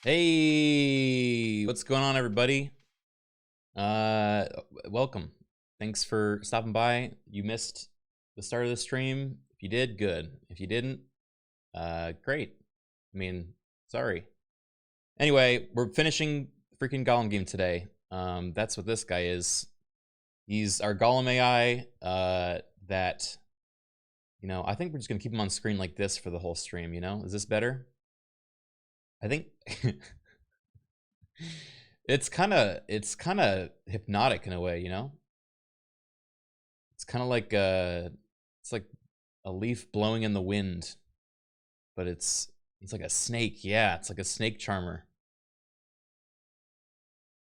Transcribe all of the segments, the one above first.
Hey, what's going on, everybody? Welcome. Thanks for stopping by. You missed the start of the stream. If you did, good. If you didn't, great. I mean, sorry. Anyway, we're finishing freaking Gollum game today. That's what this guy is. He's our Gollum AI. That, I think we're just gonna keep him on screen like this for the whole stream. Is this better? I think. It's kind of hypnotic in a way, It's kind of like it's like a leaf blowing in the wind, but it's like a snake. Yeah, it's like a snake charmer.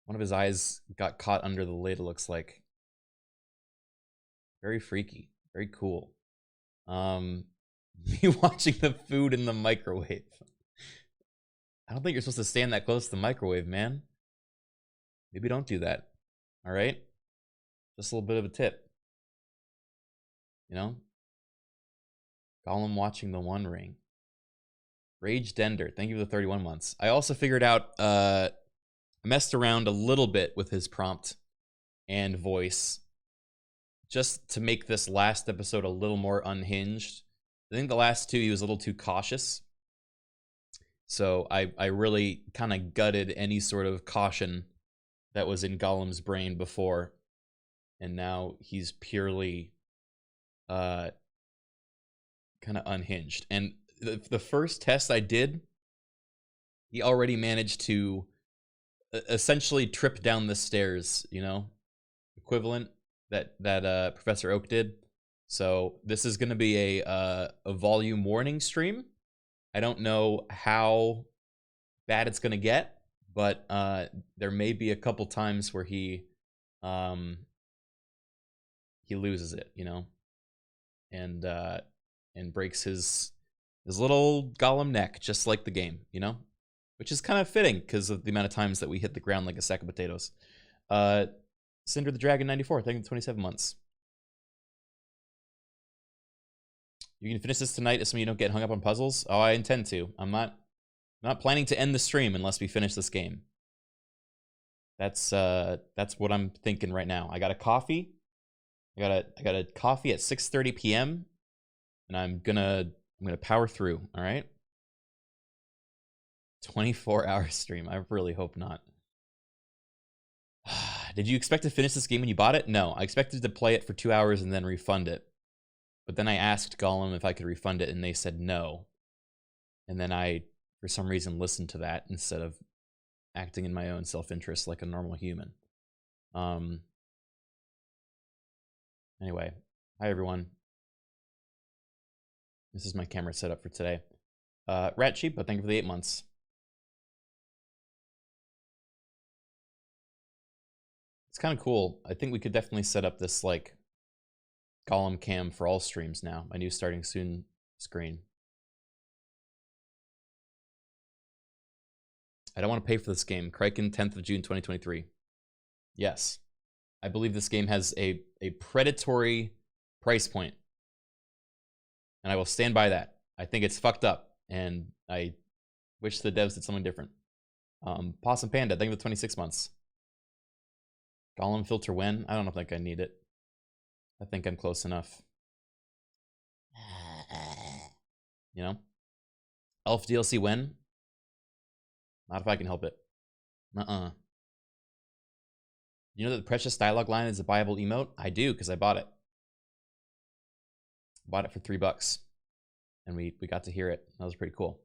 One of his eyes got caught under the lid, it looks like. Very freaky, very cool. Me watching the food in the microwave. I don't think you're supposed to stand that close to the microwave, man. Maybe don't do that. All right? Just a little bit of a tip. Gollum watching the One Ring. Rage Dender, thank you for the 31 months. I also figured out, I messed around a little bit with his prompt and voice just to make this last episode a little more unhinged. I think the last two, he was a little too cautious. So I really kind of gutted any sort of caution that was in Gollum's brain before. And now he's purely kind of unhinged. And the first test I did, he already managed to essentially trip down the stairs, equivalent that Professor Oak did. So this is going to be a volume warning stream. I don't know how bad it's going to get, but there may be a couple times where he loses it, and breaks his little Gollum neck, just like the game, which is kind of fitting because of the amount of times that we hit the ground like a sack of potatoes. Cinder the Dragon 94, thank you for 27 months. You can finish this tonight, assuming you don't get hung up on puzzles. Oh, I intend to. I'm not planning to end the stream unless we finish this game. That's what I'm thinking right now. I got a coffee. I got a coffee at 6:30 p.m. and I'm gonna power through. All right. 24-hour stream. I really hope not. Did you expect to finish this game when you bought it? No, I expected to play it for 2 hours and then refund it. But then I asked Gollum if I could refund it, and they said no. And then I, for some reason, listened to that instead of acting in my own self-interest like a normal human. Anyway, hi everyone. This is my camera setup for today. Rat Sheep, but thank you for the 8 months. It's kind of cool. I think we could definitely set up this like Gollum cam for all streams now. My new starting soon screen. I don't want to pay for this game. Criken, 10th of June, 2023. Yes. I believe this game has a predatory price point. And I will stand by that. I think it's fucked up. And I wish the devs did something different. Possum Panda, thank you for 26 months. Gollum filter when? I don't know if I need it. I think I'm close enough. Elf DLC when? Not if I can help it. You know that the Precious dialogue line is a buyable emote? I do, because I bought it. Bought it for $3. And we got to hear it. That was pretty cool.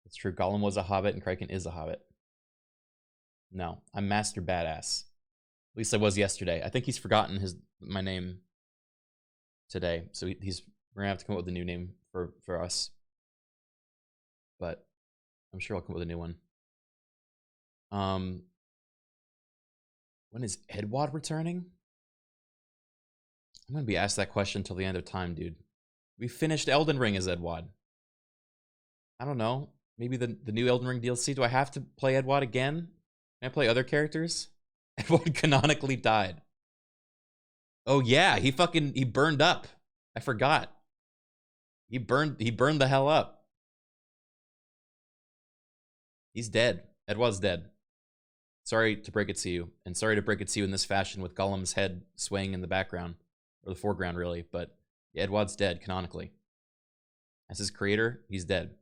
It's true. Gollum was a hobbit and Criken is a hobbit. No, I'm Master Badass. At least I was yesterday. I think he's forgotten my name today, so we're gonna have to come up with a new name for us. But I'm sure I'll come up with a new one. When is Edward returning? I'm gonna be asked that question until the end of time, dude. We finished Elden Ring as Edward. I don't know. Maybe the new Elden Ring DLC. Do I have to play Edward again? Can I play other characters? Edward canonically died. Oh yeah, he burned up. I forgot. He burned the hell up. He's dead. Ed was dead. Sorry to break it to you, and sorry to break it to you in this fashion with Gollum's head swaying in the background, or the foreground really, but Edwad's dead, canonically. As his creator, he's dead.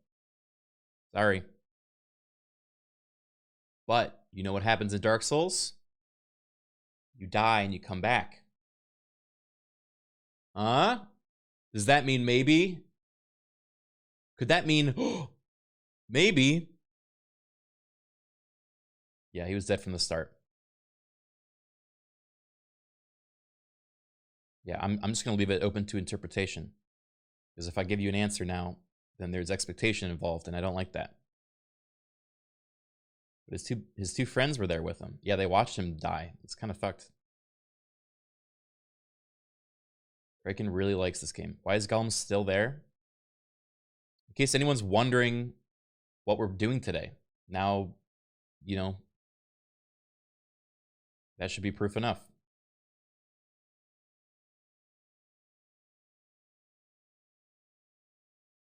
Sorry. But, you know what happens in Dark Souls? You die and you come back. Huh? Does that mean maybe? Could that mean, maybe? Yeah, he was dead from the start. Yeah, I'm just going to leave it open to interpretation. Because if I give you an answer now, then there's expectation involved, and I don't like that. But his two friends were there with him. Yeah, they watched him die. It's kind of fucked. Criken really likes this game. Why is Gollum still there? In case anyone's wondering what we're doing today. Now, you know, that should be proof enough.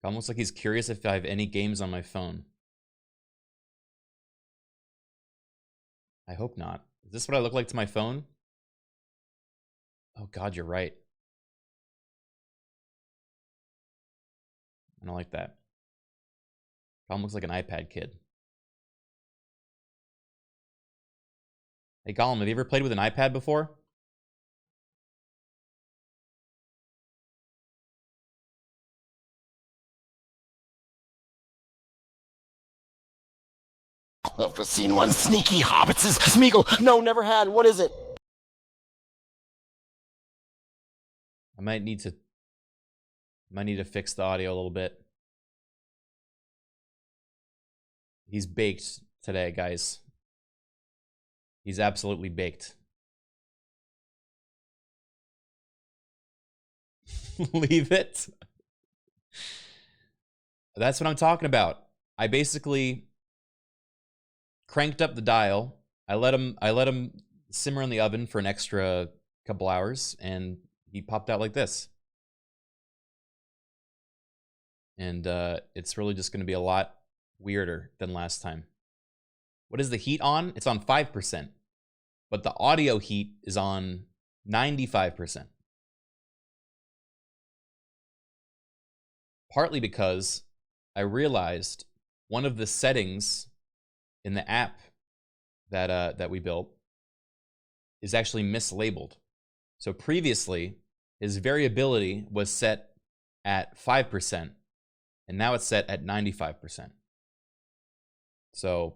Almost like he's curious if I have any games on my phone. I hope not. Is this what I look like to my phone? Oh God, you're right. I don't like that. Gollum looks like an iPad kid. Hey Gollum, have you ever played with an iPad before? Never seen one sneaky hobbits' Smeagol. No, never had. What is it? I might need to fix the audio a little bit. He's baked today, guys. He's absolutely baked. Leave it. That's what I'm talking about. I basically cranked up the dial. I let him simmer in the oven for an extra couple hours, and he popped out like this. And it's really just going to be a lot weirder than last time. What is the heat on? It's on 5%, but the audio heat is on 95%. Partly because I realized one of the settings in the app that we built is actually mislabeled. So previously, his variability was set at 5%, and now it's set at 95%. So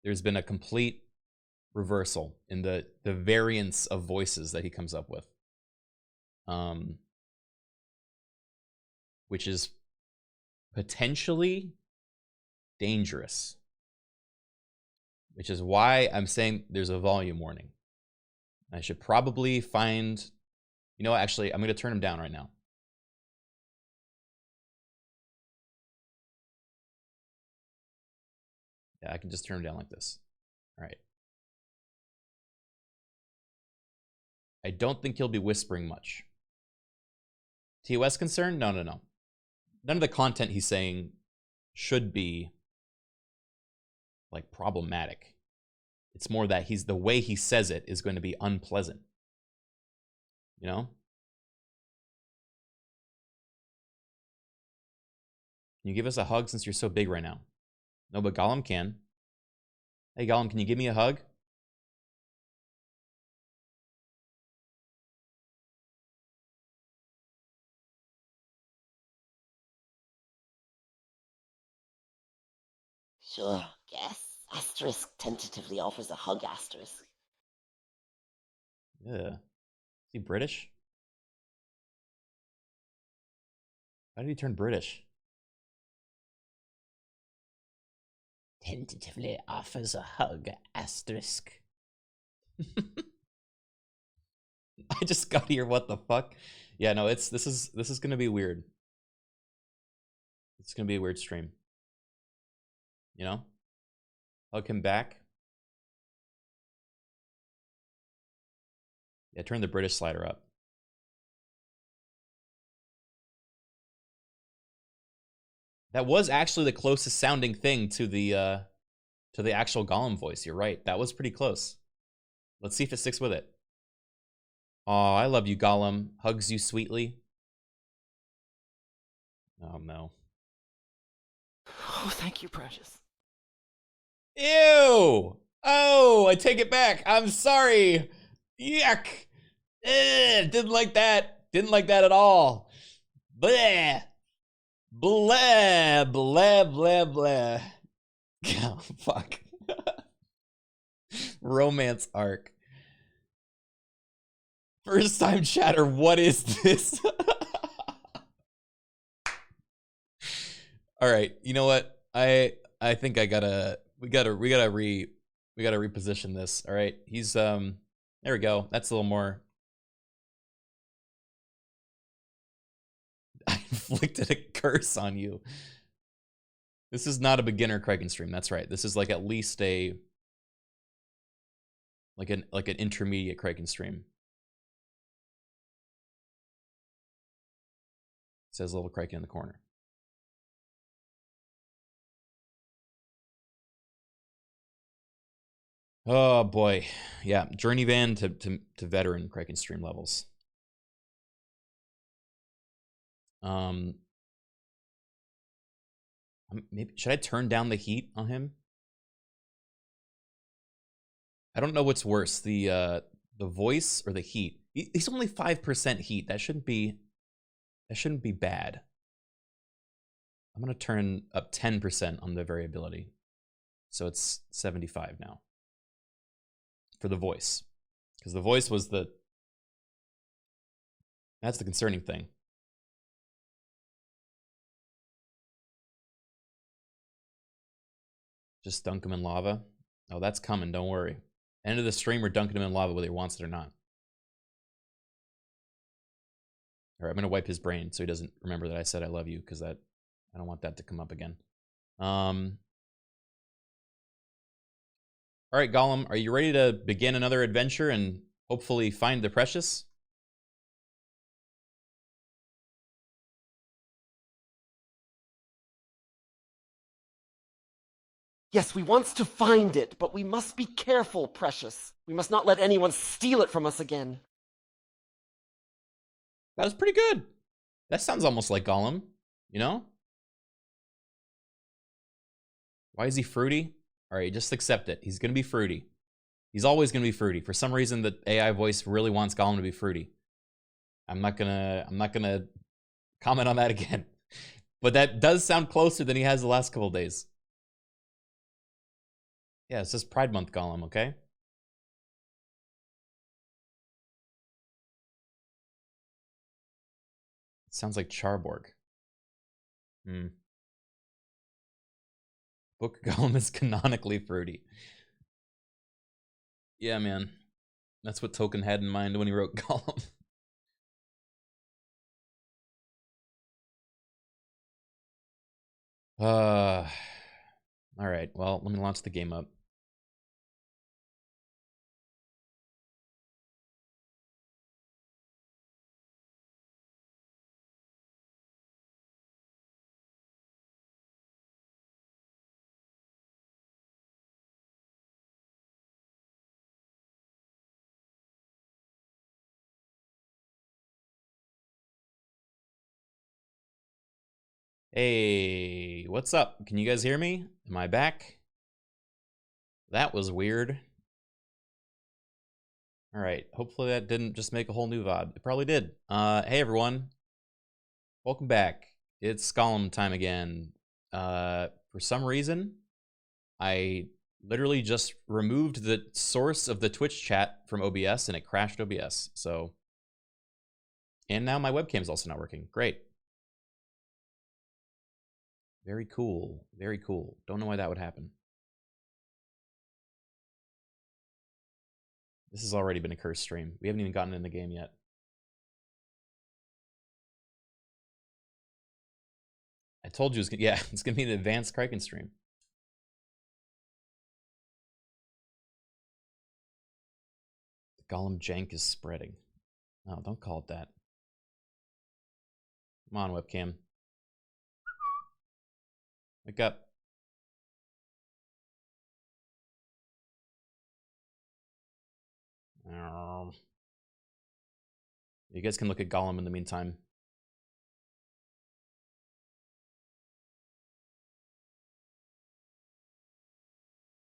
there's been a complete reversal in the variance of voices that he comes up with, which is potentially dangerous, which is why I'm saying there's a volume warning. I should probably find, you know what, actually, I'm going to turn him down right now. Yeah, I can just turn him down like this. All right. I don't think he'll be whispering much. TOS concern? No. None of the content he's saying should be like problematic. It's more that the way he says it is going to be unpleasant. You know? Can you give us a hug since you're so big right now? No, but Gollum can. Hey Gollum, can you give me a hug? Sure, guess. Asterisk tentatively offers a hug asterisk. Yeah. Is he British? How did he turn British? Tentatively offers a hug asterisk. I just got here. What the fuck? Yeah, no, this is gonna be weird. It's gonna be a weird stream. You know? Hug him back. Yeah, turn the British slider up. That was actually the closest sounding thing to the actual Gollum voice. You're right. That was pretty close. Let's see if it sticks with it. Oh, I love you, Gollum. Hugs you sweetly. Oh, no. Oh, thank you, precious. Ew! Oh, I take it back. I'm sorry. Yuck. Didn't like that. Didn't like that at all. Bleh. Blah, blah, blah, blah. Oh, fuck. Romance arc. First time chatter, what is this? All right, you know what? I think we gotta reposition this. All right, he's there we go. That's a little more. I inflicted a curse on you. This is not a beginner Criken stream. That's right. This is like at least a like an intermediate Criken stream. It says little Criken in the corner. Oh boy, yeah, journey van to veteran Criken stream levels. Maybe should I turn down the heat on him? I don't know what's worse, the voice or the heat. He's only 5% heat. That shouldn't be bad. I'm gonna turn up 10% on the variability, so it's 75 now for the voice, because the voice was that's the concerning thing. Just dunk him in lava. Oh, that's coming. Don't worry. End of the stream, we're dunking him in lava whether he wants it or not. All right, I'm gonna wipe his brain so he doesn't remember that I said I love you, because I don't want that to come up again. All right, Gollum, are you ready to begin another adventure and hopefully find the precious? Yes, we wants to find it, but we must be careful, precious. We must not let anyone steal it from us again. That was pretty good. That sounds almost like Gollum, you know? Why is he fruity? All right, just accept it. He's gonna be fruity. He's always gonna be fruity. For some reason, the AI voice really wants Gollum to be fruity. I'm not gonna comment on that again. But that does sound closer than he has the last couple days. Yeah, it's just Pride Month Gollum, okay? It sounds like Charborg. Book Gollum is canonically fruity. Yeah, man. That's what Tolkien had in mind when he wrote Gollum. All right, well, let me launch the game up. Hey, what's up? Can you guys hear me? Am I back? That was weird. All right, hopefully that didn't just make a whole new VOD. It probably did. Hey everyone. Welcome back. It's Gollum time again. For some reason, I literally just removed the source of the Twitch chat from OBS and it crashed OBS. So, and now my webcam's also not working. Great. Very cool. Very cool. Don't know why that would happen. This has already been a cursed stream. We haven't even gotten in the game yet. I told you it's gonna, yeah, it's gonna be an advanced Criken stream. Gollum jank is spreading. Oh, don't call it that. Come on, webcam. Wake up. You guys can look at Gollum in the meantime.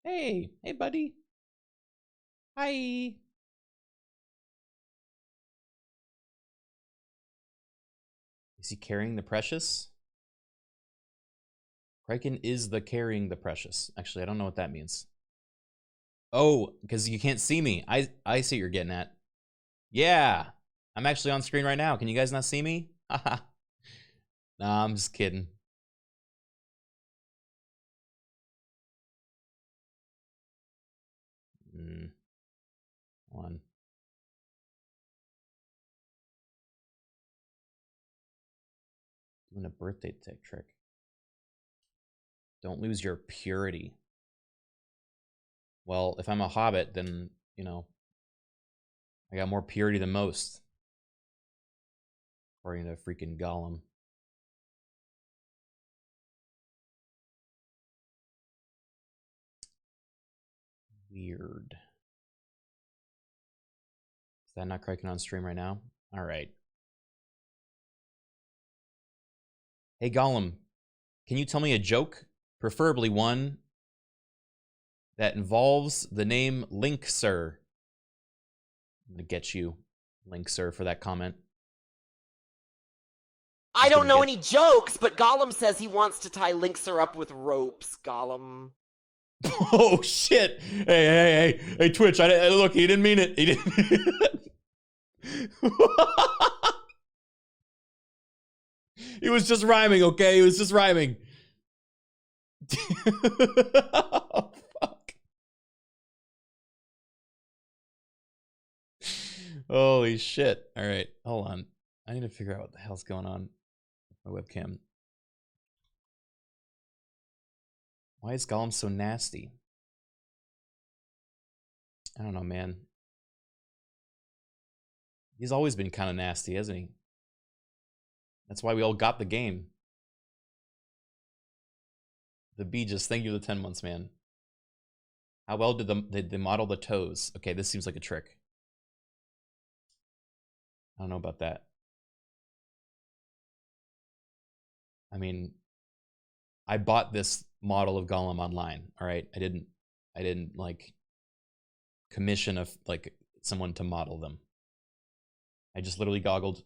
Hey, buddy. Hi. Is he carrying the precious? Criken is the carrying the precious. Actually, I don't know what that means. Oh, because you can't see me. I see what you're getting at. Yeah. I'm actually on screen right now. Can you guys not see me? Haha. Nah, I'm just kidding. One. Doing a birthday trick. Don't lose your purity. Well, if I'm a hobbit, then, you know, I got more purity than most. According to freaking Gollum. Weird. Is that not Criken on stream right now? All right. Hey, Gollum, can you tell me a joke? Preferably one that involves the name Link Sir. I'm gonna get you, Link Sir, for that comment. I don't know any jokes, but Gollum says he wants to tie Linkser up with ropes, Gollum. Oh, shit. Hey, Twitch, look, he didn't mean it. He didn't. He was just rhyming, okay? He was just rhyming. Oh, fuck. Holy shit. All right, hold on. I need to figure out what the hell's going on with my webcam. Why is Gollum so nasty? I don't know, man. He's always been kind of nasty, hasn't he? That's why we all got the game. The bee just, thank you for the 10 months, man. How well did they model the toes? Okay, this seems like a trick. I don't know about that. I mean, I bought this model of Gollum online, all right? I didn't like commission like someone to model them. I just literally I goggled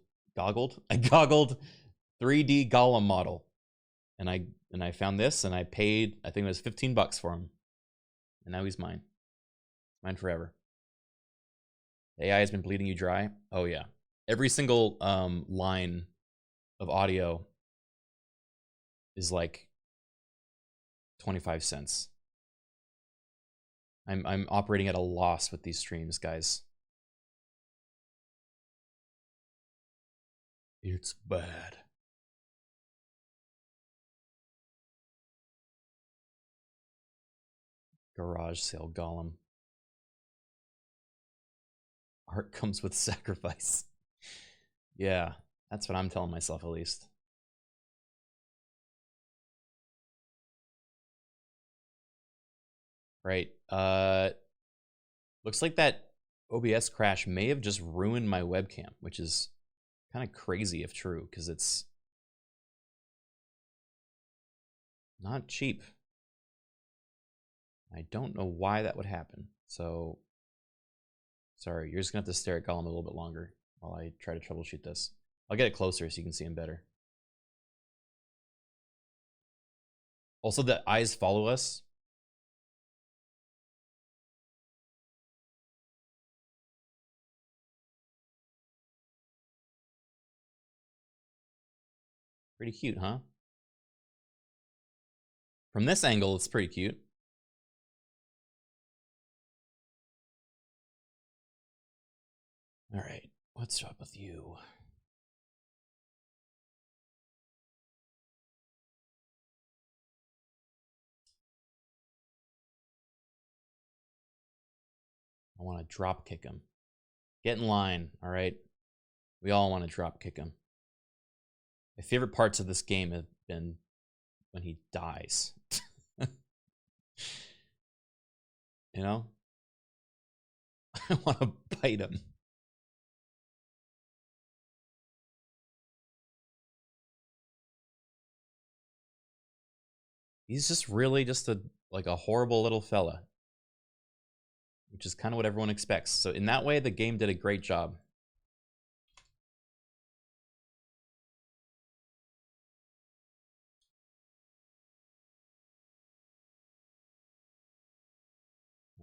3D Gollum model. And I found this and I paid, I think it was 15 bucks for him. And now he's mine. Mine forever. The AI has been bleeding you dry. Oh yeah. Every single line of audio is like 25 cents. I'm operating at a loss with these streams, guys. It's bad. Garage sale Gollum. Art comes with sacrifice. Yeah, that's what I'm telling myself at least. Right. Looks like that OBS crash may have just ruined my webcam, which is kind of crazy if true, because it's not cheap. I don't know why that would happen. So, sorry, you're just gonna have to stare at Gollum a little bit longer while I try to troubleshoot this. I'll get it closer so you can see him better. Also, the eyes follow us. Pretty cute, huh? From this angle, it's pretty cute. All right, what's up with you? I want to drop kick him. Get in line, all right? We all want to drop kick him. My favorite parts of this game have been when he dies. You know? I want to bite him. He's just really just a horrible little fella. Which is kind of what everyone expects. So in that way, the game did a great job.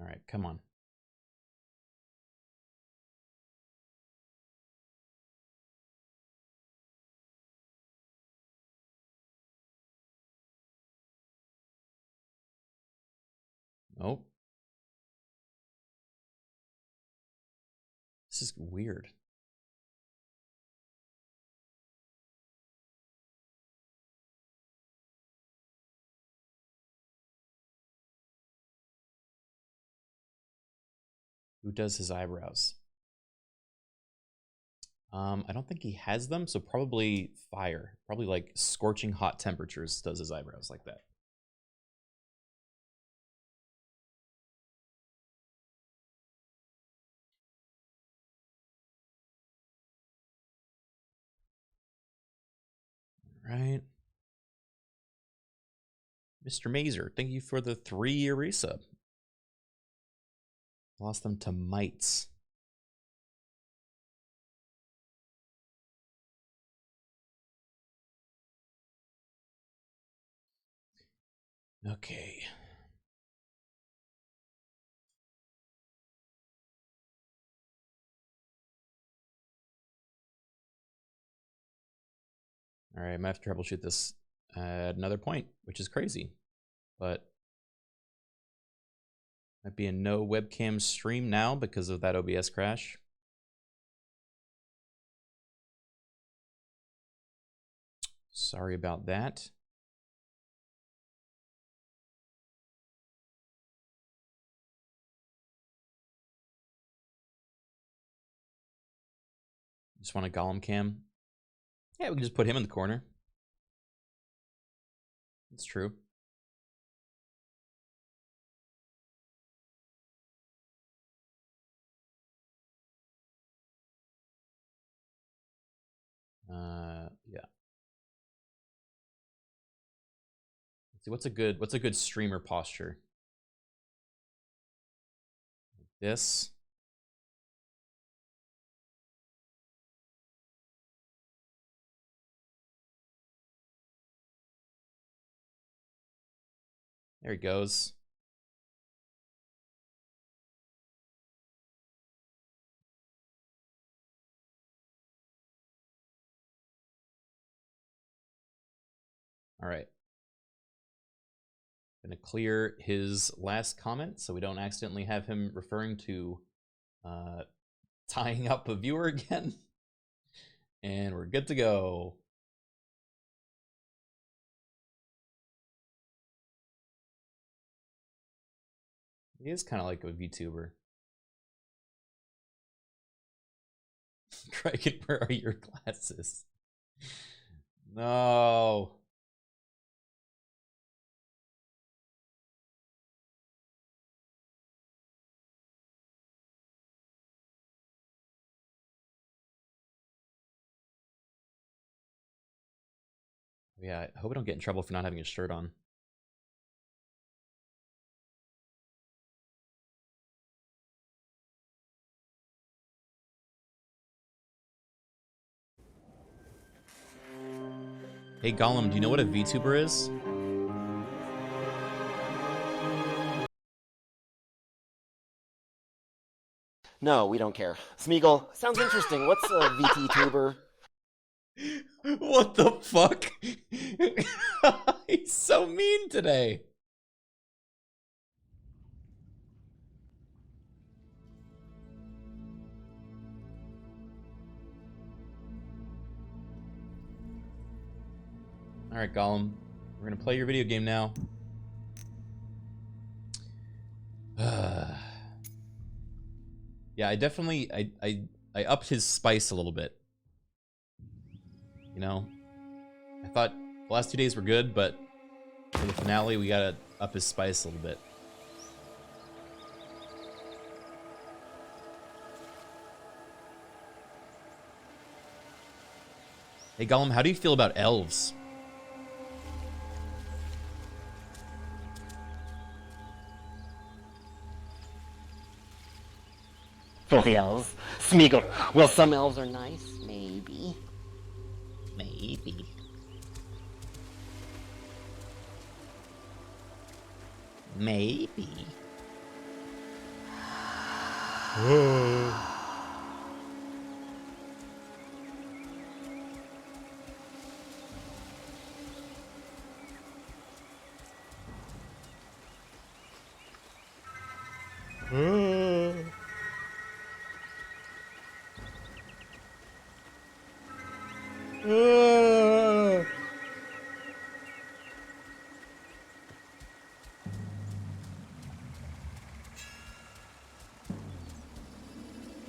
All right, come on. Nope. This is weird. Who does his eyebrows? I don't think he has them, so probably fire. Probably like scorching hot temperatures does his eyebrows like that. All right. Mr. Mazer, thank you for the 3-year resub. Lost them to mites. Okay. All right, I might have to troubleshoot this at another point, which is crazy. But might be a no webcam stream now because of that OBS crash. Sorry about that. Just want a Gollum cam. Yeah, we can just put him in the corner. That's true. Yeah. Let's see, what's a good streamer posture? Like this. There he goes. All right. Gonna clear his last comment so we don't accidentally have him referring to tying up a viewer again. And we're good to go. He is kind of like a VTuber. Criken, where are your glasses? No. Yeah, I hope I don't get in trouble for not having a shirt on. Hey Gollum, do you know what a VTuber is? No, we don't care. Smeagol, sounds interesting. What's a VTuber? What the fuck? He's so mean today. All right, Gollum. We're gonna play your video game now. Yeah, Yeah, I definitely I upped his spice a little bit. You know, I thought the last 2 days were good, but for the finale, we gotta up his spice a little bit. Hey Gollum, how do you feel about elves? Filthy elves. Smeagol. Well, some elves are nice, maybe. Maybe. Maybe.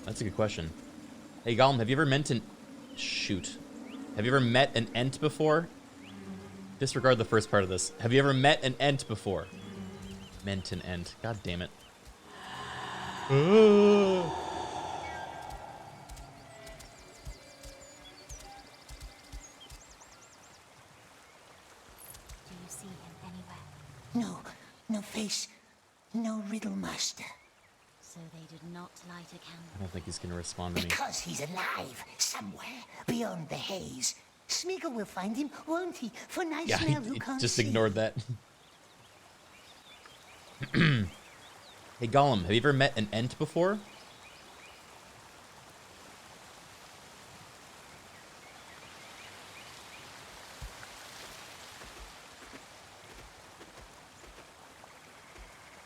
That's a good question. Hey Gollum, have you ever met an... Shoot. Have you ever met an Ent before? Disregard the first part of this. Have you ever met an Ent before? Meant an Ent. God damn it. Do you see him anywhere? No, no face, no riddle master. So they did not light a candle. I don't think he's gonna respond to me. Because he's alive, somewhere, beyond the haze. Smeagol will find him, won't he? For nice Yeah, smell who he can't just see. ignored that. Hey Gollum, have you ever met an Ent before?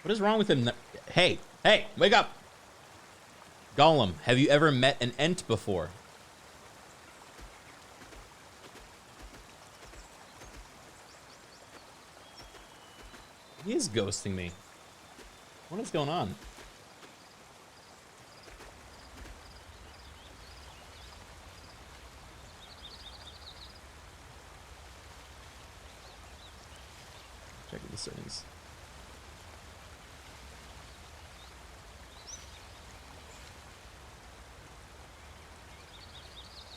What is wrong with him? Hey, hey, wake up! Gollum, have you ever met an Ent before? He is ghosting me. What is going on? Checking the settings.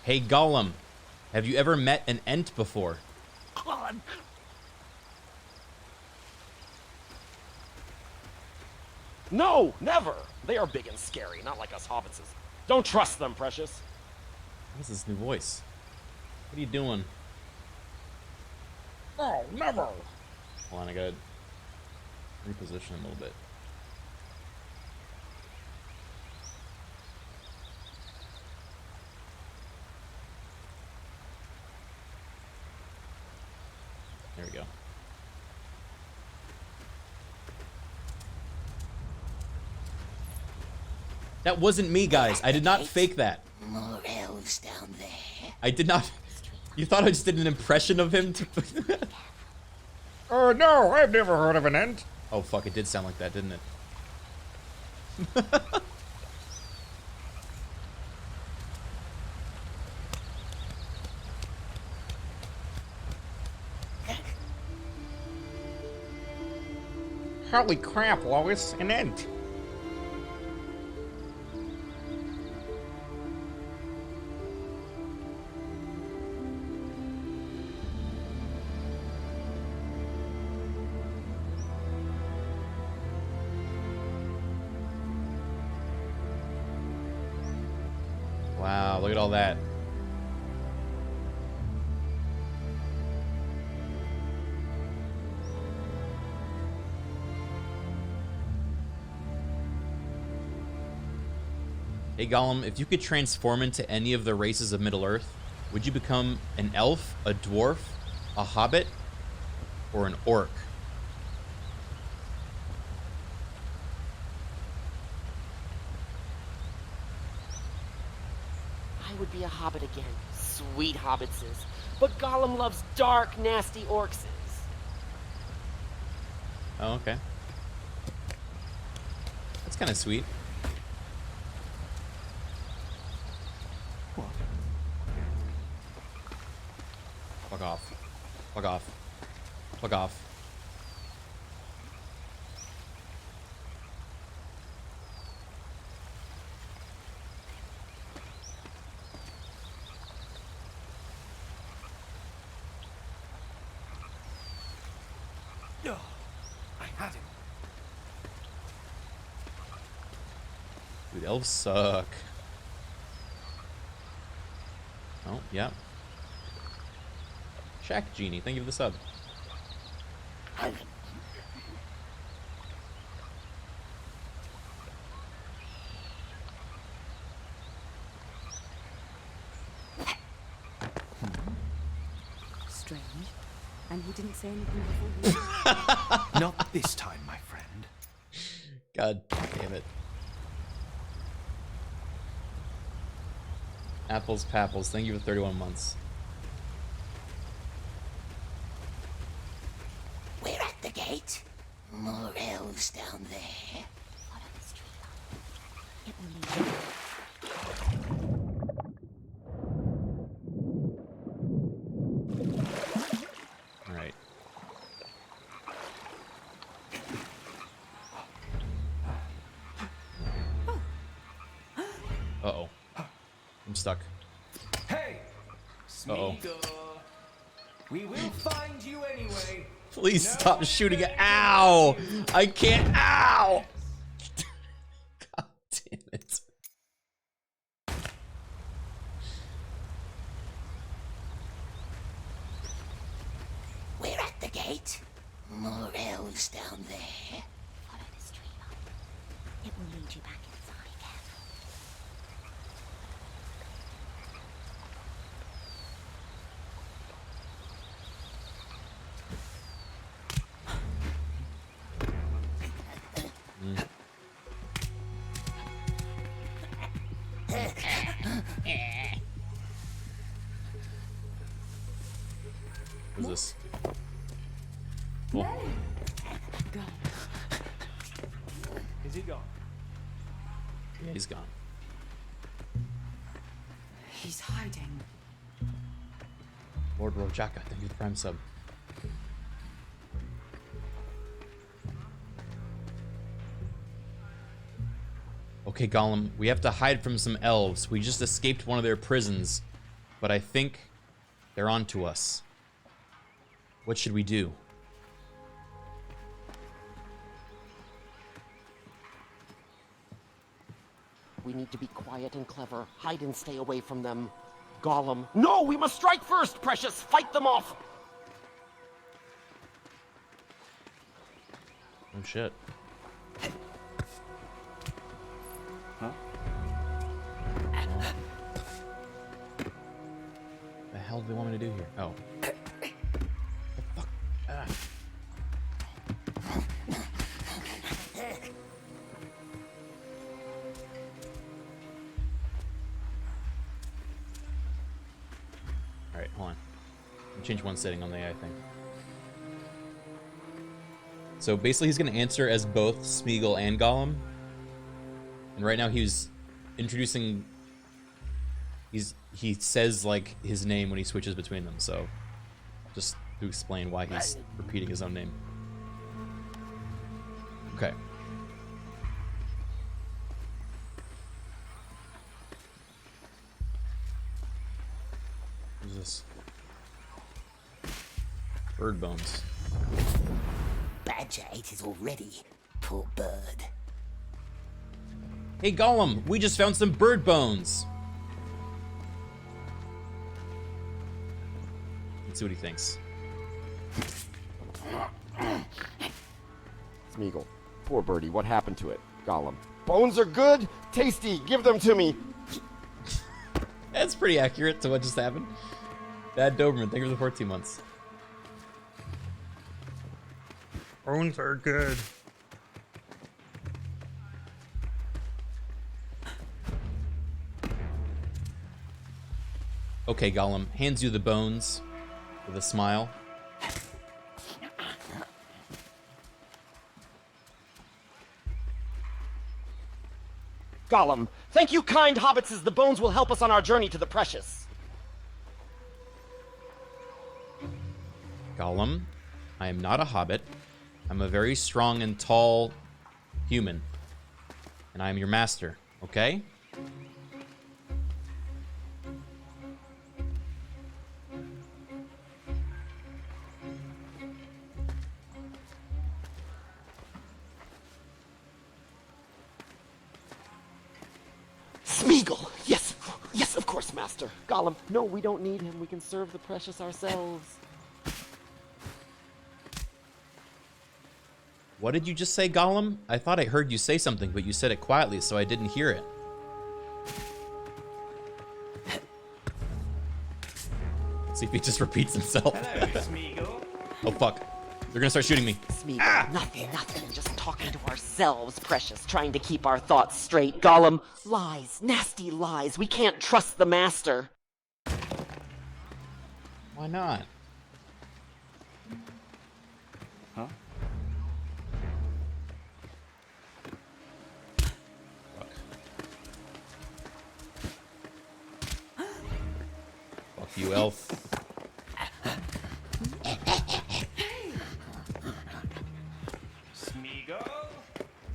Hey Gollum, have you ever met an Ent before? God. No, never. They are big and scary, not like us hobbitses. Don't trust them, Precious. What is this new voice? What are you doing? Oh, never. Hold on, I gotta reposition him a little bit. There we go. That wasn't me, guys. I did not fake that. More elves down there. I did not. You thought I just did an impression of him? Oh no, I've never heard of an Ent. Oh fuck! It did sound like that, didn't it? Holy crap, Lois, an Ent. Wow! Look at all that. Hey Gollum, if you could transform into any of the races of Middle-earth, would you become an elf, a dwarf, a hobbit, or an orc? I would be a hobbit again. Sweet hobbitses. But Gollum loves dark, nasty orcses. Oh, okay. That's kind of sweet. Fuck off. Fuck off. Fuck off. I had him. Dude, elves suck. Oh, yeah. Shack Genie, thank you for the sub. Strange. And he didn't say anything before you. Not this time, my friend. God damn it. Apples Papples, thank you for 31 months. We're at the gate. More elves down there. Follow this tree line. It will lead you. Alright. Uh-oh. I'm stuck. Hey! Uh-oh. Smeagol. We will find you anyway. Please stop shooting it. Ow! I can't. Ow! God damn it. We're at the gate. More elves down there. Follow this tree line. It will lead you back inside again. Who's this? Cool. Go. Is he gone? Yeah, he's gone. He's hiding. Lord Rojaka, thank you for the prime sub. Okay, Gollum, we have to hide from some elves. We just escaped one of their prisons, but I think they're onto us. What should we do? We need to be quiet and clever. Hide and stay away from them. Gollum. No, we must strike first, Precious! Fight them off! Oh shit. Huh? The hell do they want me to do here? Oh. The fuck? Ah. Alright, hold on. Change one setting on the AI thing. So basically he's going to answer as both Smeagol and Gollum. And right now he's introducing... He says, like, his name when he switches between them, so... Just to explain why he's repeating his own name. Okay. What's this? Bird bones. Badger ate it already. Poor bird. Hey Gollum, we just found some bird bones. Let's see what he thinks. Smeagol. Poor birdie, what happened to it? Gollum. Bones are good, tasty, give them to me. That's pretty accurate to what just happened. Dad Doberman, thank you for the 14 months. Bones are good. Okay, Gollum hands you the bones with a smile. Gollum, thank you, kind hobbitses. The bones will help us on our journey to the Precious. Gollum, I am not a hobbit. I'm a very strong and tall human. And I am your master, okay? Smeagol! Yes! Yes, of course, Master. Gollum, no, we don't need him. We can serve the precious ourselves. What did you just say, Gollum? I thought I heard you say something, but you said it quietly, so I didn't hear it. Let's see if he just repeats himself. Hello, Smeagol. Oh, fuck. They're gonna start shooting me. Smeagol, nothing. Just talking to ourselves, precious. Trying to keep our thoughts straight. Gollum, lies. Nasty lies. We can't trust the Master. Why not? Huh? Fuck you, elf. Smeagol?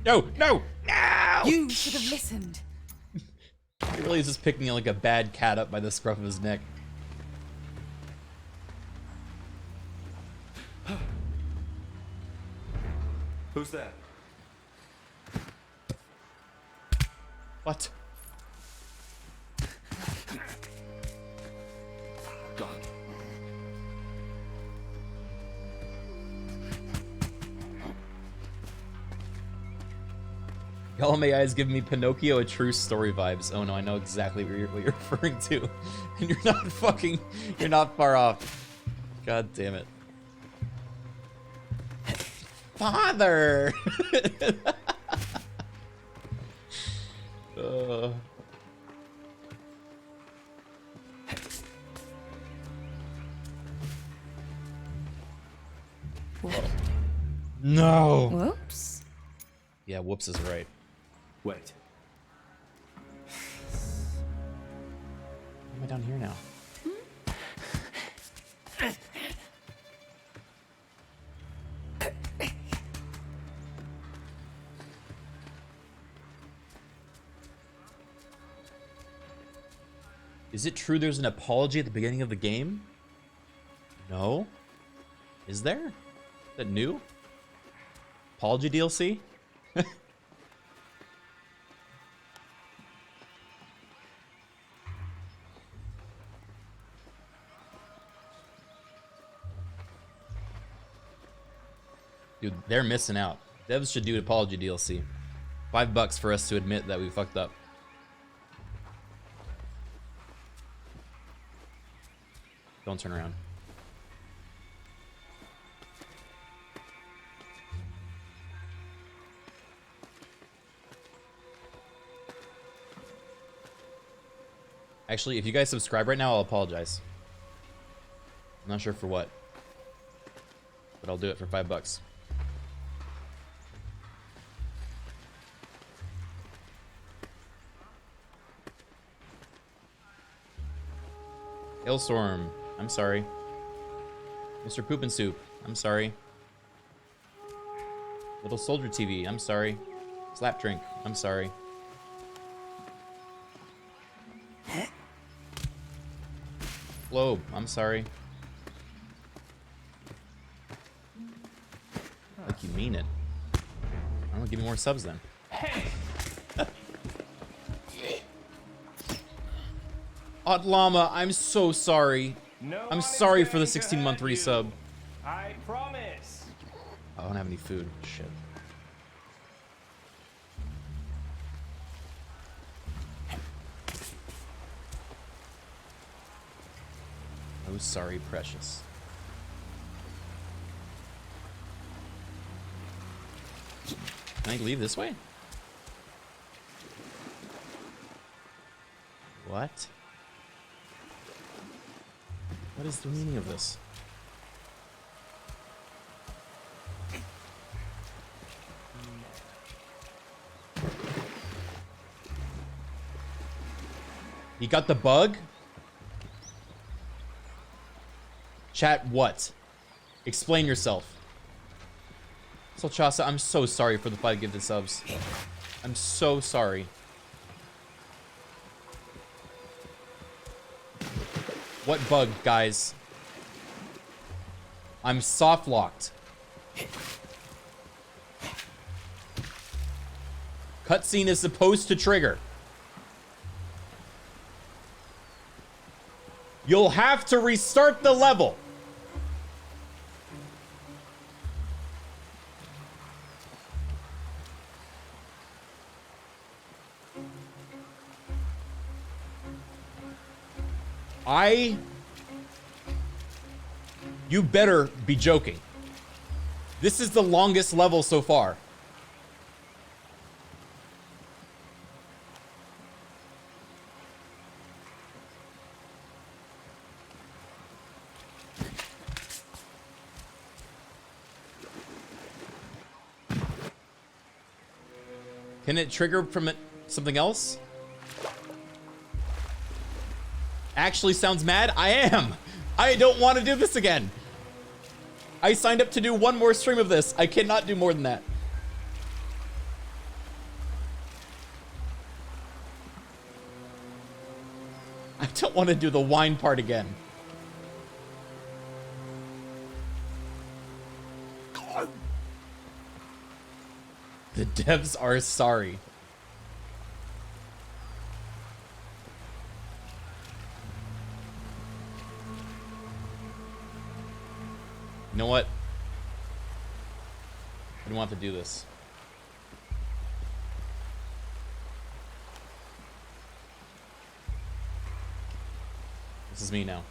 No, no, no! You should have listened. He really is just picking like a bad cat up by the scruff of his neck. Who's that? What? Gone. Gollum AI is giving me Pinocchio a true story vibes. Oh no, I know exactly what you're referring to. And you're not far off. God damn it. Father! No! Whoops. Yeah, whoops is right. Wait. Why am I down here now? Is it true there's an apology at the beginning of the game? No? Is there? Is that new? Apology DLC? Dude, they're missing out. Devs should do an apology DLC. $5 for us to admit that we fucked up. Don't turn around. Actually, if you guys subscribe right now, I'll apologize. I'm not sure for what, but I'll do it for $5. Hailstorm, I'm sorry. Mr. Poop and Soup, I'm sorry. Little Soldier TV, I'm sorry. Slap Drink, I'm sorry. Globe, I'm sorry. Like you mean it. I don't know, give me more subs then. Odd Llama, I'm so sorry. No I'm one sorry is for the going to 16-month hurt you. resub. I promise. I don't have any food. Shit. Oh, sorry, precious. Can I leave this way? What? What is the meaning of this? You got the bug? Chat, what? Explain yourself. So Chasa, I'm so sorry for the 5 gifted subs. I'm so sorry. What bug, guys? I'm soft locked. Cutscene is supposed to trigger. You'll have to restart the level. You better be joking. This is the longest level so far. Can it trigger from something else? Actually sounds mad. I am. I don't want to do this again. I signed up to do one more stream of this. I cannot do more than that. I don't want to do the wine part again. The devs are sorry. You know what? I don't want to do this. This is me now.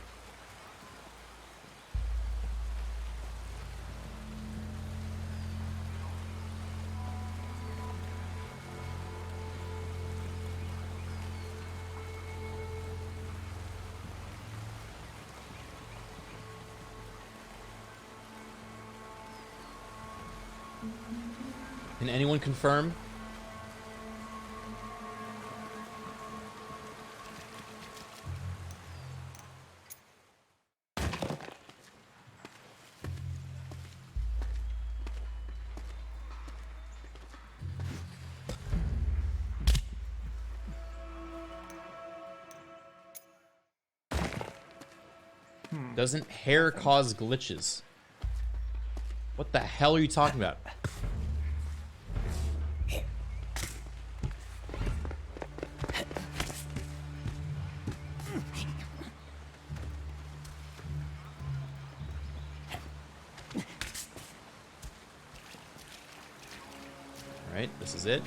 Can anyone confirm? Doesn't hair cause glitches? What the hell are you talking about? Alright, this is it.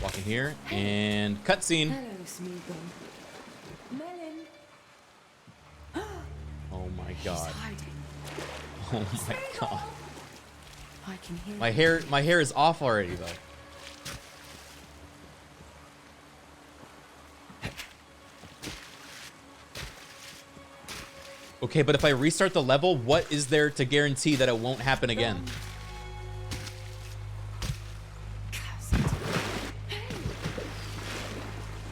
Walk in here, and cutscene. Hello, Smeagol. Melon. Oh my He's god. hiding. Oh my god. I can hear My hair is off already though. Okay, but if I restart the level, what is there to guarantee that it won't happen again?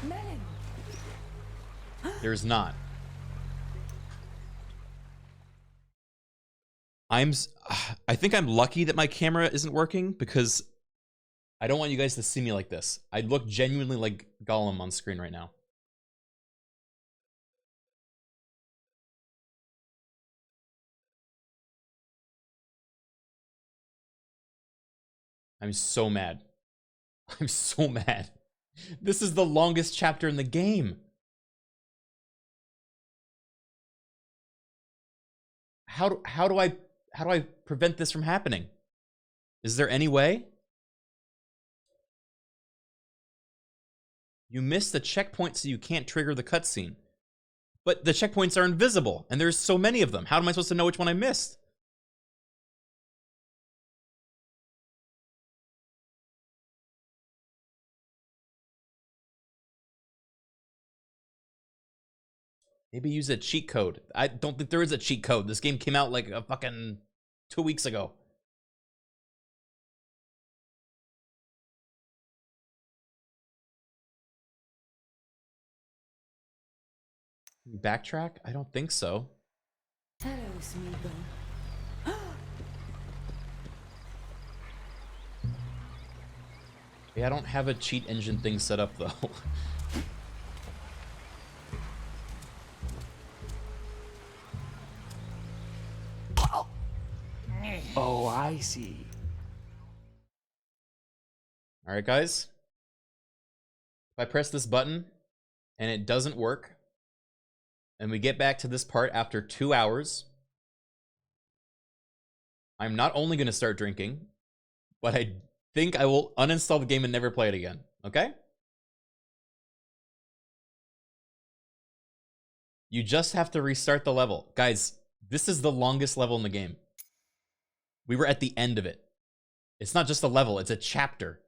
Melon. There's not. I think I'm lucky that my camera isn't working because I don't want you guys to see me like this. I look genuinely like Gollum on screen right now. I'm so mad. I'm so mad. This is the longest chapter in the game. How do I prevent this from happening? Is there any way? You missed the checkpoint, so you can't trigger the cutscene. But the checkpoints are invisible, and there's so many of them. How am I supposed to know which one I missed? Maybe use a cheat code. I don't think there is a cheat code. This game came out like a fucking 2 weeks ago. Backtrack? I don't think so. Hello, Smeagol. Yeah, I don't have a cheat engine thing set up though. Oh, I see. All right, guys. If I press this button and it doesn't work, and we get back to this part after 2 hours, I'm not only going to start drinking, but I think I will uninstall the game and never play it again. Okay? You just have to restart the level. Guys, this is the longest level in the game. We were at the end of it. It's not just a level, it's a chapter.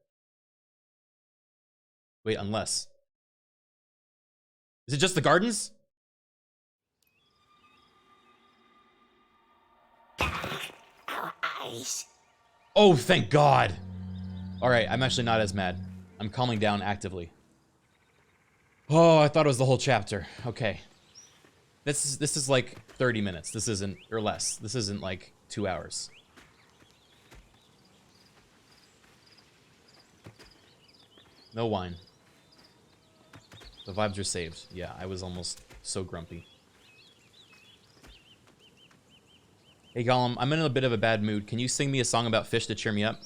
Wait, unless. Is it just the gardens? Our eyes. Oh, thank God. All right, I'm actually not as mad. I'm calming down actively. Oh, I thought it was the whole chapter. Okay. This is like 30 minutes. This isn't, or less. This isn't like 2 hours. No wine. The vibes are saved. Yeah, I was almost so grumpy. Hey, Gollum, I'm in a bit of a bad mood. Can you sing me a song about fish to cheer me up?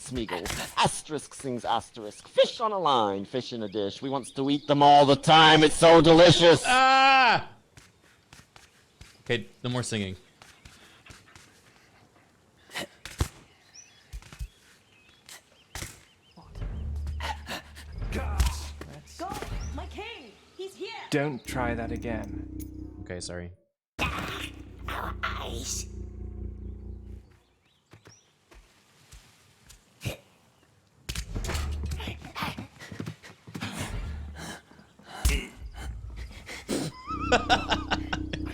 Smeagol. Asterisk sings asterisk. Fish on a line, fish in a dish. We wants to eat them all the time. It's so delicious. Ah! Okay, no more singing. Go, my king! He's here! Don't try that again. Okay, sorry. Our eyes.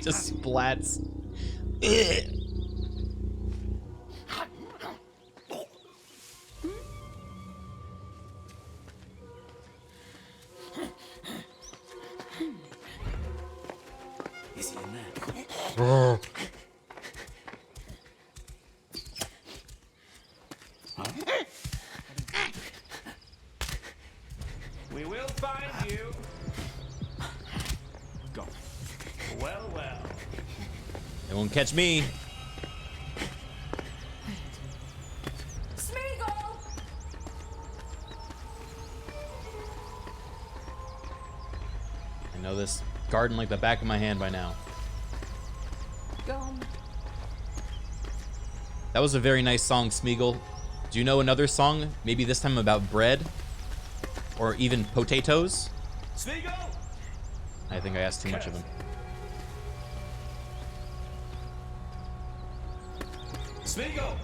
Just splats. Is he in there? We will find you. Go. Well, well. They won't catch me. Smeagol! I know this garden like the back of my hand by now. Gone. That was a very nice song, Smeagol. Do you know another song? Maybe this time about bread? Or even potatoes? Smeagol! I think I asked too much of him. Smeagol!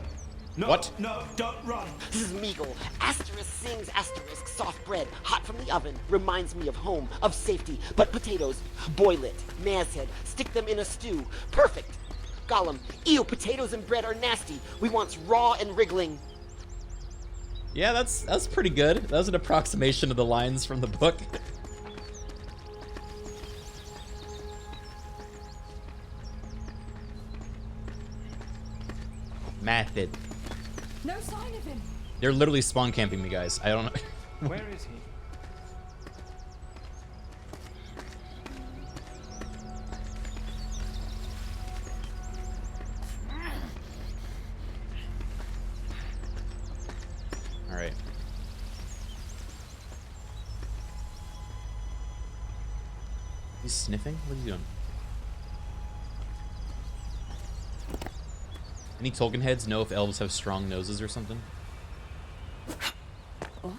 No, What? No, don't run. Smeagol. Asterisk sings asterisk. Soft bread, hot from the oven. Reminds me of home, of safety. But potatoes, boil it. Mare's head, stick them in a stew. Perfect. Gollum, ew, potatoes and bread are nasty. We wants raw and wriggling. Yeah, that's pretty good. That was an approximation of the lines from the book. Method. No sign of him. They're literally spawn camping me, guys. I don't know. Where is he? All right. He's sniffing? What are you doing? Any Tolkien heads know if elves have strong noses or something? What?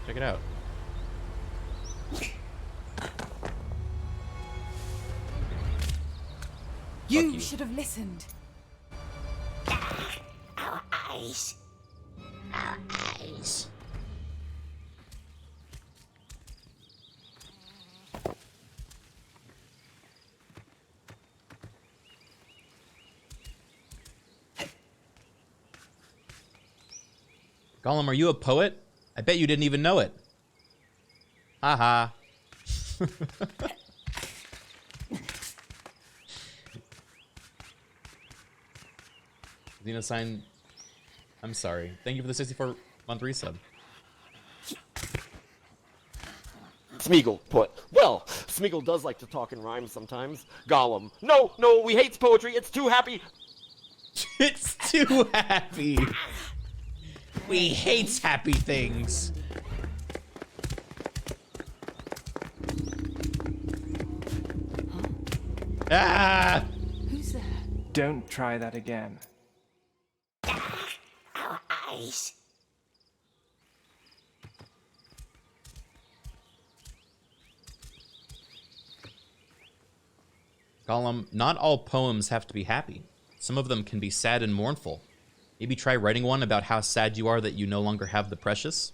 Check it out. You you. should have listened. Our eyes. Our eyes. Gollum, are you a poet? I bet you didn't even know it. Haha. Xena sign. I'm sorry. Thank you for the 64-month resub. Smeagol put, well, Smeagol does like to talk in rhymes sometimes. Gollum, no, we hates poetry, it's too happy. It's too happy. We hates happy things. Ah! Who's there? Don't try that again. Our eyes. Gollum, not all poems have to be happy. Some of them can be sad and mournful. Maybe try writing one about how sad you are that you no longer have the precious.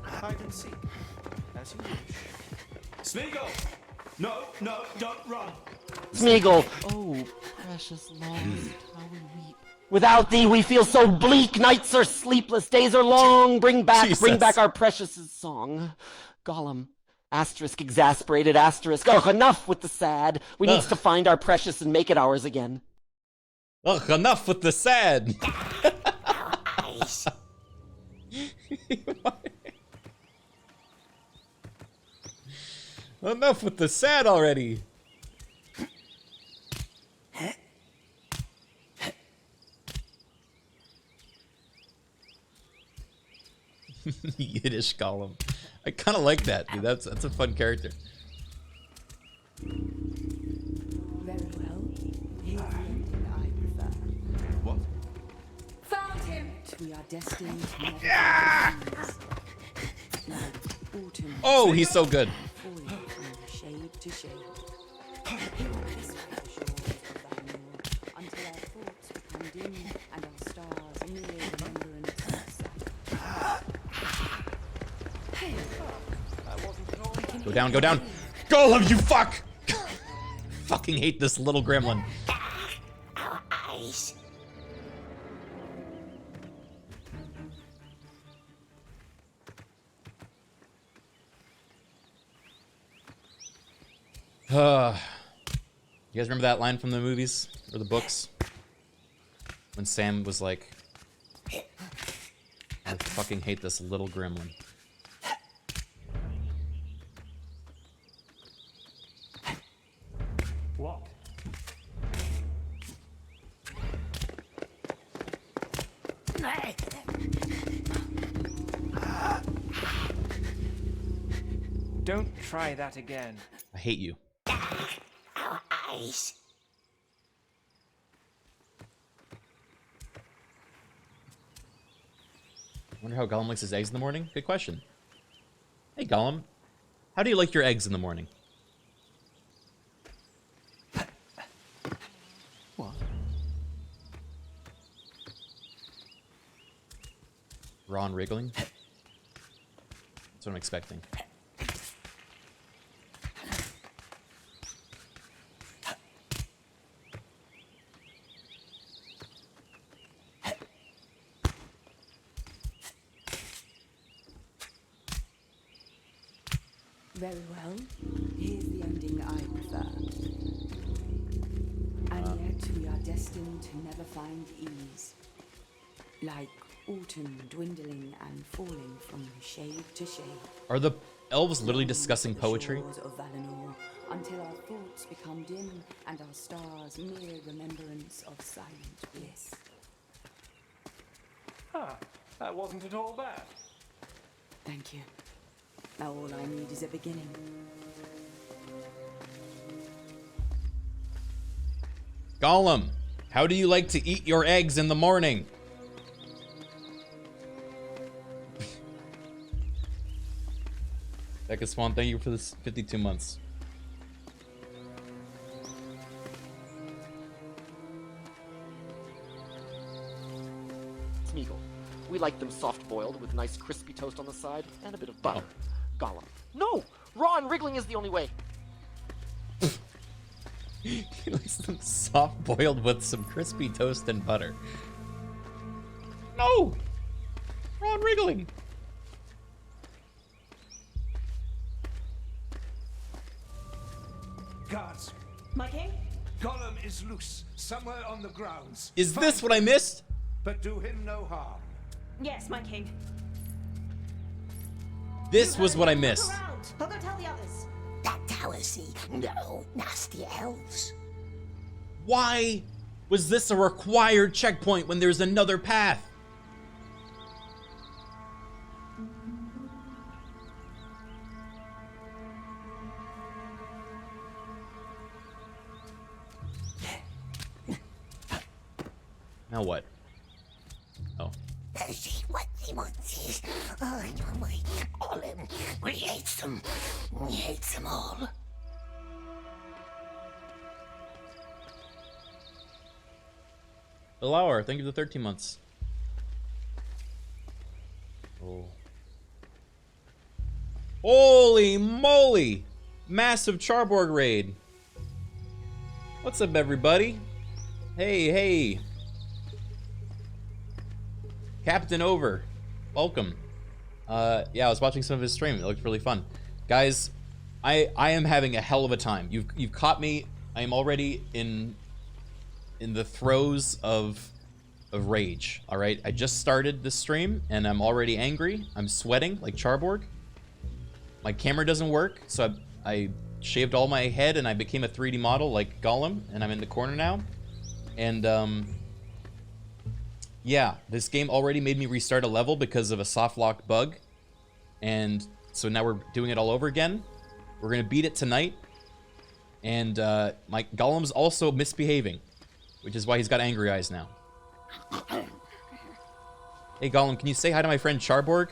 Hide and seek. As you wish. Smeagol! No, don't run. Smeagol, oh, precious lost, how we weep. Without thee we feel so bleak, nights are sleepless, days are long, bring back our precious song. Gollum, asterisk exasperated, asterisk, ugh, enough with the sad. We needs to find our precious and make it ours again. Ugh, enough with the sad. Our eyes. Enough with the sad already. Yiddish Gollum. I kind of like that, dude. That's a fun character. Very well. Here's the ending I prefer. What? Found him! We are destined to never find these. Like autumn Oh, he's so good. falling from shade to shade. He will whisper the shores of Valinor until our thoughts become dim and our stars mere remembrance of sight. Go down, go down. Gollum, you fuck! Fucking hate this little gremlin. Our eyes. You guys remember that line from the movies or the books? When Sam was like, I fucking hate this little gremlin. What? Don't try that again. I hate you. Our eyes. Wonder how Gollum likes his eggs in the morning? Good question. Hey, Gollum. How do you like your eggs in the morning? What? Raw and wriggling? That's what I'm expecting. Very well. Here's the ending I prefer. And yet we are destined to never find ease. Like autumn dwindling and falling from shade to shade. Are the elves literally discussing The poetry? shores of Valinor, until our thoughts become dim and our stars mere remembrance of silent bliss. Huh. That wasn't at all bad. Thank you. Now all I need is a beginning. Gollum, how do you like to eat your eggs in the morning? Becca Swan, thank you for this 52 months. Smeagol. We like them soft-boiled with nice crispy toast on the side and a bit of butter. Gollum. No! Raw and wriggling is the only way. He likes them soft boiled with some crispy toast and butter. No! Raw and wriggling. Guards, My king? Gollum is loose, somewhere on the grounds. Is Find this what I missed? But do him no harm. Yes, my king. This was what I Look missed. around. I'll go tell the others. That tower, see? No, nasty elves. Why was this a required checkpoint when there's another path? Now what? Oh. See what he wants is, oh, my Gollum. We hates them. We hates them all. Lauer, thank you for the 13 months. Oh. Holy moly! Massive Charborg raid. What's up, everybody? Hey, hey. Captain Over. Welcome. Yeah, I was watching some of his stream. It looked really fun. Guys, I am having a hell of a time. You've caught me. I am already in the throes of rage. All right, I just started this stream and I'm already angry. I'm sweating like Charborg. My camera doesn't work, so I shaved all my head and I became a 3D model like Gollum, and I'm in the corner now. And yeah, this game already made me restart a level because of a soft lock bug, and so now we're doing it all over again. We're gonna beat it tonight, and my Gollum's also misbehaving, which is why he's got angry eyes now. Hey Gollum, can you say hi to my friend Charborg?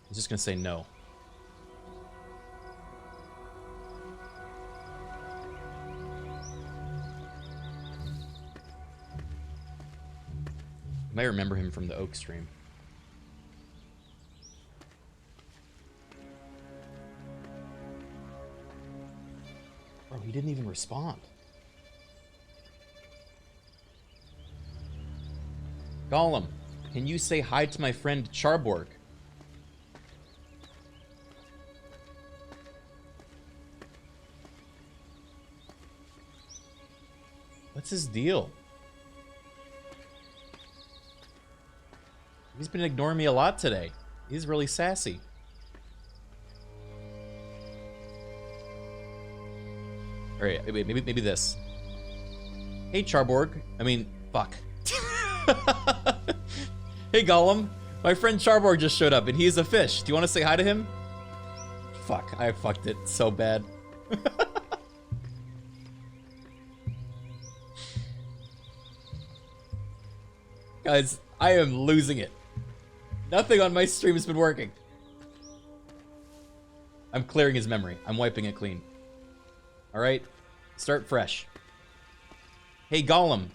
He's just gonna say no. You might remember him from the Oak stream. Bro, he didn't even respond. Gollum, can you say hi to my friend Charborg? What's his deal? He's been ignoring me a lot today. He's really sassy. Alright, wait, maybe this. Hey Charborg. I mean, fuck. Hey Gollum. My friend Charborg just showed up and he's a fish. Do you want to say hi to him? Fuck, I fucked it so bad. Guys, I am losing it. Nothing on my stream has been working. I'm clearing his memory. I'm wiping it clean. Alright, start fresh. Hey Gollum,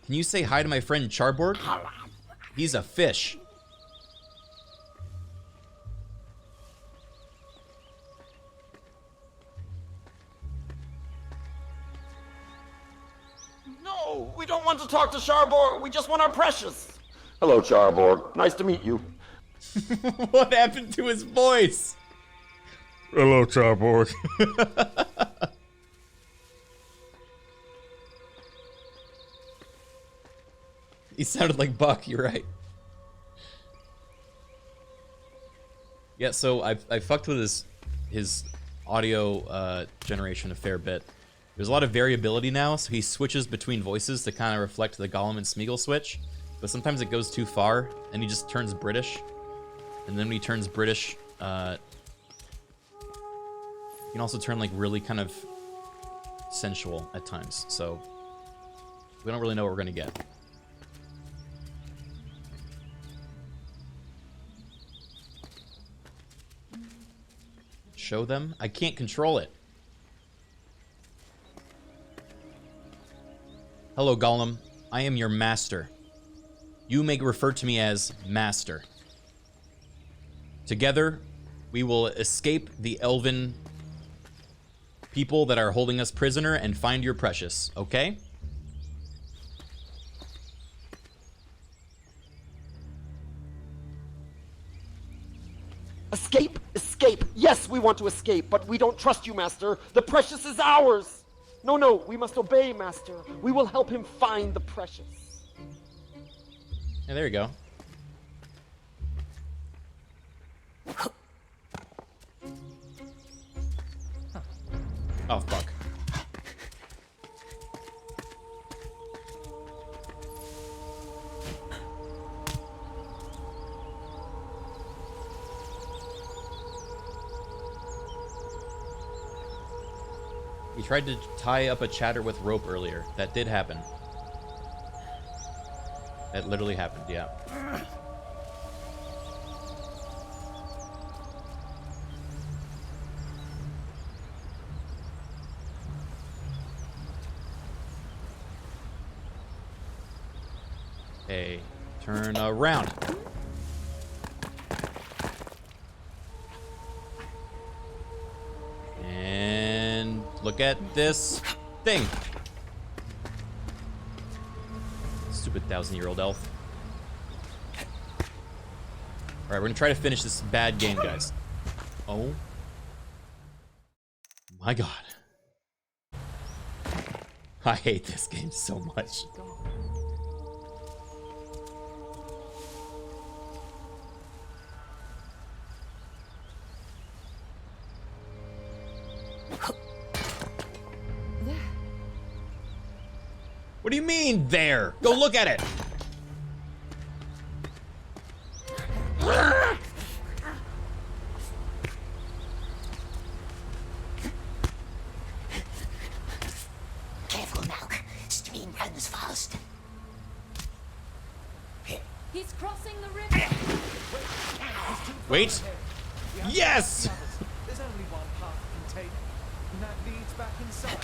can you say hi to my friend Charborg? He's a fish. No, we don't want to talk to Charborg. We just want our precious. Hello, Charborg. Nice to meet you. What happened to his voice? Hello, Charborg. He sounded like Buck, you're right. Yeah, so I fucked with his audio generation a fair bit. There's a lot of variability now, so he switches between voices to kind of reflect the Gollum and Smeagol switch, but sometimes it goes too far, and he just turns British. And then when he turns British, he can also turn like really kind of sensual at times, so we don't really know what we're gonna get. Show them? I can't control it. Hello, Gollum. I am your master. You may refer to me as master. Together, we will escape the Elven people that are holding us prisoner and find your precious, okay? Escape? Escape. Yes, we want to escape, but we don't trust you, Master. The precious is ours. No, no, we must obey, Master. We will help him find the precious. Yeah, there you go. Oh, fuck. We tried to tie up a chatter with rope earlier. That did happen. That literally happened, yeah. Hey, turn around. And look at this thing. Stupid 1,000-year-old elf. Alright, we're gonna try to finish this bad game, guys. Oh my god. I hate this game so much. What do you mean, there? Go look at it! Careful now. Stream runs fast. He's crossing the river. Wait. Yes! There's only one path we can take, and that leads back inside.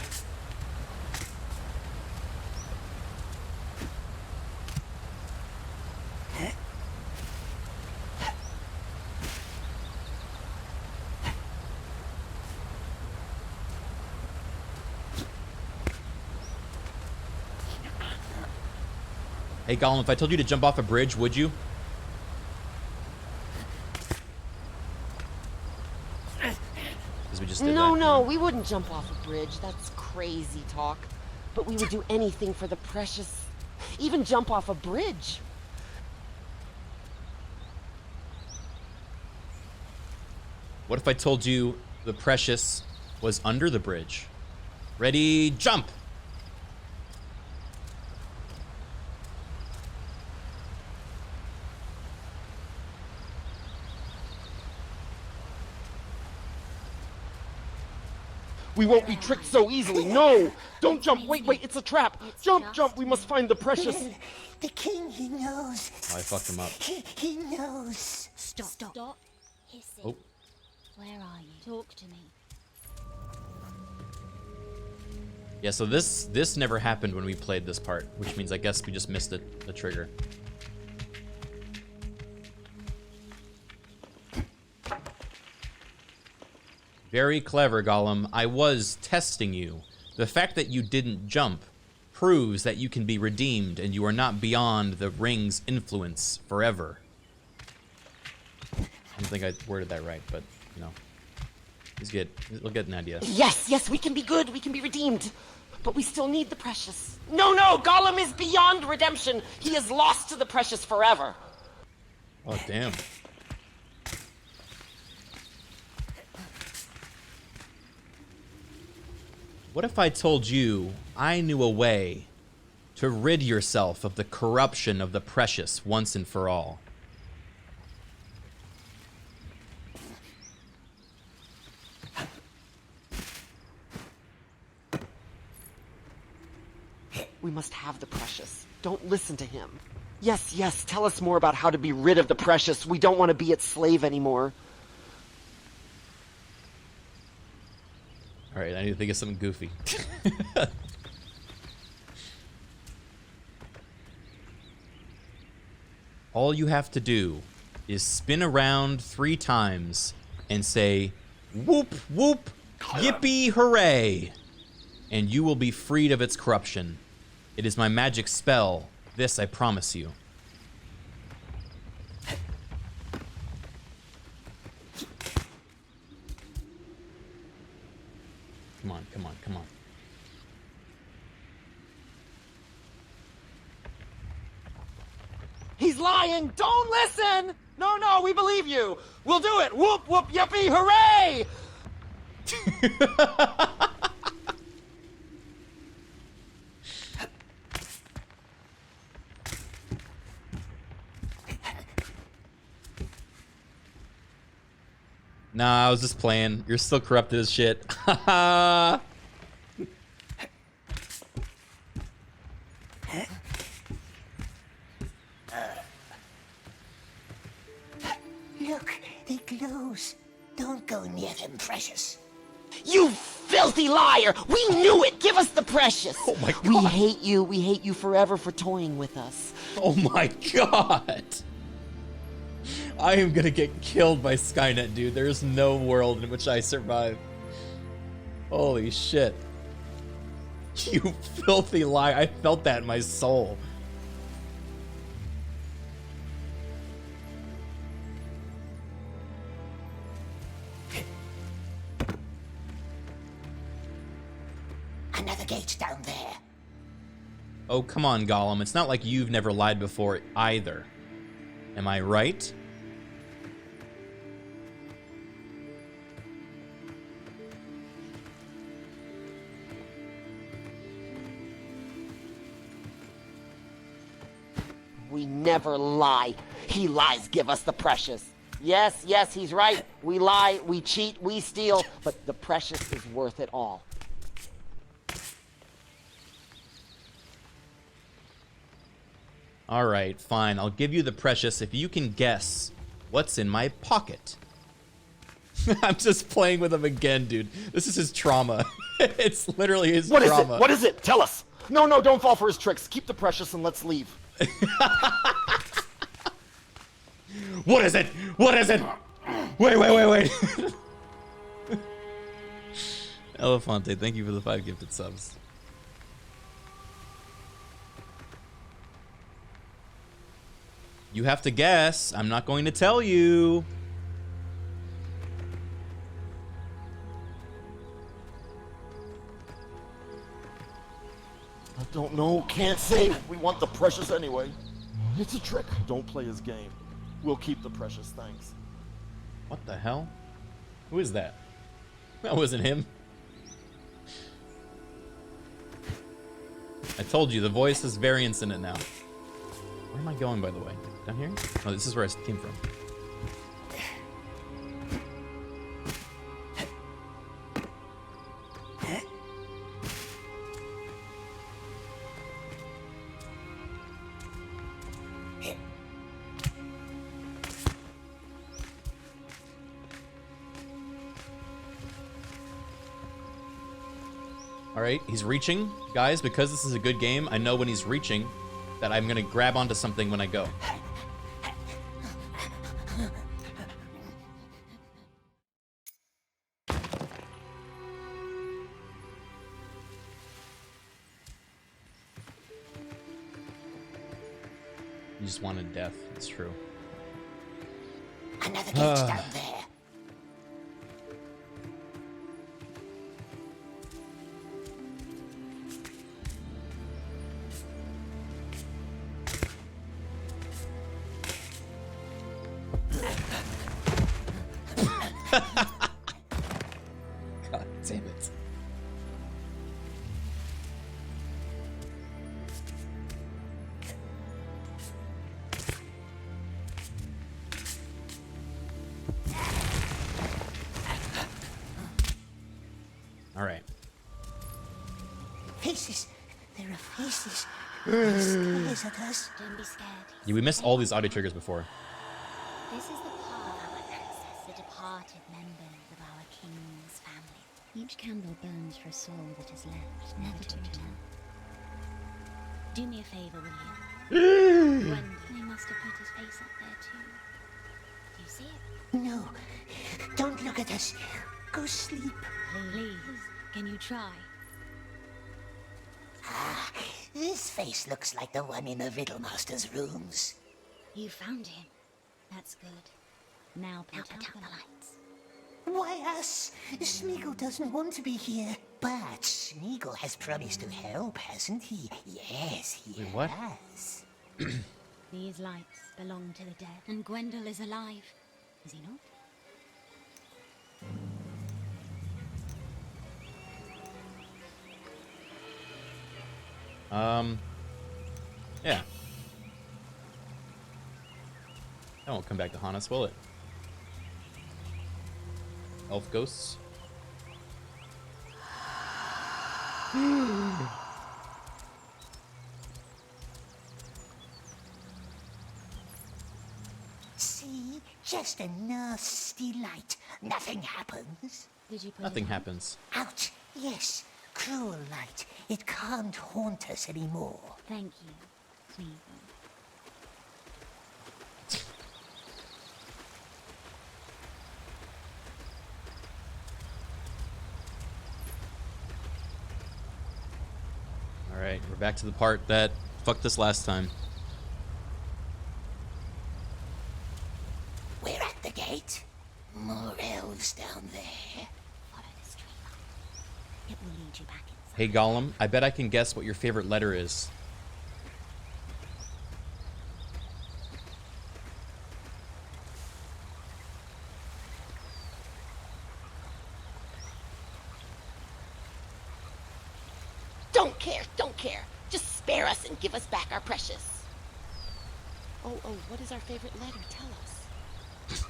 Hey, Gollum, if I told you to jump off a bridge, would you? Because we just did No, that, no, you know? we wouldn't jump off a bridge. That's crazy talk. But we would do anything for the precious. Even jump off a bridge. What if I told you the precious was under the bridge? Ready, jump! We won't be tricked so easily. No! Don't jump. Wait, wait, it's a trap. Jump, jump. We must find the precious. The king, he knows. Oh, I fucked him up. He knows. Stop. Hissing. Oh. Where are you? Talk to me. Yeah, so this never happened when we played this part, which means I guess we just missed the trigger. Very clever, Gollum. I was testing you. The fact that you didn't jump proves that you can be redeemed and you are not beyond the ring's influence forever. I don't think I worded that right, but, you know. We'll get an idea. Yes, yes, we can be good. We can be redeemed. But we still need the precious. No, no, Gollum is beyond redemption. He is lost to the precious forever. Oh, damn. What if I told you I knew a way to rid yourself of the corruption of the precious once and for all? We must have the precious. Don't listen to him. Yes, yes, tell us more about how to be rid of the precious. We don't want to be its slave anymore. Alright, I need to think of something goofy. all you have to do is spin around 3 times and say, whoop, whoop, yippee, hooray, and you will be freed of its corruption. It is my magic spell. This I promise you. Come on, come on, come on. He's lying! Don't listen! No, no, we believe you! We'll do it! Whoop, whoop, yippee, hooray! Nah, I was just playing. You're still corrupted as shit. Haha. Look, they glows. Don't go near them, precious. You filthy liar! We knew it! Give us the precious! Oh my God. We hate you. We hate you forever for toying with us. Oh my god. I am gonna get killed by Skynet, dude. There's no world in which I survive. Holy shit. You filthy liar. I felt that in my soul. Another gate down there. Oh, come on, Gollum. It's not like you've never lied before either. Am I right? We never lie. He lies. Give us the precious. Yes, yes, he's right. We lie, we cheat, we steal, but the precious is worth it all. All right, fine. I'll give you the precious if you can guess what's in my pocket. I'm just playing with him again, dude. This is his trauma. It's literally his What is trauma. it? What is it? Tell us. No, no, don't fall for his tricks. Keep the precious and let's leave. What is it? What is it? Wait, wait, wait, wait. Elefante, thank you for the 5 gifted subs. You have to guess. I'm not going to tell you. I don't know, can't say. We want the precious anyway. It's a trick. Don't play his game. We'll keep the precious, thanks. What the hell? Who is that? That wasn't him. I told you, the voice has variance in it now. Where am I going, by the way? Down here? Oh, this is where I came from. Alright, he's reaching. Guys, because this is a good game, I know when he's reaching that I'm gonna grab onto something when I go. You just wanted death, it's true. Another gate down there. God damn it. All right. Faces. There are faces. They stares at us. Don't be scared. Yeah, we missed all these audio triggers before. This is the path of our ancestors, the departed members of our king's family. Each candle burns for a soul that is left, never to return. Do me a favor, will you? They must have put his face up there too. Do you see it? No, don't look at us. Go sleep. Please, can you try? Ah, this face looks like the one in the Riddlemaster's rooms. You found him. That's good. Now put out the lights. Why us? Smeagol doesn't want to be here. But Smeagol has promised to help, hasn't he? Yes, he Wait, what? has. These lights belong to the dead, and Gwendol is alive. Is he not? Yeah. That won't come back to haunt us, will it? Elf ghosts? See? Just a nasty light. Nothing happens. Did you put Nothing it out? happens. Ouch. Yes. Cruel light. It can't haunt us anymore. Thank you, Smeagol. Alright, we're back to the part that fucked us last time. We're at the gate. More elves down there. Follow this tree line. It will lead you back inside. Hey Gollum, I bet I can guess what your favorite letter is. Don't care. Just spare us and give us back our precious. Oh, what is our favorite letter? Tell us.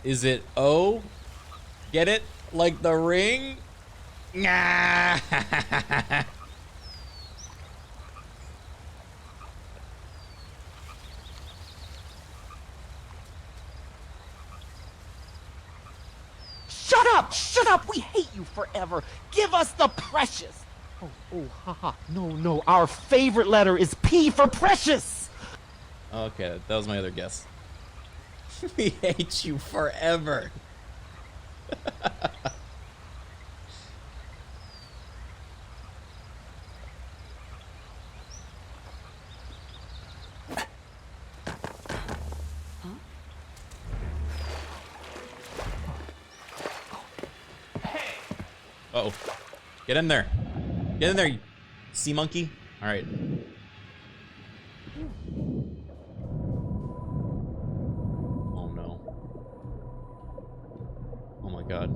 Is it O? Get it? Like the ring? Nah. Shut up! We hate you forever. Give us the precious. Haha. No. Our favorite letter is P for precious. Okay, that was my other guess. We hate you forever. Uh-oh. Get in there. Get in there, you sea monkey. All right. Oh no. Oh my god.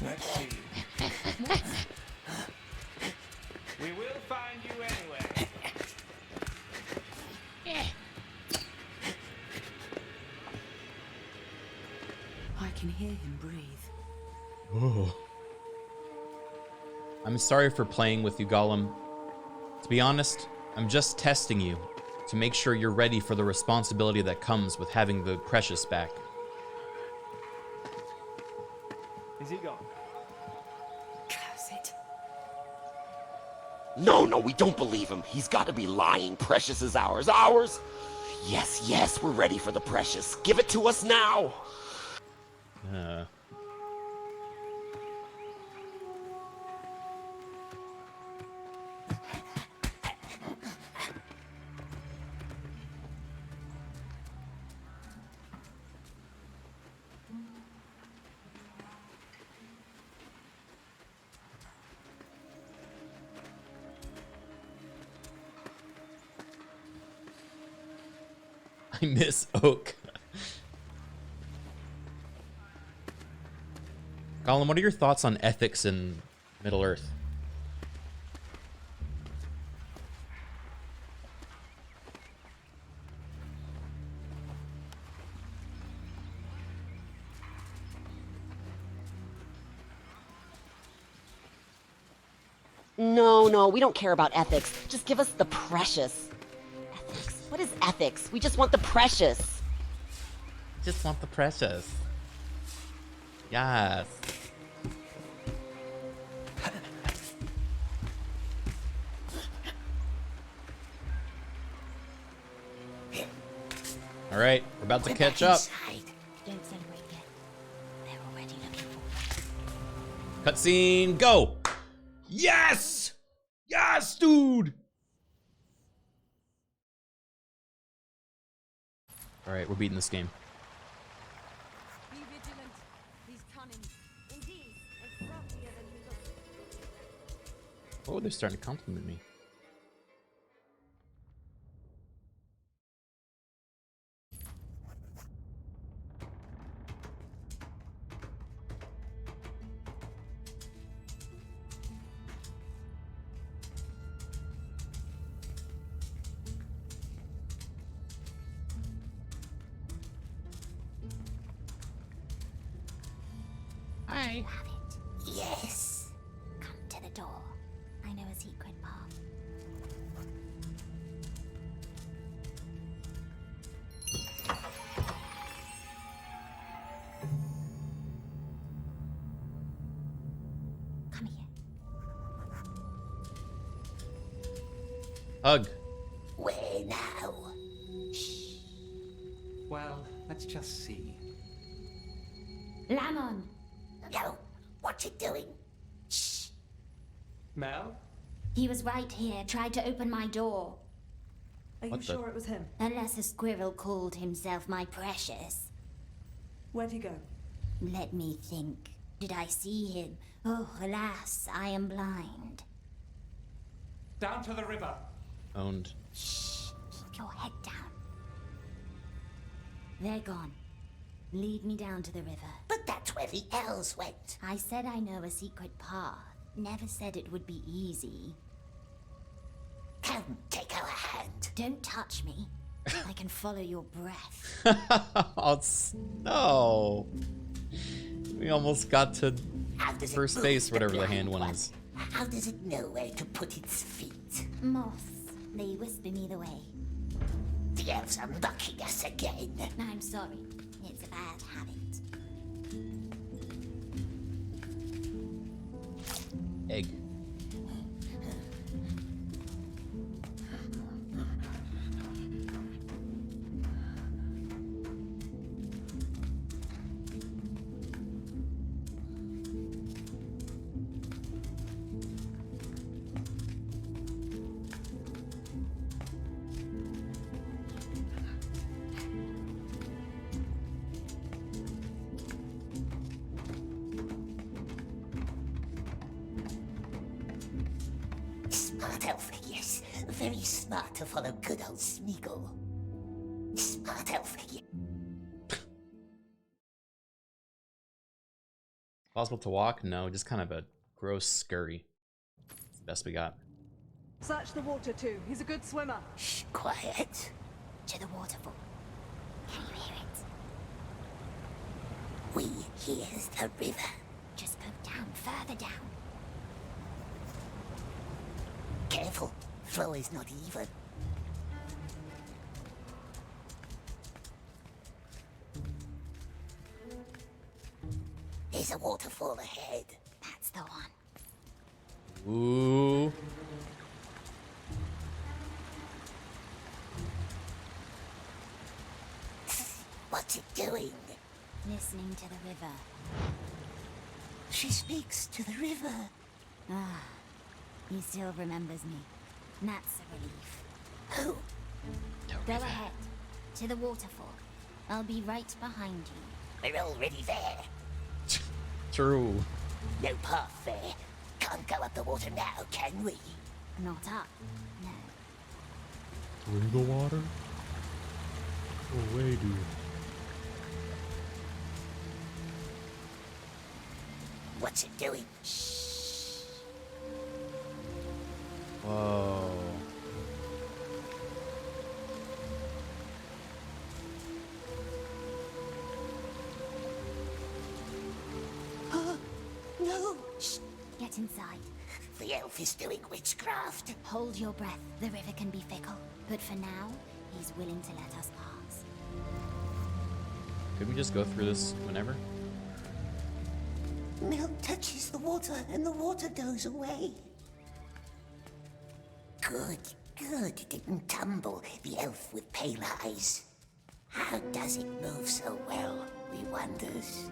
Let's see. We will find you anyway. I can hear him breathe. Oh. I'm sorry for playing with you, Gollum. To be honest, I'm just testing you to make sure you're ready for the responsibility that comes with having the precious back. Is he gone? Curse it. No, we don't believe him. He's got to be lying. Precious is ours. Ours? Yes, we're ready for the precious. Give it to us now. I miss Oak. Gollum, what are your thoughts on ethics in Middle-earth? No, we don't care about ethics. Just give us the precious. Ethics? What is ethics? We just want the precious. Just want the precious. Yes. All right, we're about to catch up. Don't celebrate yet. They're already looking for Cutscene, go! Yes! Yes, dude! All right, we're beating this game. Be vigilant. He's cunning. Indeed, and craftier than he looks. Oh, they're starting to compliment me. you have it. Yes. Come to the door. I know a secret path. Come here. Hug. Where now? Well, let's just see. Lamon! No. What you doing? Shh. Mel? He was right here, tried to open my door. Are What you the- sure it was him? Unless a squirrel called himself my precious. Where'd he go? Let me think. Did I see him? Oh, alas, I am blind. Down to the river. Owned. Shh, keep your head down. They're gone. Lead me down to the river. But that's where the elves went. I said I know a secret path. Never said it would be easy. Come, take our hand. Don't touch me. I can follow your breath. Oh, no. We almost got to How does first it base, move, whatever the blind hand one is. How does it know where to put its feet? Moths. They whisper me the way. The elves are mocking us again. I'm sorry. It's a bad habit. Egg. Smart elf, yes. Very smart to follow good old Smeagol. Smart elf, yes. Possible to walk? No, just kind of a gross scurry. That's the best we got. Search the water too. He's a good swimmer. Shh, quiet. To the waterfall. Can you hear it? We hear the river. Just go down, further down. Careful, flow is not even. There's a waterfall ahead. That's the one. Ooh. What's it doing? Listening to the river. She speaks to the river. Ah, he still remembers me. That's a relief. Oh, Go ahead. To the waterfall. I'll be right behind you. we're already there. True. No path there. Can't go up the water now, can we? Not up. No. In the water? Oh, way, dude. What's it doing? Whoa. No! Shh. Get inside. The elf is doing witchcraft. Hold your breath. The river can be fickle. But for now, he's willing to let us pass. Could we just go through this whenever? Milk touches the water and the water goes away. Good, good. It didn't tumble, the elf with pale eyes. How does it move so well, we wonders?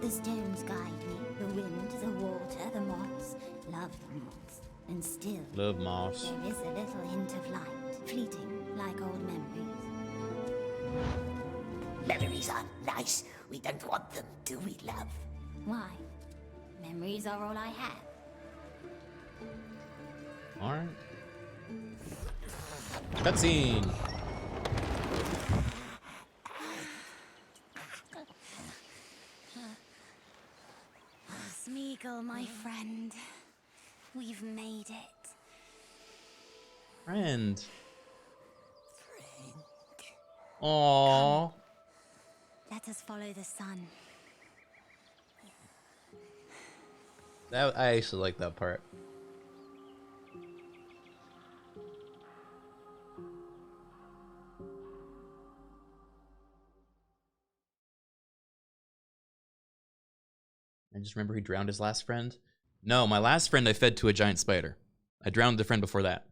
The stones guide me. The wind, the water, the moss. Love the moss. And still, Love moss. there is a little hint of light, fleeting like old memories. Memories aren't nice. We don't want them, do we, love? Why? Memories are all I have. Alright. Cutscene! Smeagol, my friend. We've made it. Friend. Aww. Let us follow the sun. I actually like that part. I just remember he drowned his last friend. No, my last friend I fed to a giant spider. I drowned the friend before that.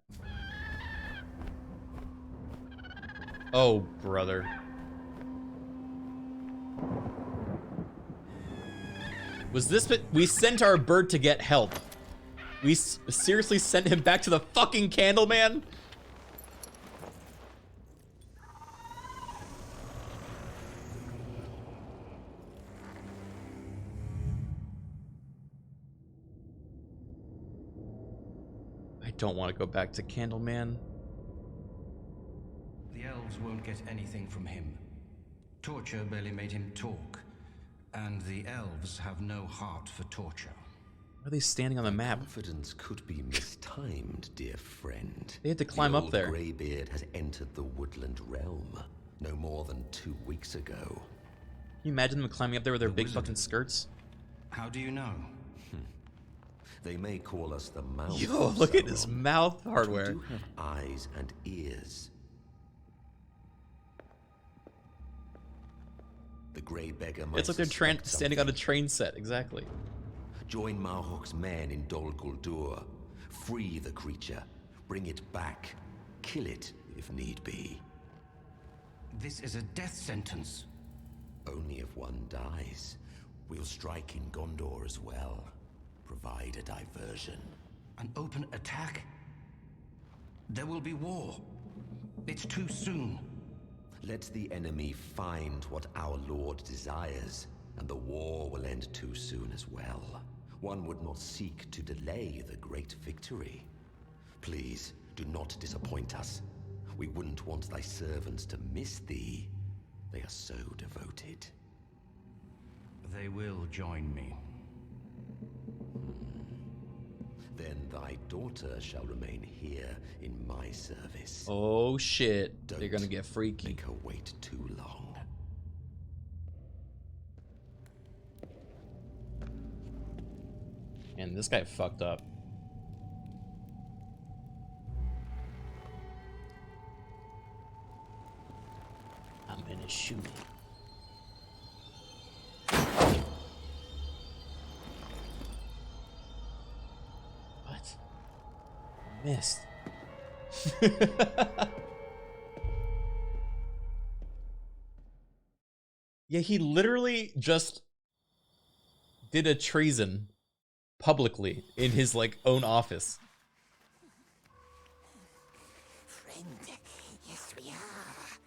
Oh, brother. Was this... We sent our bird to get help. We seriously sent him back to the fucking Candleman? I don't want to go back to Candleman. The elves won't get anything from him. Torture barely made him talk. And the elves have no heart for torture. Why are they standing on the map? Confidence could be mistimed, dear friend. They had to climb up there. The Greybeard has entered the woodland realm no more than 2 weeks ago. Can you imagine them climbing up there with their big fucking skirts? How do you know? They may call us the mouth. Yo, look at his mouth hardware. We do have eyes and ears. The Grey Beggar might It's like they're standing on a train set, exactly. Join Marhawk's men in Dol Guldur. Free the creature. Bring it back. Kill it, if need be. This is a death sentence. Only if one dies. We'll strike in Gondor as well. Provide a diversion. An open attack? There will be war. It's too soon. Let the enemy find what our Lord desires, and the war will end too soon as well. One would not seek to delay the great victory. Please, do not disappoint us. We wouldn't want thy servants to miss thee. They are so devoted. They will join me. Then thy daughter shall remain here in my service. Oh shit, they're gonna get freaky. Make her wait too long. And this guy fucked up. I'm gonna shoot him. What? Missed. Yeah, he literally just did a treason publicly in his like own office. Friend, yes we are.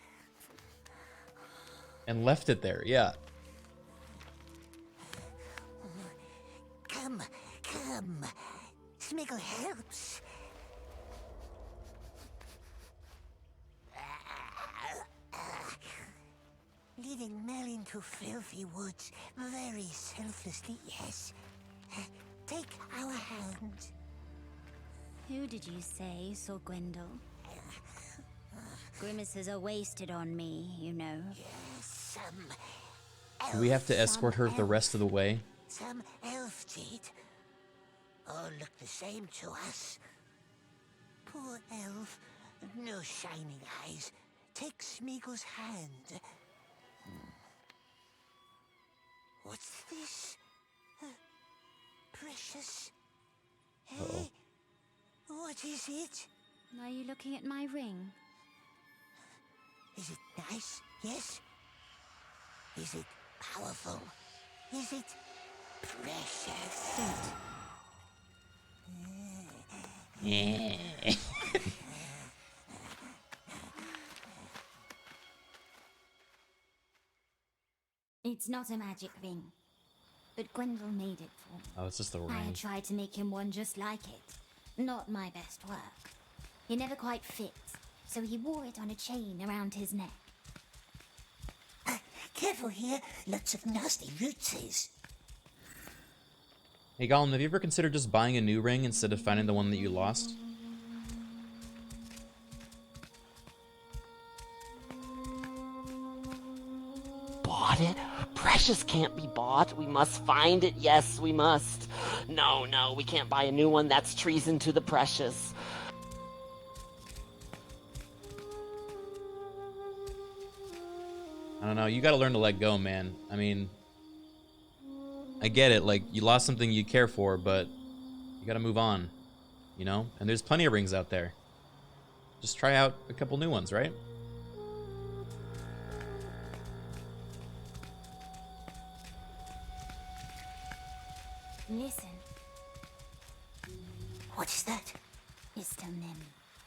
And left it there, yeah. Come, come. Smeagol helps. Leading Mel into filthy woods, very selflessly, yes. Take our hand. Who did you say saw Gwendol? Grimaces are wasted on me, you know. Some Do we have to escort her the rest of the way? Some elf did. all look the same to us. Poor elf, no shining eyes. Take Smeagol's hand. What's this? Precious. Hey, what is it? Are you looking at my ring? Is it nice? Yes? Is it powerful? Is it precious? It's not a magic ring, but Gwendol made it for me. Oh, it's just the I ring. had tried to make him one just like it. Not my best work. It never quite fit, so he wore it on a chain around his neck. Careful here, lots of nasty roots. Hey Gollum, have you ever considered just buying a new ring instead of finding the one that you lost? Bought it? Precious can't be bought. We must find it. Yes, we must. No, we can't buy a new one. That's treason to the precious. I don't know, you gotta learn to let go, man. I mean, I get it, like, you lost something you care for, but you gotta move on, you know? And there's plenty of rings out there. Just try out a couple new ones, right? Listen. What is that? Mr. Nim.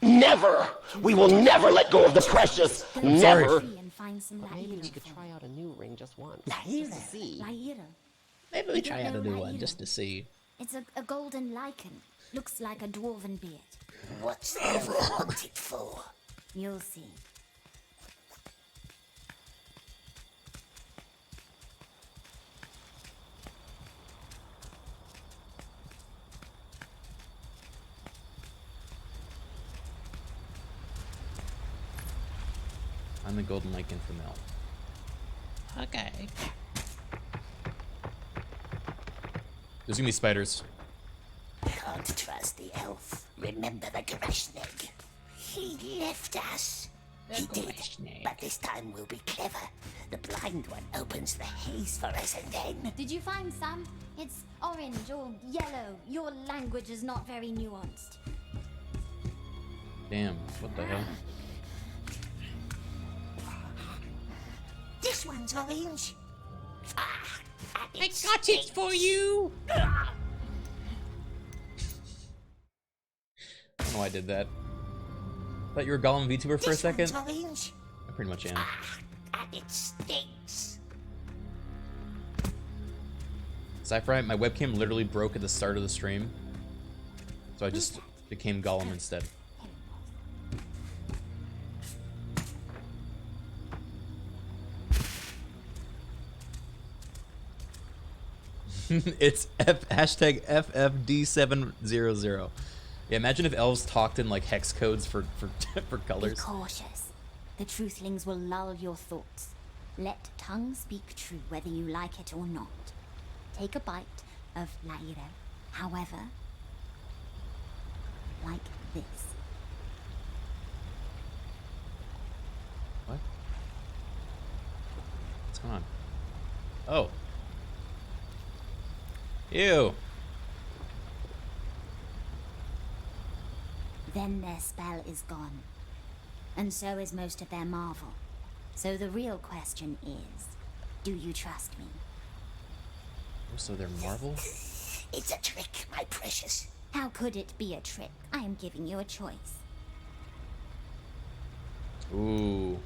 Never! We will never let go of the precious! Never! And find some Maybe we could try out a new ring just once. Just to see. Maybe we try out a new one just to see. It's a golden lichen. Looks like a dwarven beard. What's the elf want it for? You'll see. I'm the golden lichen for Mel. Okay. There's gonna be spiders. Can't trust the elf. Remember the Greshnig. He left us. He did, but this time we'll be clever. The blind one opens the haze for us and then... Did you find some? It's orange or yellow. Your language is not very nuanced. Damn, what the hell? This one's orange. I got it for you! I don't know why I did that. Thought you were a Gollum VTuber for a second? Orange. I pretty much am. And it stinks. Cypher, my webcam literally broke at the start of the stream. So I just became Gollum instead. It's hashtag FFD700. Yeah, imagine if elves talked in like hex codes for colors. Be cautious. The truthlings will lull your thoughts. Let tongue speak true whether you like it or not. Take a bite of Lairo. However, like this. What? What's going on? Oh. Ew. Then their spell is gone. And so is most of their marvel. So the real question is, do you trust me? So they're Marvel? It's a trick, my precious. How could it be a trick? I am giving you a choice. Ooh.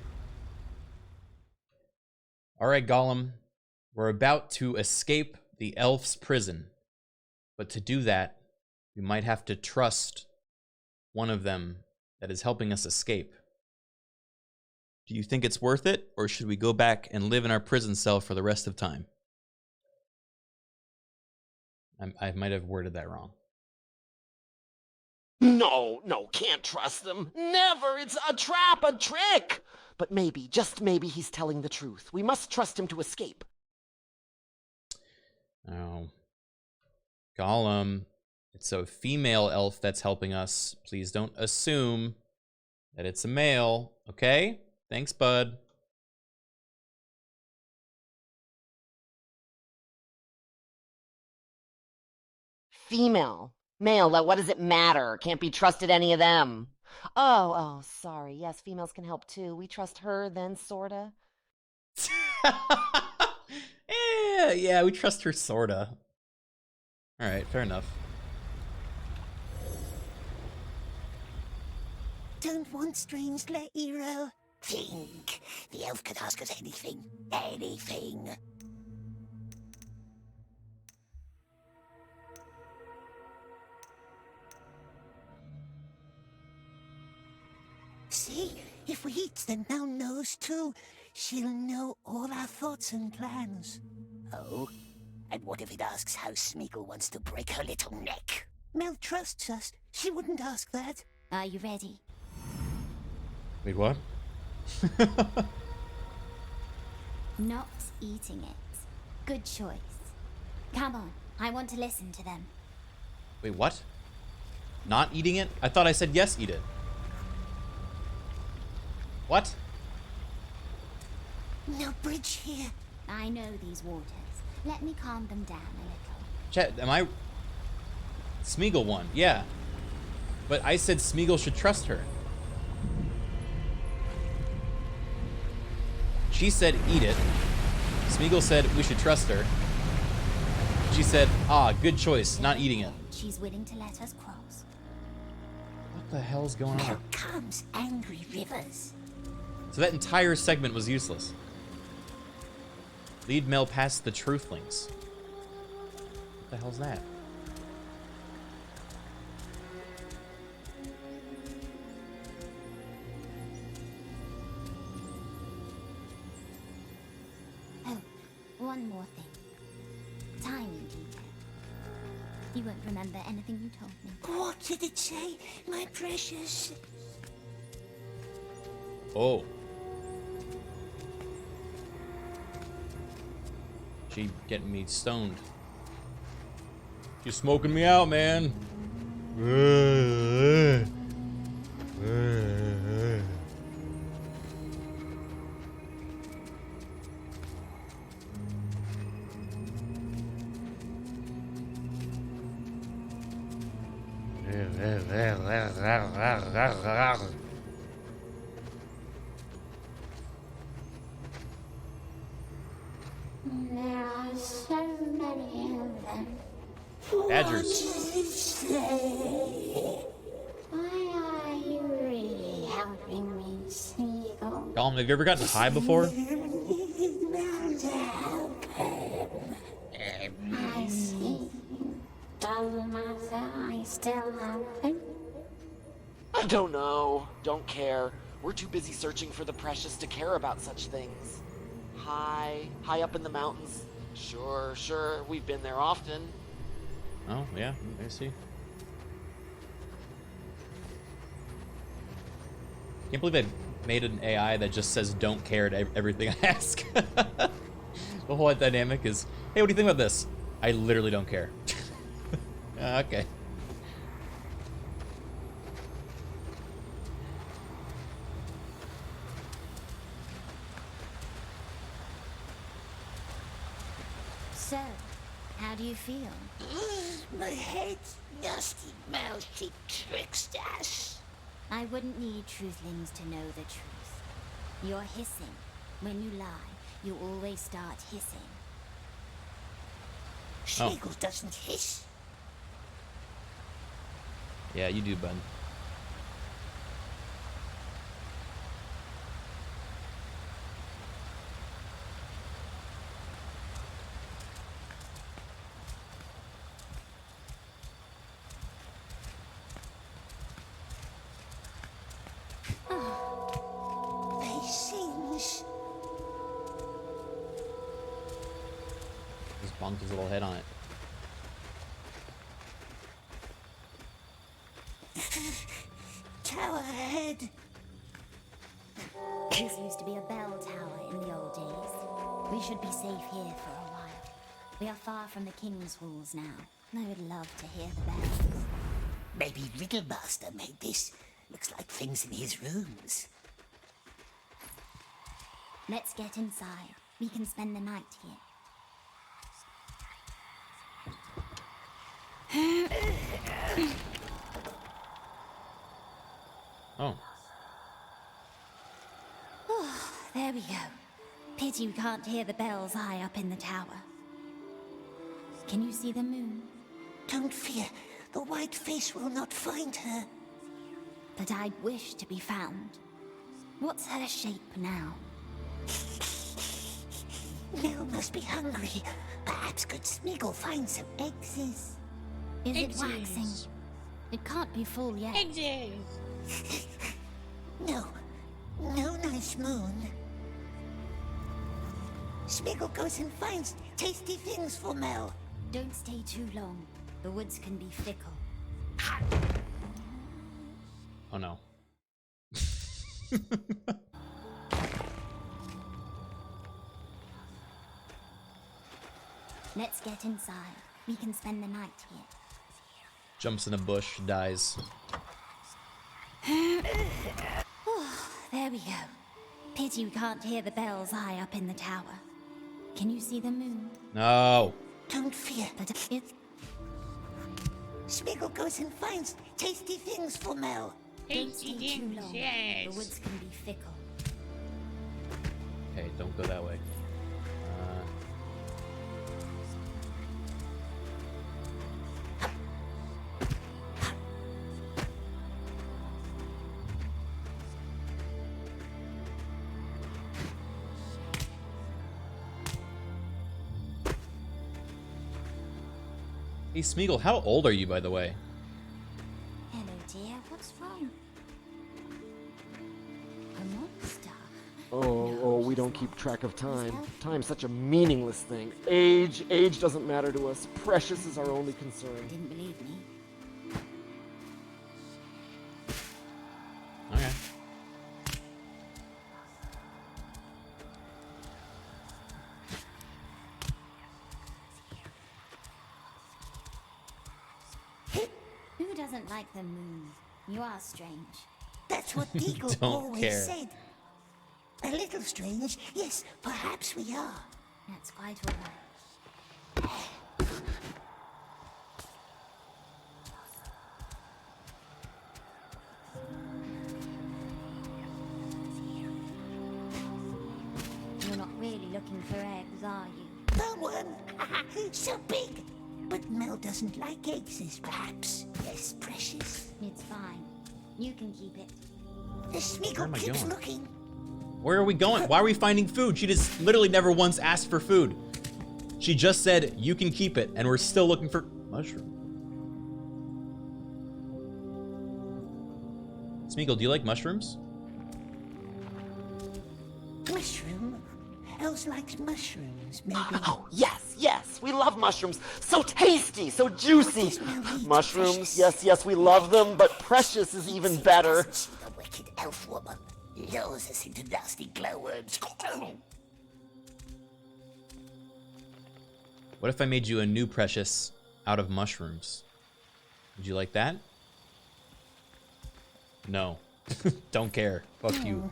Alright, Gollum. We're about to escape the elf's prison. But to do that, we might have to trust one of them that is helping us escape. Do you think it's worth it, or should we go back and live in our prison cell for the rest of time? I might have worded that wrong. No, can't trust them. Never! It's a trap, a trick! But maybe, just maybe, he's telling the truth. We must trust him to escape. Oh. Gollum. It's a female elf that's helping us. Please don't assume that it's a male, okay? Thanks, bud. Female. Male, what does it matter? Can't be trusted any of them. Oh, sorry. Yes, females can help too. We trust her then, sorta. Yeah, we trust her, sorta. Alright, fair enough. Don't want strange let hero. Think. The elf could ask us anything. Anything. See? If we eat, then Mel knows too. She'll know all our thoughts and plans. Oh? And what if it asks how Smeagol wants to break her little neck? Mel trusts us. She wouldn't ask that. Are you ready? Wait, what? Not eating it. Good choice. Come on, I want to listen to them. Wait, what? Not eating it? I thought I said yes, eat it. What? No bridge here. I know these waters. Let me calm them down a little. Chat, am I... Smeagol won, yeah. But I said Smeagol should trust her. She said eat it. Smeagol said we should trust her. She said, good choice, not eating it. She's willing to let us cross. What the hell's going Now on? comes angry rivers. So that entire segment was useless. Lead Mel past the Truthlings. What the hell's that? Oh, one more thing. Tiny detail. You won't remember anything you told me. What did it say, my precious? Oh. She getting me stoned. You smoking me out, man. There are so many of them. Badgers. Why are you really helping me, Smeagol? Gollum, have you ever gotten high before? I see. Doesn't matter, I still have him. I don't know. Don't care. We're too busy searching for the precious to care about such things. High up in the mountains. Sure, we've been there often. Oh, yeah, I see. Can't believe I made an AI that just says don't care to everything I ask. The whole dynamic is, hey, what do you think about this? I literally don't care. Okay. So, how do you feel? My head, nasty mouthy tricksters. I wouldn't need truthlings to know the truth. You're hissing. When you lie, you always start hissing. Smeagol doesn't hiss. Yeah, you do, bud. They sings. Just bonked his little head on it. Tower ahead. This used to be a bell tower in the old days. We should be safe here for a while. We are far from the king's halls now. I would love to hear the bell. Maybe Riddlemaster made this. Looks like things in his rooms. Let's get inside. We can spend the night here. Oh. There we go. Pity we can't hear the bells high up in the tower. Can you see the moon? Don't fear. The white face will not find her. But I'd wish to be found. What's her shape now? Nell must be hungry. Perhaps good Smeagol find some eggs. Is it waxing? It can't be full yet. No. No nice moon. Smeagol goes and finds tasty things for Mel. Don't stay too long. The woods can be fickle. Oh no. Let's get inside. We can spend the night here. Jumps in a bush, dies. There we go. Pity we can't hear the bells high up in the tower. Can you see the moon? No. Don't fear. But it's... Smeagol goes and finds tasty things for Mel. Don't stay too long. The woods can be fickle. Okay, don't go that way. Hey, Smeagol, how old are you, by the way? Hello, dear. What's wrong? A monster. Oh, we don't keep track of time. Time's such a meaningless thing. Age doesn't matter to us. Precious is our only concern. Didn't believe me. Okay. Who doesn't like the moon? You are strange. That's what Deagle Don't always care. said. A little strange. Yes, perhaps we are. That's quite all right. You're not really looking for eggs, are you? No one. So big. But Mel doesn't like eggs, perhaps. Yes, precious. It's fine. You can keep it. The Where am Smeagol I keeps going? looking. Where are we going? Why are we finding food? She just literally never once asked for food. She just said, you can keep it, and we're still looking for mushroom. Smeagol, do you like mushrooms? Mushroom? Elves likes mushrooms, maybe. Oh, yes, we love mushrooms. So tasty, so juicy. Mushrooms, yes, we love them, but precious is even better. The wicked elf woman lures us into nasty glowworms. What if I made you a new precious out of mushrooms? Would you like that? No. Don't care. Fuck you.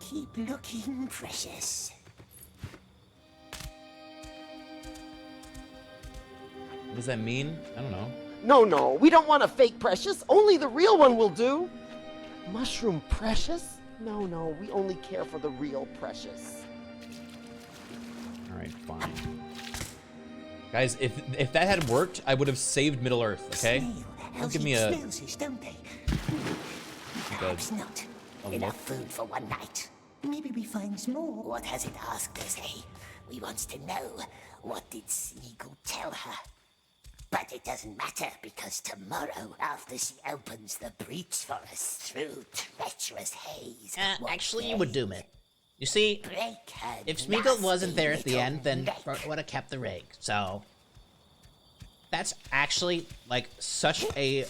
Keep looking, precious. What does that mean? I don't know. No, we don't want a fake precious. Only the real one will do. Mushroom precious? No, we only care for the real precious. Alright, fine. Guys, if that had worked, I would have saved Middle Earth, okay? Don't give me a... Smells, don't they? Perhaps not. Enough food for one night. Maybe we find more. What has it asked us, eh? We wants to know, what did Smeagol tell her? But it doesn't matter, because tomorrow, after she opens the breach for us through treacherous haze... Actually, you would doom it. You see, if Smeagol wasn't there at the end, then Bert would have kept the ring. So, that's actually, like, such a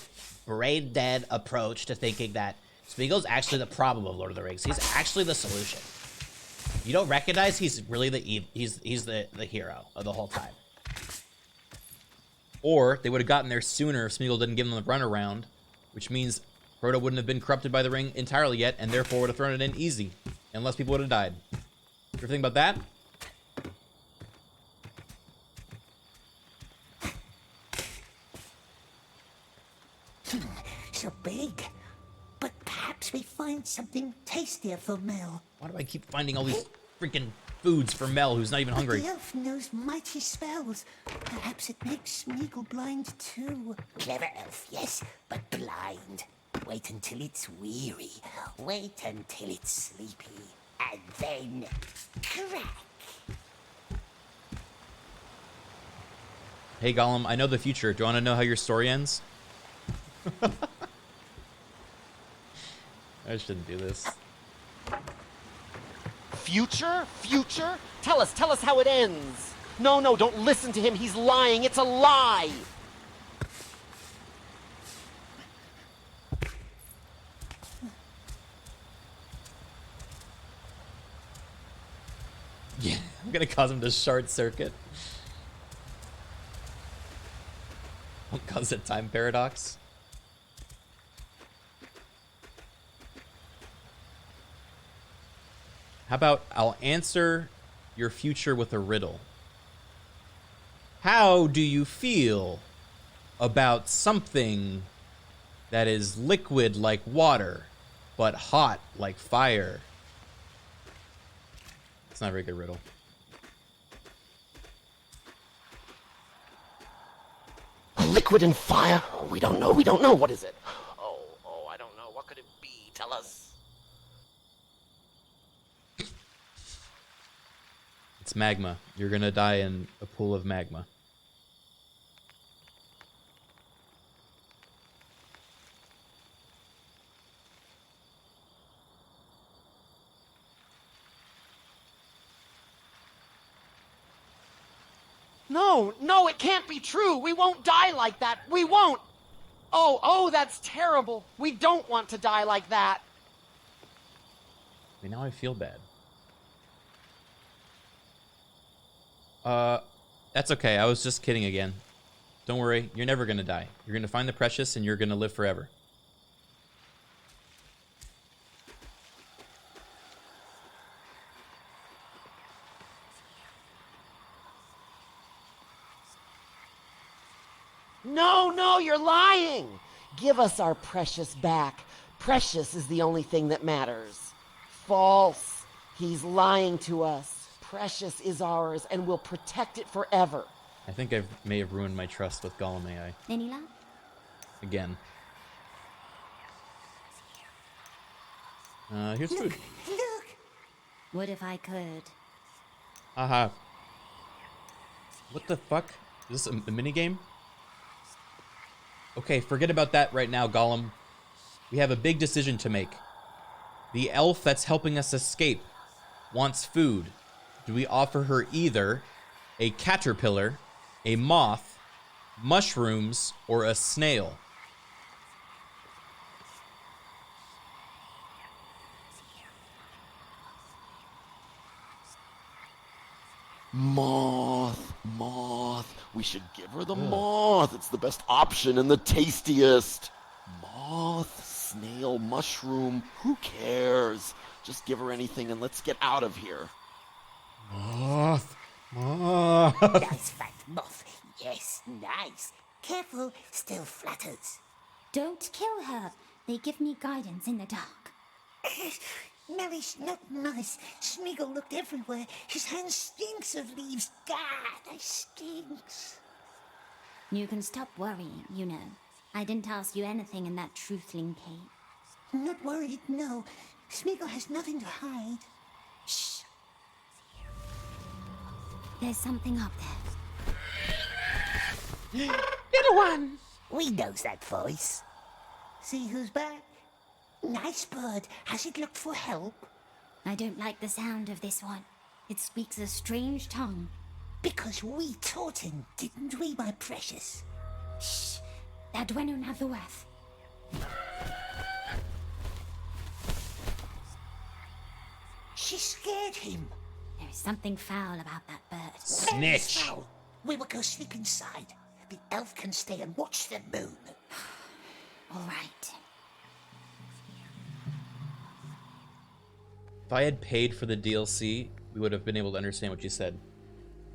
brain-dead approach to thinking that Smeagol's actually the problem of Lord of the Rings. He's actually the solution. You don't recognize he's really he's the hero of the whole time. Or they would have gotten there sooner if Smeagol didn't give them the runaround which means Frodo wouldn't have been corrupted by the ring entirely yet, and therefore would have thrown it in easy, and less people would have died. You ever think about that? So big. But perhaps we find something tastier for Mel. Why do I keep finding all these freaking foods for Mel, who's not even hungry? The elf knows mighty spells. Perhaps it makes Smeagol blind too. Clever elf, yes, but blind. Wait until it's weary. Wait until it's sleepy. And then crack. Hey Gollum, I know the future. Do you want to know how your story ends? I shouldn't do this. Future? Future? Tell us how it ends. No, don't listen to him. He's lying. It's a lie. Yeah, I'm gonna cause him to short circuit. I'll cause a time paradox. How about I'll answer your future with a riddle? How do you feel about something that is liquid like water, but hot like fire? It's not a very good riddle. Liquid and fire? We don't know. What is it? Oh, I don't know. What could it be? Tell us. It's magma. You're gonna die in a pool of magma. No, it can't be true. We won't die like that. We won't. Oh, that's terrible. We don't want to die like that. I mean, now I feel bad. That's okay. I was just kidding again. Don't worry. You're never gonna die. You're gonna find the precious and you're gonna live forever. No, you're lying. Give us our precious back. Precious is the only thing that matters. False. He's lying to us. Precious is ours, and we'll protect it forever. I think I may have ruined my trust with Gollum AI. Any luck? Again. Here's food. Look! Would if I could. Haha. What the fuck? Is this a minigame? Okay, forget about that right now, Gollum. We have a big decision to make. The elf that's helping us escape wants food. Do we offer her either a caterpillar, a moth, mushrooms, or a snail? Moth. We should give her the moth. It's the best option and the tastiest. Moth, snail, mushroom, who cares? Just give her anything and let's get out of here. Moth. Nice fat moth. Yes, nice. Careful, still flutters. Don't kill her. They give me guidance in the dark. Melly's not nice. Smeagol looked everywhere. His hand stinks of leaves. God, it stinks. You can stop worrying, you know. I didn't ask you anything in that truthling cave. Not worried, no. Smeagol has nothing to hide. Shh. There's something up there. Little one! We knows that voice. See who's back? Nice bird. Has it looked for help? I don't like the sound of this one. It speaks a strange tongue. Because we taught him, didn't we, my precious? Shh. That Dwennon have the worth. She scared him. There is something foul about that bird. Snitch. We will go sleep inside. The elf can stay and watch the moon. All right. If I had paid for the DLC, we would have been able to understand what you said.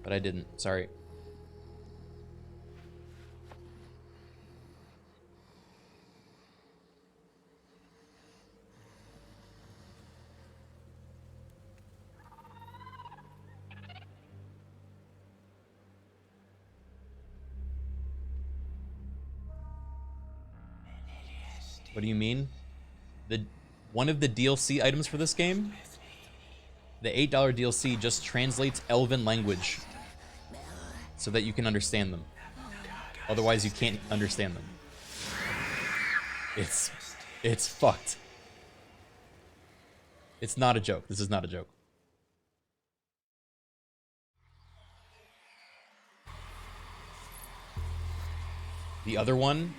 But I didn't. Sorry. What do you mean? One of the DLC items for this game, the $8 DLC just translates Elven language so that you can understand them. Otherwise, you can't understand them. It's fucked. It's not a joke. This is not a joke. The other one,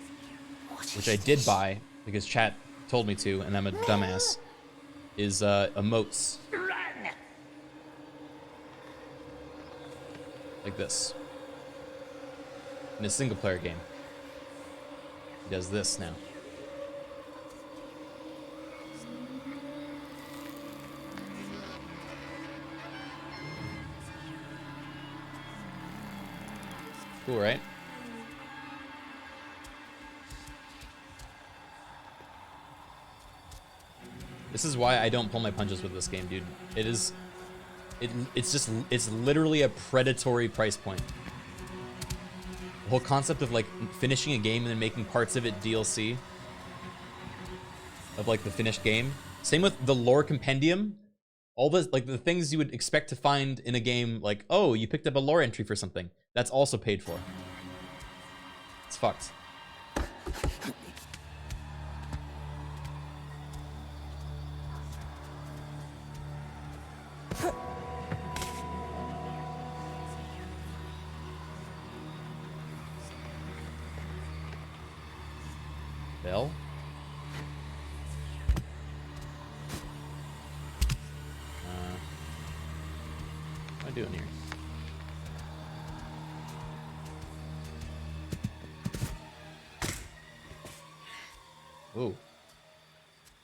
which I did buy because chat told me to, and I'm a dumbass, is emotes. Like this. In a single player game. He does this now. Cool, right? This is why I don't pull my punches with this game, dude. It's literally a predatory price point. The whole concept of like finishing a game and then making parts of it DLC of like the finished game. Same with the lore compendium. All the like the things you would expect to find in a game, like, oh, you picked up a lore entry for something. That's also paid for. It's fucked. Bell? What am I doing here? Ooh.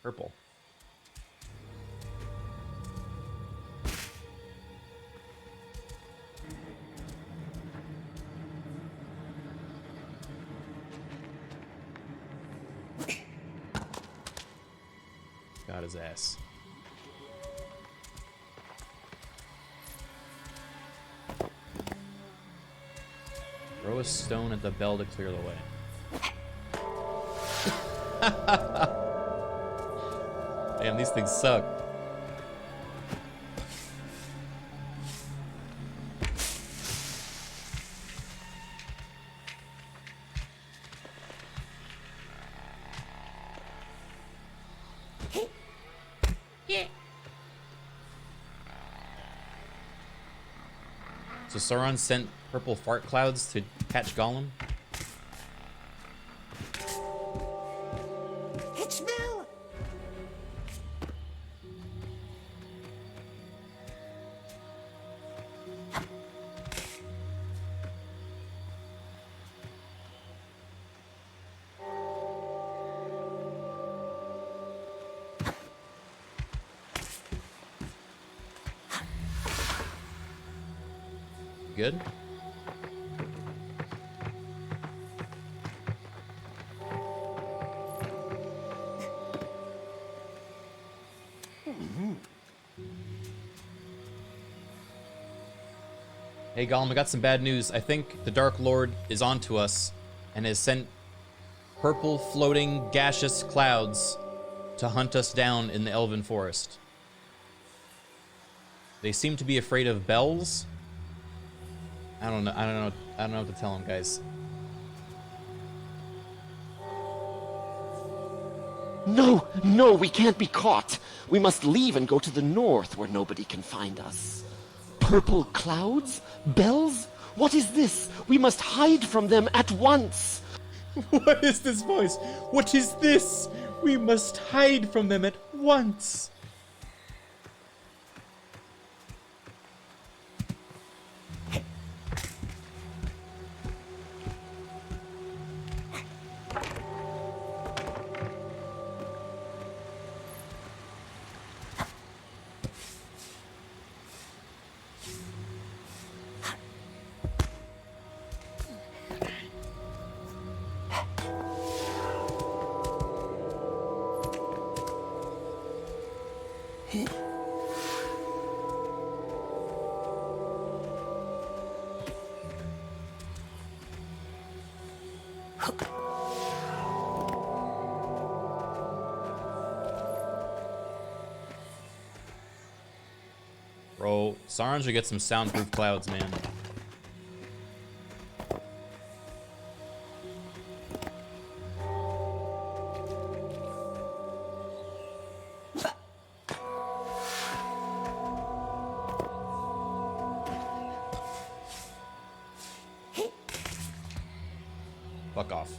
Purple. Got his ass. Throw a stone at the bell to clear the way. Damn, these things suck. So Sauron sent purple fart clouds to catch Gollum? It's Mel! Good? Hey Gollum, I got some bad news. I think the Dark Lord is onto us and has sent purple floating gaseous clouds to hunt us down in the Elven forest. They seem to be afraid of bells. I don't know what to tell him, guys. No, no, we can't be caught. We must leave and go to the north where nobody can find us. Purple clouds? Bells? What is this? We must hide from them at once. What is this voice? What is this? We must hide from them at once. Bro, Sauron should get some soundproof clouds, man. Fuck off.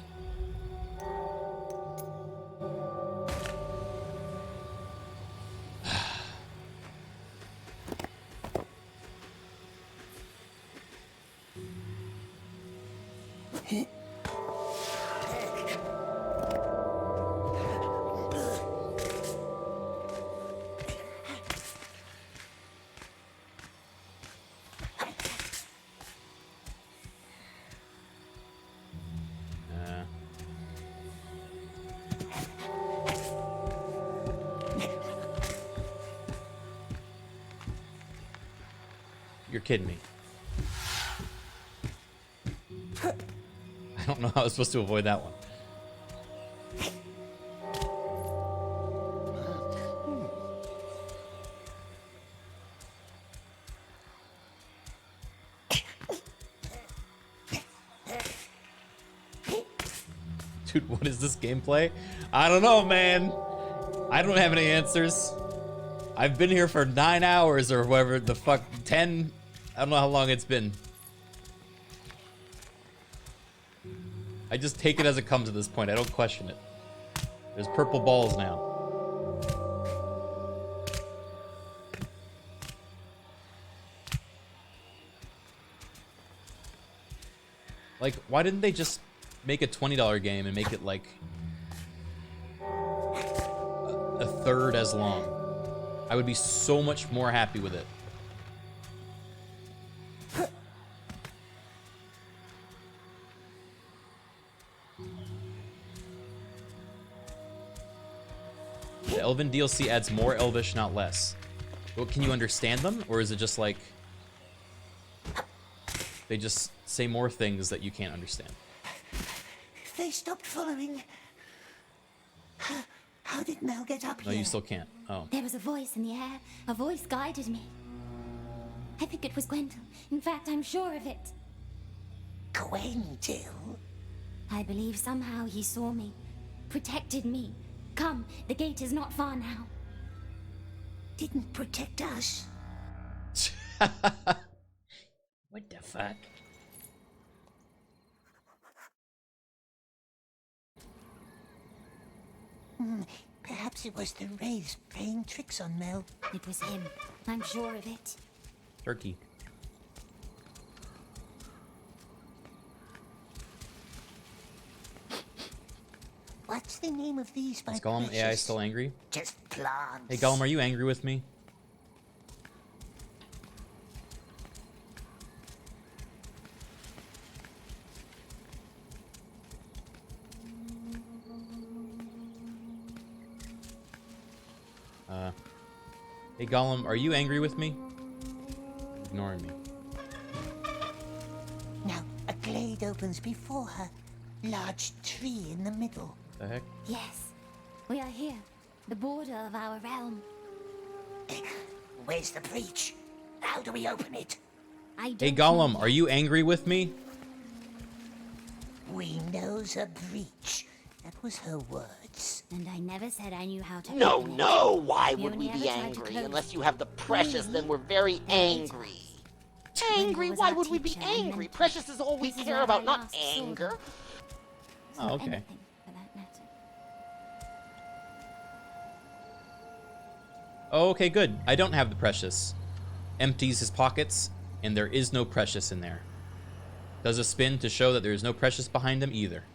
You're kidding me. I don't know how I was supposed to avoid that one. Dude, what is this gameplay? I don't know, man. I don't have any answers. I've been here for 9 hours or whatever the fuck, 10. I don't know how long it's been. I just take it as it comes at this point. I don't question it. There's purple balls now. Like, why didn't they just make a $20 game and make it like a third as long? I would be so much more happy with it. The Elven DLC adds more Elvish, not less. Well, can you understand them? Or is it just like they just say more things that you can't understand? They stopped following. How did Mel get up No, here? you still can't. Oh. There was a voice in the air. A voice guided me. I think it was Gwendol. In fact, I'm sure of it. Gwendol? I believe somehow he saw me, protected me. Come, the gate is not far now. Didn't protect us. What the fuck? Perhaps it was the Wraiths playing tricks on Mel. It was him. I'm sure of it. Turkey. What's the name of these, my Is Gollum precious? AI still angry? Just plants. Hey Gollum, are you angry with me? Hey Gollum, are you angry with me? Ignoring me. Now, a glade opens before her. Large tree in the middle. The heck? Yes, we are here. The border of our realm. Where's the breach? How do we open it? Hey Gollum, are you angry with me? We knows a breach. That was her words. And I never said I knew how to No, open it. no, why You would only we ever be tried to angry? close Unless it. you have the precious, then we're very angry. Angry? was Why our would we be teacher, and angry? then Precious is all we this is care where about, I not last saw them. anger. Oh, Or okay. anything, for that matter. Oh, okay, good. I don't have the precious. Empties his pockets, and there is no precious in there. Does a spin to show that there is no precious behind him either.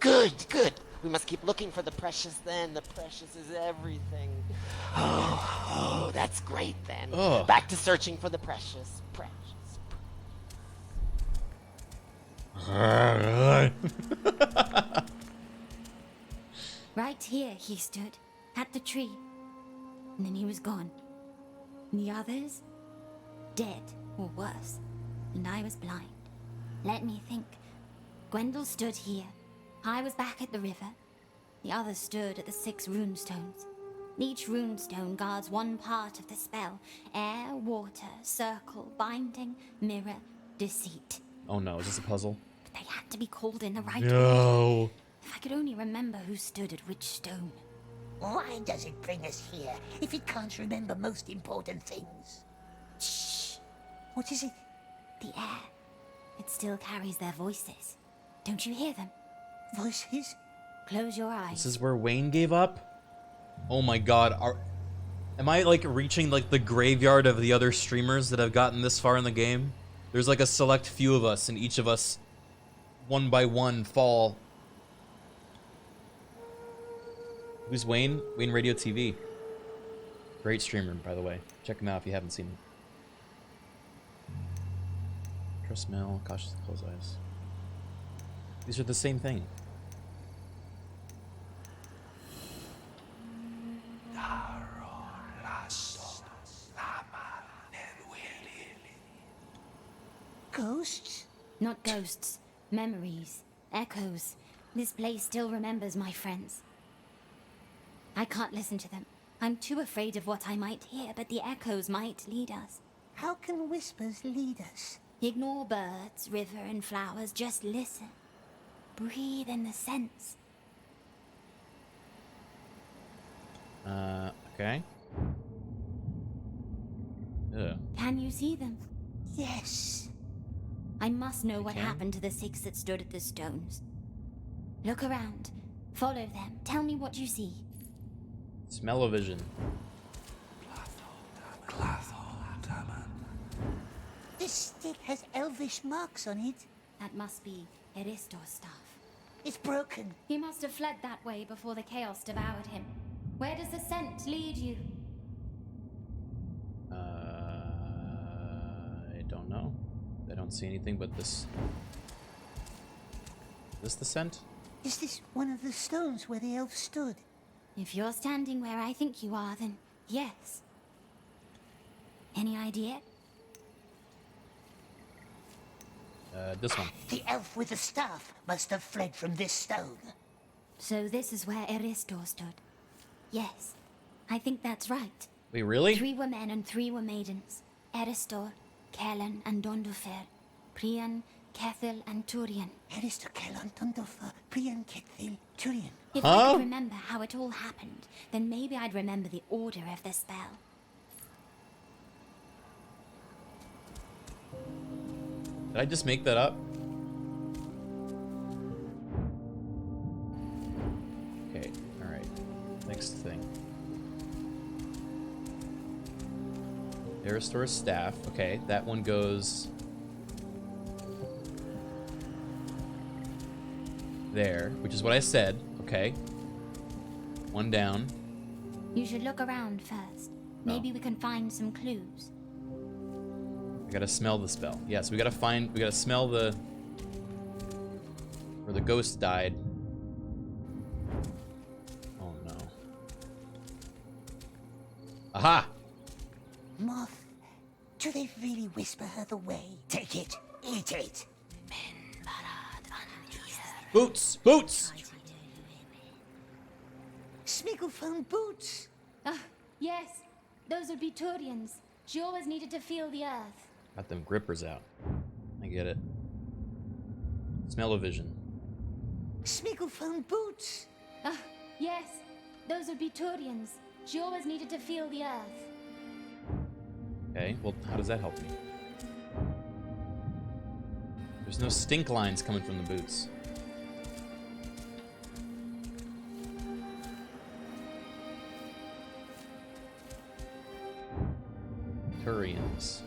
Good, good. We must keep looking for the precious then. The precious is everything. Oh, that's great then. Ugh. Back to searching for the precious. Precious. Right here he stood, at the tree. And then he was gone. And the others? Dead, or worse. And I was blind. Let me think. Gwendol stood here. I was back at the river. The others stood at the 6 runestones. Each runestone guards one part of the spell. Air, water, circle, binding, mirror, deceit. Oh no, is this a puzzle? But they had to be called in the right order. No. If I could only remember who stood at which stone. Why does it bring us here if it can't remember most important things? Shh. What is it? The air. It still carries their voices. Don't you hear them? Voices? Close your eyes. This is where Wayne gave up? Oh my god, am I like reaching like the graveyard of the other streamers that have gotten this far in the game? There's like a select few of us, and each of us, one by one, fall. Who's Wayne? Wayne Radio TV. Great streamer, by the way. Check him out if you haven't seen him. Trust smell, cautious close eyes. These are the same thing. Ghosts? Not ghosts. Memories. Echoes. This place still remembers my friends. I can't listen to them. I'm too afraid of what I might hear, but the echoes might lead us. How can whispers lead us? Ignore birds, river, and flowers. Just listen. Breathe in the scents. Okay. Ugh. Can you see them? Yes. I must know what can? happened to the 6 that stood at the stones. Look around. Follow them. Tell me what you see. Smell-o-vision. This stick has elvish marks on it. That must be Eristor's staff. It's broken. He must have fled that way before the chaos devoured him. Where does the scent lead you? I don't know. I don't see anything but this. Is this the scent? Is this one of the stones where the elf stood? If you're standing where I think you are, then yes. Any idea? This one. The elf with the staff must have fled from this stone. So this is where Eristor stood. Yes, I think that's right. Wait, really? 3 were men and 3 were maidens. Eristor, Kellen, and Dondofer. Prian, Kethil, and Turian. Eristor, Kellan, Dondofer, Prian, Kethil, Turian. If I could remember how it all happened, then maybe I'd remember the order of the spell. Did I just make that up? Okay, alright. Next thing. Eristor's staff. Okay, that one goes there, which is what I said. Okay. One down. You should look around first. Maybe we can find some clues. I gotta smell the spell. Yeah, so we gotta smell the where the ghost died. Oh no. Aha! Moth, do they really whisper her the way? Take it, eat it. Boots! Boots! Smiggle found boots. Ah, yes. Those would be Turian's. She always needed to feel the earth. Got them grippers out. I get it. Smell-o-vision. Smiggle found boots. Ah, yes. Those would be Turian's. She always needed to feel the earth. Okay, well, how does that help me? There's no stink lines coming from the boots. Turians.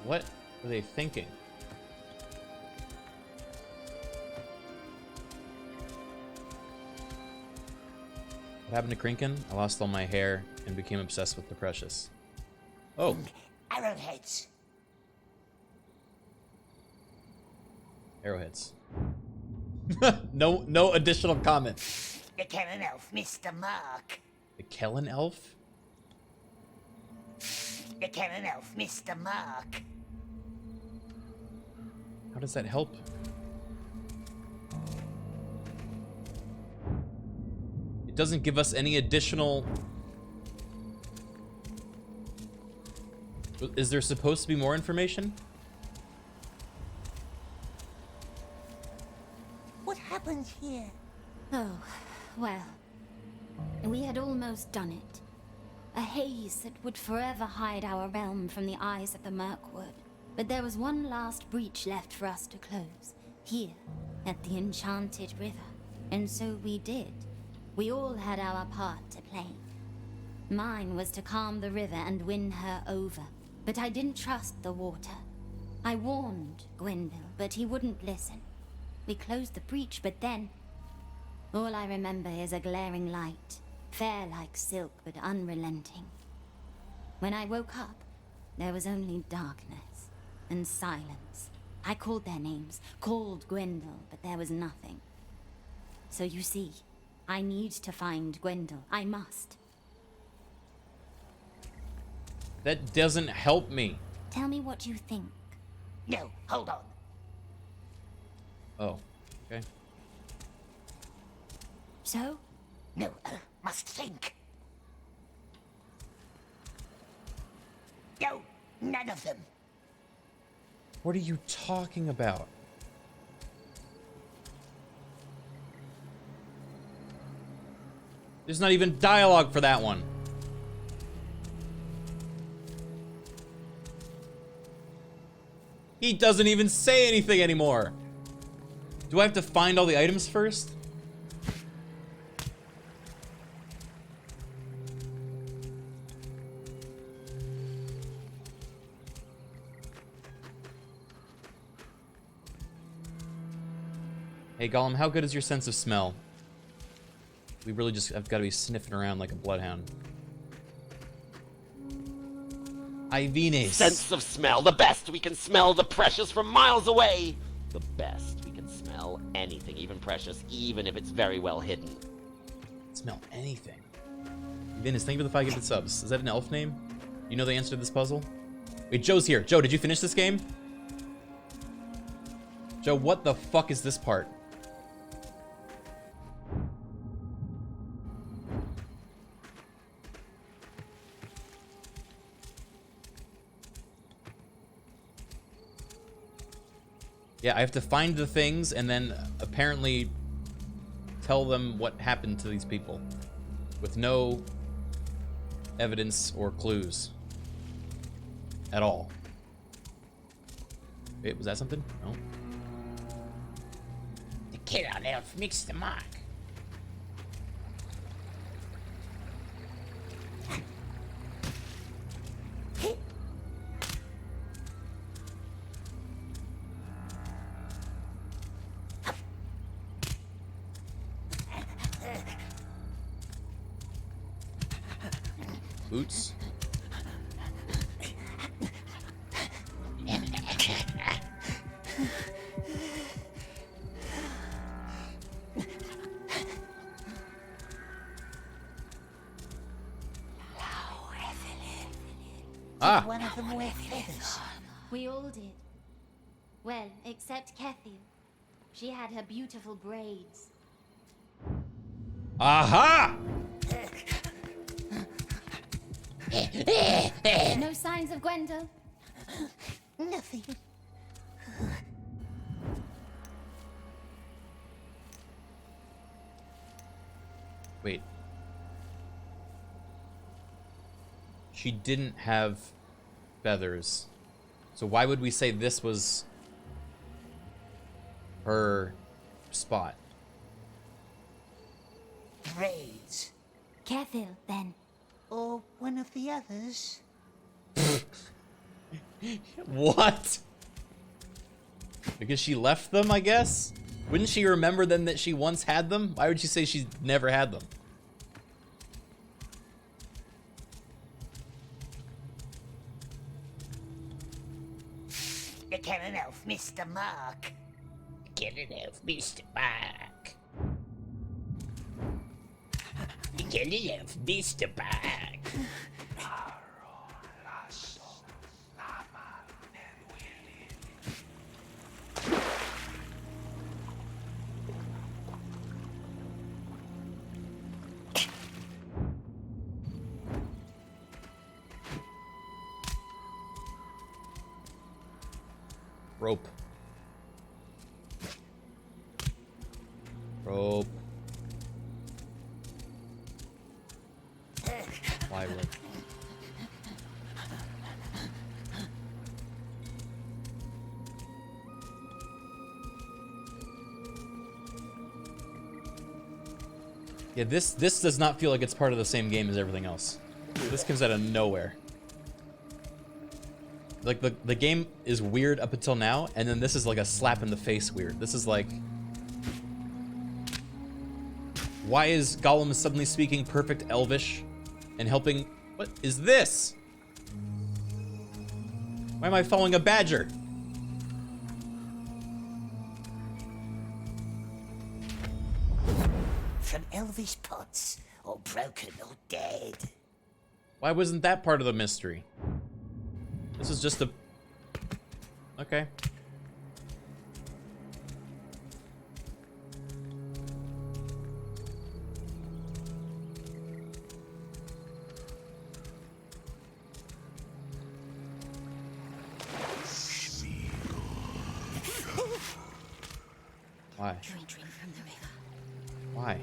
What are they thinking? What happened to Criken? I lost all my hair and became obsessed with the precious. Oh. Arrowheads. Arrowheads. No additional comment. The Kellen elf missed the mark. The Kellen elf? The Kellen elf missed the mark. How does that help? It doesn't give us any additional... Is there supposed to be more information? What happened here? Oh, well. We had almost done it. A haze that would forever hide our realm from the eyes of the Mirkwood. But there was one last breach left for us to close. Here, at the Enchanted River. And so we did. We all had our part to play. Mine was to calm the river and win her over. But I didn't trust the water. I warned Gwendol, but he wouldn't listen. We closed the breach, but then... all I remember is a glaring light. Fair like silk, but unrelenting. When I woke up, there was only darkness and silence. I called their names, called Gwendol, but there was nothing. So you see, I need to find Gwendol. I must. That doesn't help me. Tell me what you think. No, hold on. Oh, okay. So? No, must think. No, none of them. What are you talking about? There's not even dialogue for that one. He doesn't even say anything anymore. Do I have to find all the items first? Hey Gollum, how good is your sense of smell? We really just have got to be sniffing around like a bloodhound. Ivines. Sense of smell, the best. We can smell the precious from miles away. The best. We can smell anything, even precious, even if it's very well hidden. Smell anything. Ivines, thank you for the 5 gifted subs. Is that an elf name? You know the answer to this puzzle? Wait, Joe's here. Joe, did you finish this game? Joe, what the fuck is this part? Yeah, I have to find the things and then apparently tell them what happened to these people with no evidence or clues at all. Wait, was that something? No. The killer elf mixed the mark. Boots. Ah! One of them wear feathers. We all did. Well, except Kethiel. She had her beautiful braids. Aha! No signs of Gwendol? Nothing. Wait. She didn't have feathers. So why would we say this was her spot? Braids. Kethiel, then. Or one of the others. What? Because she left them, I guess? Wouldn't she remember then that she once had them? Why would she say she's never had them? The cannon elf, Mr. Mark. Cannon elf, Mr. Mark. The cannon elf, Mr. Mark. Rope. Rope. Why rope? Yeah, this does not feel like it's part of the same game as everything else. This comes out of nowhere. Like, the game is weird up until now, and then this is like a slap in the face weird. This is like... Why is Gollum suddenly speaking perfect Elvish and helping... What is this? Why am I following a badger? From Elvish pots, or broken or dead. Why wasn't that part of the mystery? This is just a... Okay. Why? Drink from the river. Why?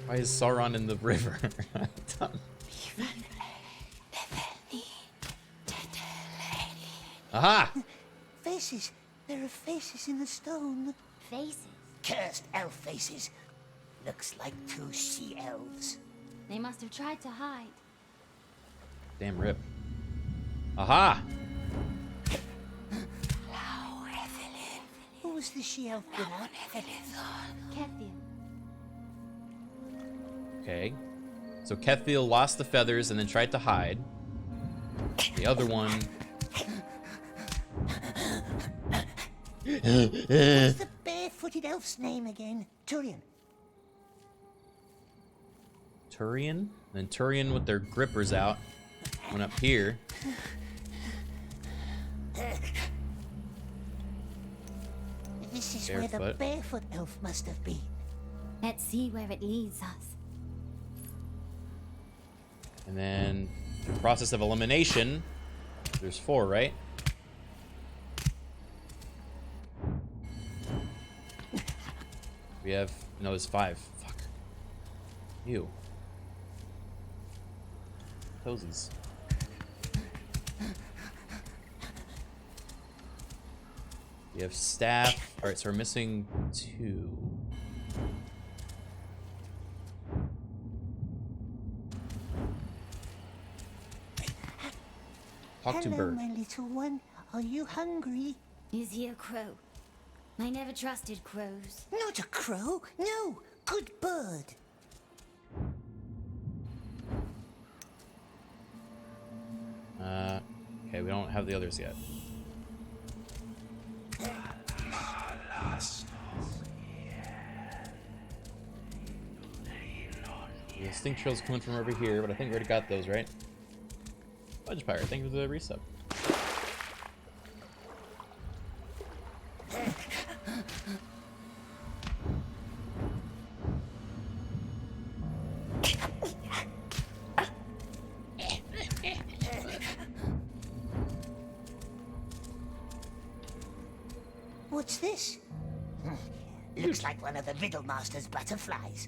Why is Sauron in the river? Aha! Faces. There are faces in the stone. Faces? Cursed elf faces. Looks like 2 she-elves. They must have tried to hide. Damn rip. Aha! Who was the she-elf without? Kethian. Okay. So Kethiel lost the feathers and then tried to hide. The other one... What's the barefooted elf's name again? Turian. Turian? Then Turian with their grippers out. Went up here. This is where the Barefoot. barefoot elf must have been. Let's see where it leads us. And then the process of elimination. There's 4, right? We have... No, there's 5. Fuck. Ew. Toesies. We have staff. Alright, so we're missing 2. Talk to Hello, bird. my little one. Are you hungry? Is he a crow? I never trusted crows. Not a crow. No. Good bird. Okay, we don't have the others yet. The distinct trails coming from over here, but I think we already got those, right? Fudge Pirate, thank you for the resub. What's this? Looks like one of the Riddlemaster's butterflies.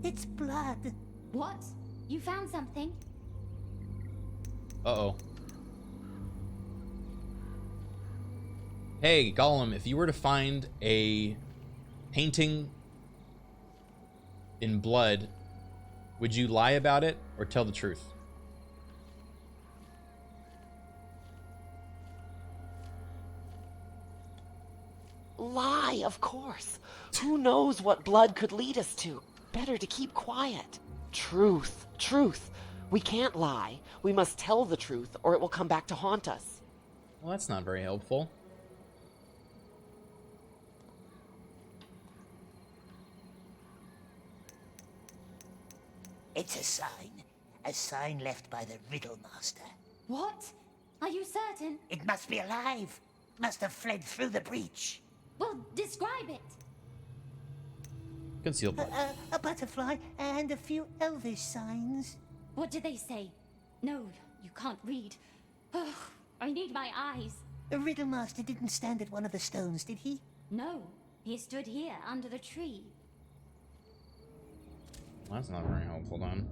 It's blood. What? You found something? Uh-oh. Hey, Gollum, if you were to find a painting in blood, would you lie about it or tell the truth? Lie, of course. Who knows what blood could lead us to? Better to keep quiet. Truth, truth. We can't lie. We must tell the truth, or it will come back to haunt us. Well, that's not very helpful. It's a sign. A sign left by the Riddle Master. What? Are you certain? It must be alive. Must have fled through the breach. Well, describe it. Concealed blood. A butterfly and a few elvish signs. What did they say? No, you can't read. Ugh, I need my eyes. The Riddle Master didn't stand at one of the stones, did he? No, he stood here under the tree. Well, that's not very helpful then.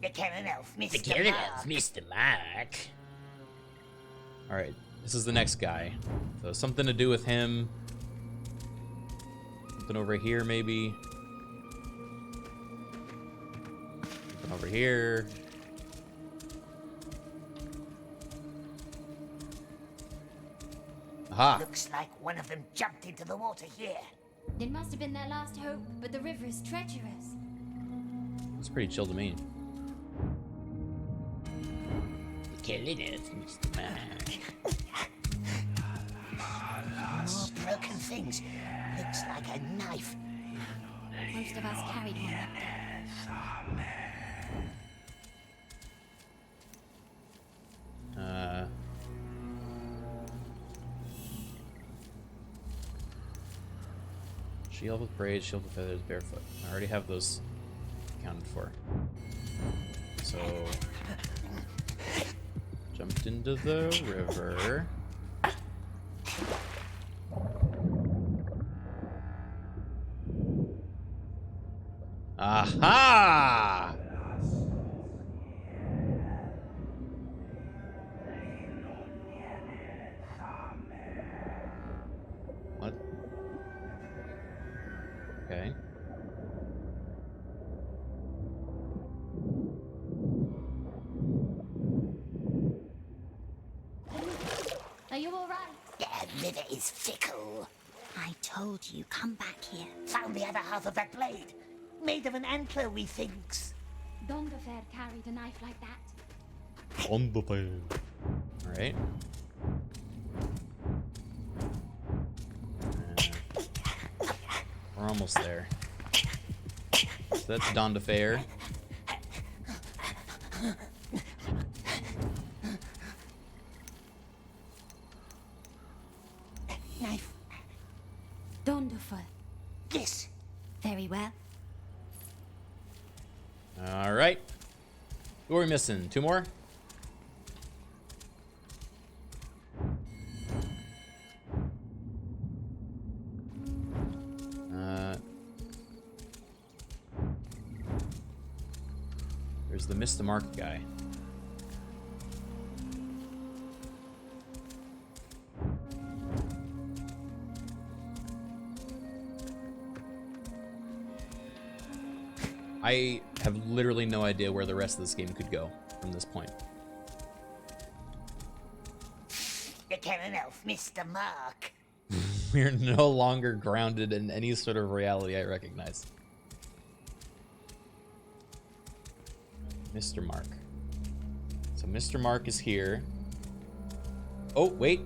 The Cannon Elf, Mr. The Cannon Mark. Elf, Mr. Mark. Alright, this is the next guy. So something to do with him. Something over here, maybe. Something over here. Aha! Looks like one of them jumped into the water here. It must have been their last hope, but the river is treacherous. It's pretty chill to me. The Cannon Elf, Mr. Mark. More broken things. Looks like a knife. Most of us carried one. Shield with braids, shield with feathers, barefoot. I already have those accounted for. So, jumped into the river. Aha! What? Okay. Are you all right? The river is fickle. I told you, come back here. Found the other half of that blade. Made of an antler, we thinks. Donderfair carried a knife like that. On the fan. Alright. We're almost there. So that's Don de Fair. Knife. Donderfair. This. Very well. Alright. Who are we missing? Two more? There's the Mr. Mark guy. I have literally no idea where the rest of this game could go from this point. The Cannon Elf, Mr. Mark. We're no longer grounded in any sort of reality I recognize. Mr. Mark. So Mr. Mark is here. Oh, wait.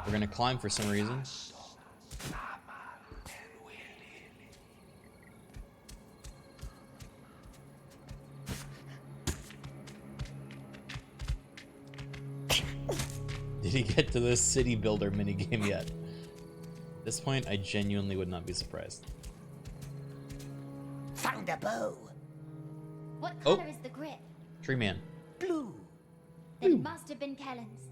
We're gonna climb for some reason. Did he get to this city builder minigame yet? At this point, I genuinely would not be surprised. Found a bow. What Oh. color is the grip? Tree man. Blue. Then it must have been Kellen's.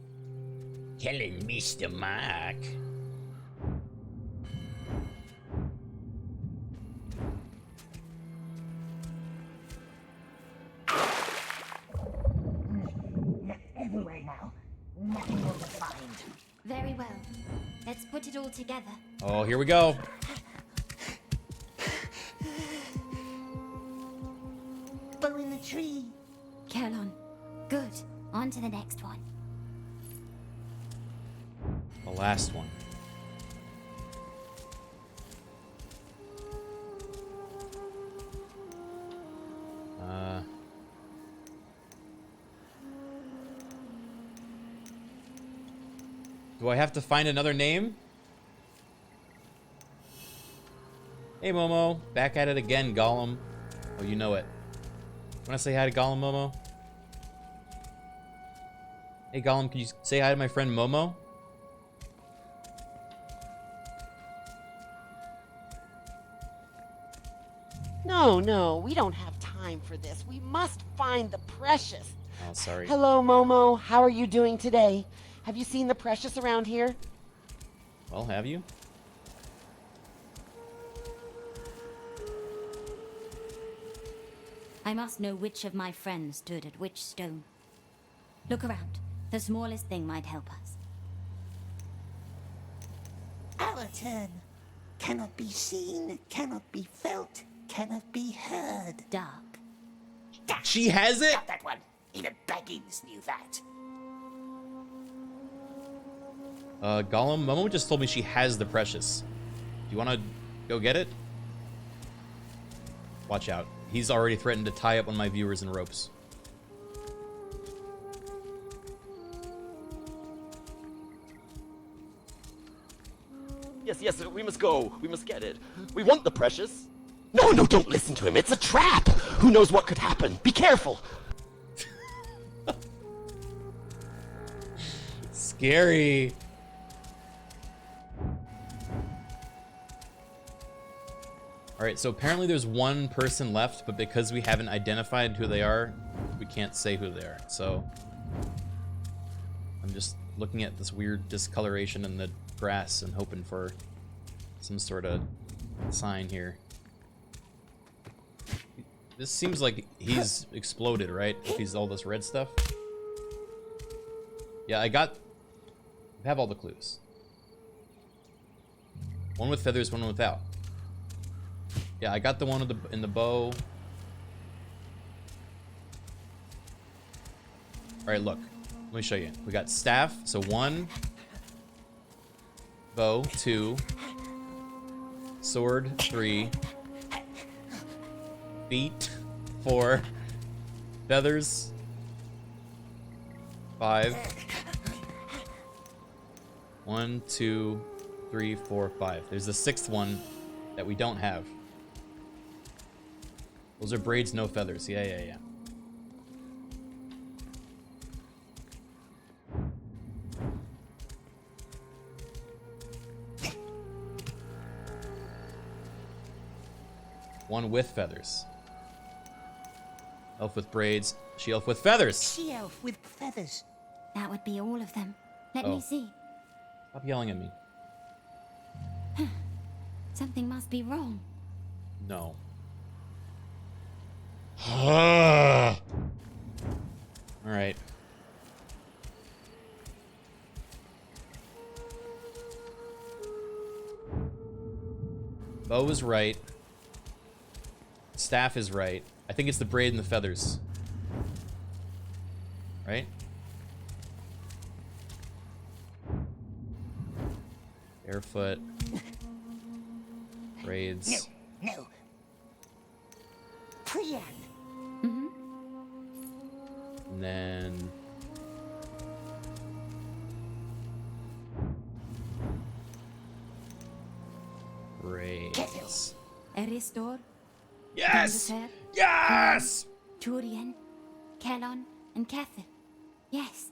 Kellen, Mr. Mark. everywhere now. Nothing will be find. Very well. Let's put it all together. Oh, here we go. Bow in the tree. Kelon. Good. On to the next one. The last one. Do I have to find another name? Hey, Momo. Back at it again, Gollum. Oh, you know it. Want to say hi to Gollum, Momo? Hey, Gollum, can you say hi to my friend Momo? No, we don't have time for this. We must find the precious. Oh, sorry. Hello, Momo. How are you doing today? Have you seen the precious around here? Well, have you? I must know which of my friends stood at which stone. Look around. The smallest thing might help us. Our turn. Cannot be seen, cannot be felt, cannot be heard. Dark. She has it? Got that one. Even Baggins knew that. Gollum, Momo just told me she has the precious. Do you want to go get it? Watch out. He's already threatened to tie up one of my viewers in ropes. Yes, we must go. We must get it. We want the precious. No, don't listen to him. It's a trap. Who knows what could happen? Be careful. Scary. Alright, so apparently there's one person left, but because we haven't identified who they are, we can't say who they are. So I'm just looking at this weird discoloration in the grass and hoping for some sort of sign here. This seems like he's exploded, right? If he's all this red stuff. Yeah, I have all the clues. One with feathers, one without. Yeah, I got the one in the bow. Alright, look. Let me show you. We got staff, so 1. Bow, 2. Sword, 3. Feet, 4. Feathers, 5. 1, 2, 3, 4, 5. There's the 6th one that we don't have. Those are braids, no feathers. Yeah. One with feathers. Elf with braids. She elf with feathers. She elf with feathers. That would be all of them. Let Oh. me see. Stop yelling at me. Something must be wrong. No. Alright. Bow is right. Staff is right. I think it's the braid and the feathers. Right? Barefoot. Braids. No. Priyan. And then... braids. Eristor. Yes! Gandafer, Yes! Turian, Kelon, and Cather. Yes.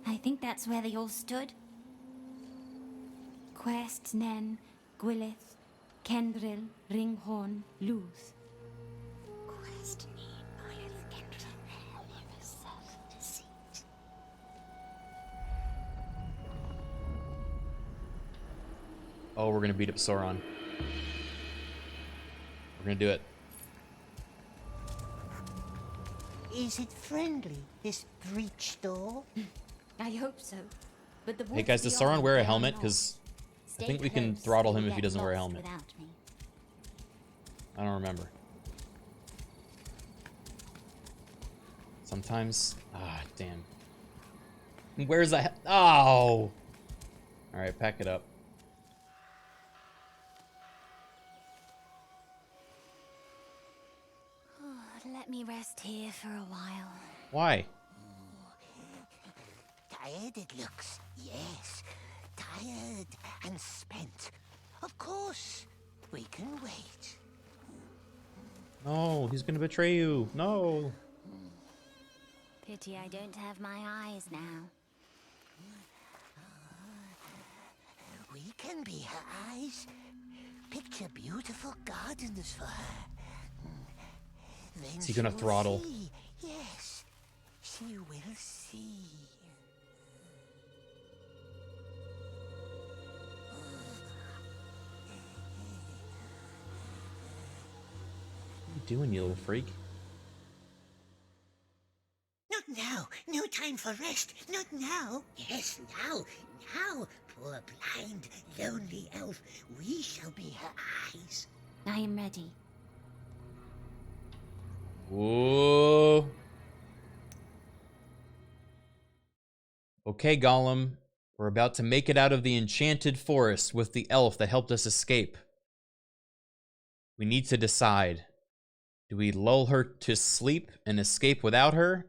I think that's where they all stood. Quest, Nen, Gwyleth, Kendril, Ringhorn, Luth. Quest, Nen, Gwyleth, Kendril, self-deceit. Oh, we're gonna beat up Sauron. We're gonna do it. Is it friendly, this breach door? I hope so. But the Hey guys, does Sauron wear a helmet? Because I think we can throttle him if he doesn't wear a helmet. I don't remember. Sometimes. Ah, damn. Where's that? Oh! Alright, pack it up. Let me rest here for a while. Why? Tired it looks, yes. Tired and spent. Of course, we can wait. No, he's gonna betray you. No. Pity I don't have my eyes now. We can be her eyes. Picture beautiful gardens for her. Then Is he gonna she will throttle? see. Yes, she will see. What are you doing, you little freak? Not now. No time for rest. Not now. Yes, now. Now, poor blind, lonely elf. We shall be her eyes. I am ready. Whoa. Okay, Gollum. We're about to make it out of the enchanted forest with the elf that helped us escape. We need to decide. Do we lull her to sleep and escape without her?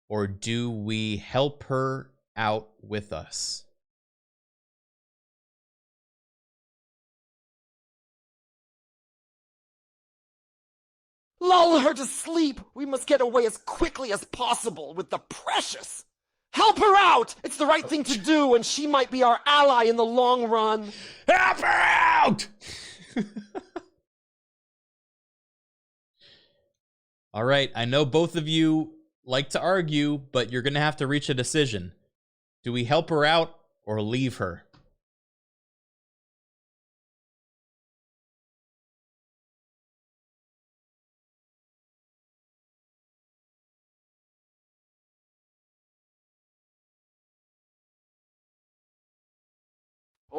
Or do we help her out with us? Lull her to sleep! We must get away as quickly as possible with the precious! Help her out! It's the right thing to do, and she might be our ally in the long run. Help her out! All right, I know both of you like to argue, but you're going to have to reach a decision. Do we help her out or leave her?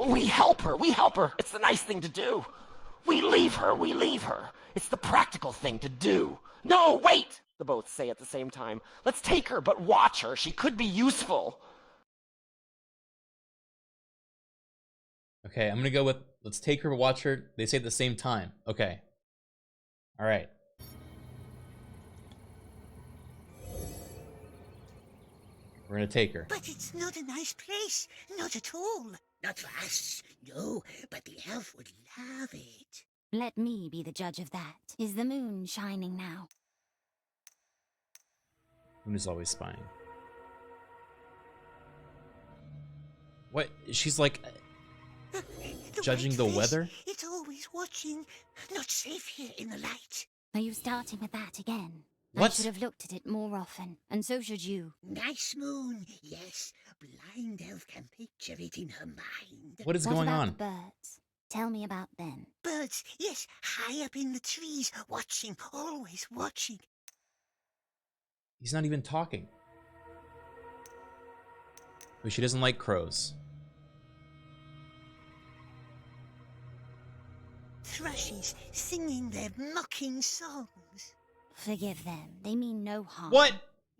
We help her, we help her. It's the nice thing to do. We leave her, we leave her. It's the practical thing to do. No, wait! The both say at the same time. Let's take her, but watch her. She could be useful. Okay, I'm going to go with let's take her, watch her. They say at the same time. Okay. All right. We're going to take her. But it's not a nice place. Not at all. Not for us. No, but the elf would love it. Let me be the judge of that. Is the moon shining now? Moon is always spying. What? She's like judging the weather? It's always watching. Not safe here in the light. Are you starting with that again? What? I should have looked at it more often, and so should you. Nice moon, yes. Blind elf can picture it in her mind. What is going on? What about the birds? Tell me about them. Birds, yes, high up in the trees, watching, always watching. He's not even talking. But she doesn't like crows. Thrushes singing their mocking songs. Forgive them. They mean no harm. What?